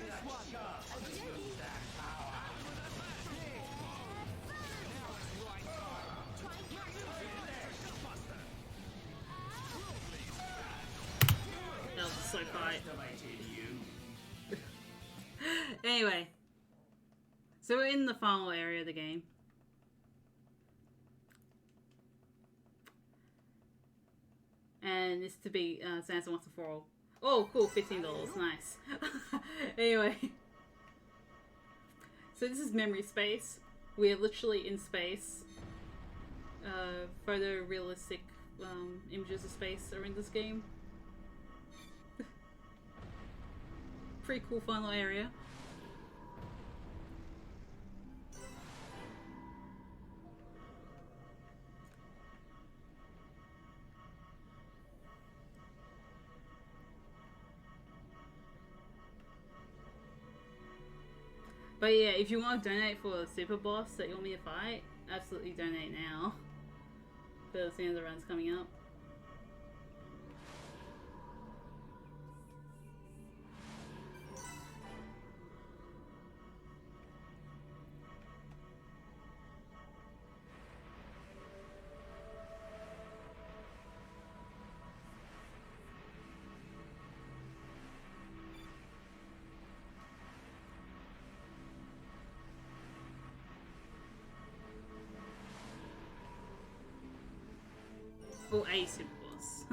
[SPEAKER 1] That was so tight. Anyway, so we're in the final area of the game. And it's to be Sansa Once and For All. Oh, cool, $15. Nice. Anyway. So this is memory space. We're literally in space. Photorealistic images of space are in this game. Pretty cool final area. But yeah, if you want to donate for a super boss that you want me to fight, absolutely donate now. Because the end of the run's coming up. Or a super boss.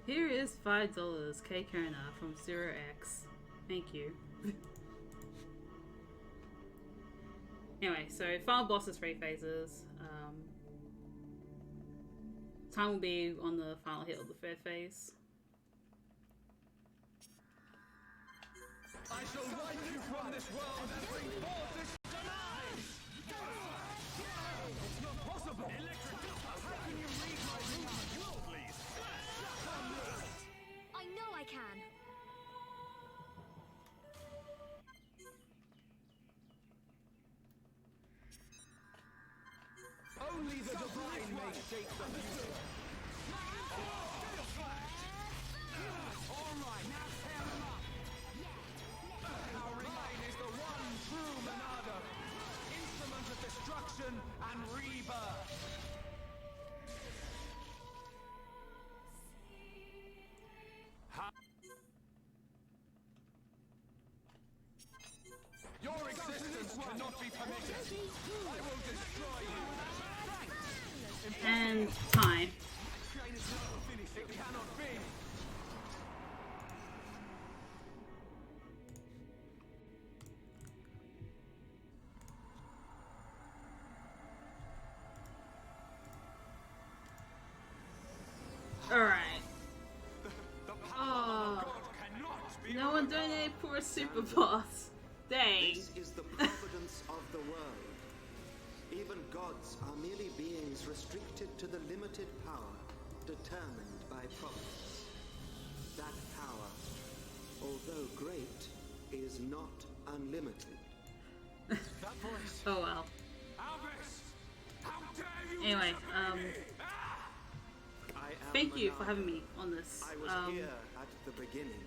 [SPEAKER 1] Here is $5, K Kerna from 0x. Thank you. Anyway, so final boss is 3 phases. Time will be on the final hit of the 3rd phase.
[SPEAKER 2] I shall wipe you from this world and bring forth this demise! It's not possible! How can you read my movement? Please!
[SPEAKER 4] I know I can.
[SPEAKER 2] Only the divine may shape the future. All right, now tear them up. Our line is the one true Monado, instrument of destruction and rebirth. Your existence cannot be permitted. I will destroy you.
[SPEAKER 1] And time.
[SPEAKER 2] Train is not finished. It cannot be.
[SPEAKER 1] Alright.
[SPEAKER 2] The power
[SPEAKER 1] Oh,
[SPEAKER 2] of God cannot be
[SPEAKER 1] no one donated for a super boss. Dang.
[SPEAKER 5] This is the providence of the world. Even gods are merely beings restricted to the limited power determined by providence. That power, although great, is not unlimited.
[SPEAKER 2] That voice.
[SPEAKER 1] Oh well.
[SPEAKER 2] Albus! How dare you
[SPEAKER 1] Anyway,
[SPEAKER 2] disobey me?
[SPEAKER 5] I am
[SPEAKER 1] thank you for
[SPEAKER 5] Monado.
[SPEAKER 1] having me on this.
[SPEAKER 5] I was here at the beginning,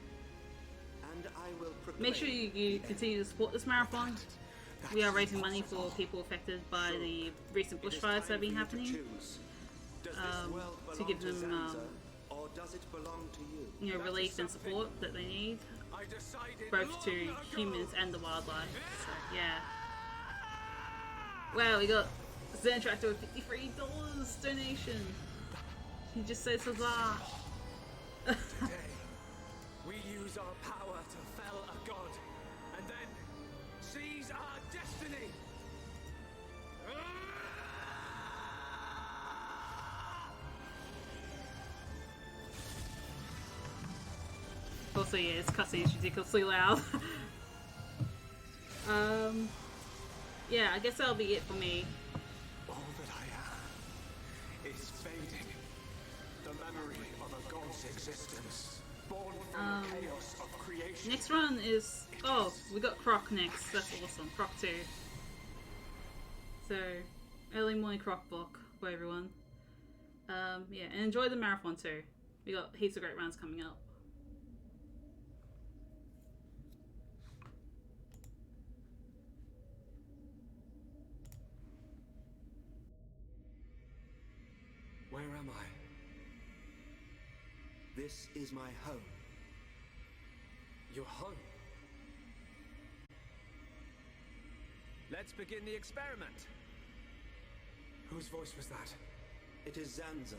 [SPEAKER 5] and I will proclaim
[SPEAKER 1] Make sure you continue to support this marathon. We are raising money for people affected by the recent
[SPEAKER 5] It is
[SPEAKER 1] bushfires
[SPEAKER 5] time
[SPEAKER 1] that have been
[SPEAKER 5] for you to
[SPEAKER 1] happening.
[SPEAKER 5] choose. Does this world
[SPEAKER 1] to
[SPEAKER 5] belong
[SPEAKER 1] give
[SPEAKER 5] to
[SPEAKER 1] them,
[SPEAKER 5] Zanza, or does it belong to you?
[SPEAKER 1] You know,
[SPEAKER 2] That
[SPEAKER 1] relief
[SPEAKER 2] is
[SPEAKER 1] and
[SPEAKER 2] something
[SPEAKER 1] support that they need,
[SPEAKER 2] I decided
[SPEAKER 1] both to
[SPEAKER 2] long ago.
[SPEAKER 1] humans and the wildlife. So, yeah. Wow, we got Xentractor with $53 donation. He just says huzzah.
[SPEAKER 2] Today, we use our power to fell a god, and then seize our destiny.
[SPEAKER 1] Also, yeah, his cussing is ridiculously loud. Yeah, I guess that'll be it for me.
[SPEAKER 2] All that I am is fading. The memory of a god's existence, born from the chaos of creation.
[SPEAKER 1] Next run is... Oh, we got Croc next. That's awesome. Croc 2. So, early morning crock block for everyone. Yeah, and enjoy the marathon too. We got heaps of great rounds coming up.
[SPEAKER 2] Where am I?
[SPEAKER 5] This is my home.
[SPEAKER 2] Your home? Let's begin the experiment. Whose voice was that?
[SPEAKER 5] It is Zanza,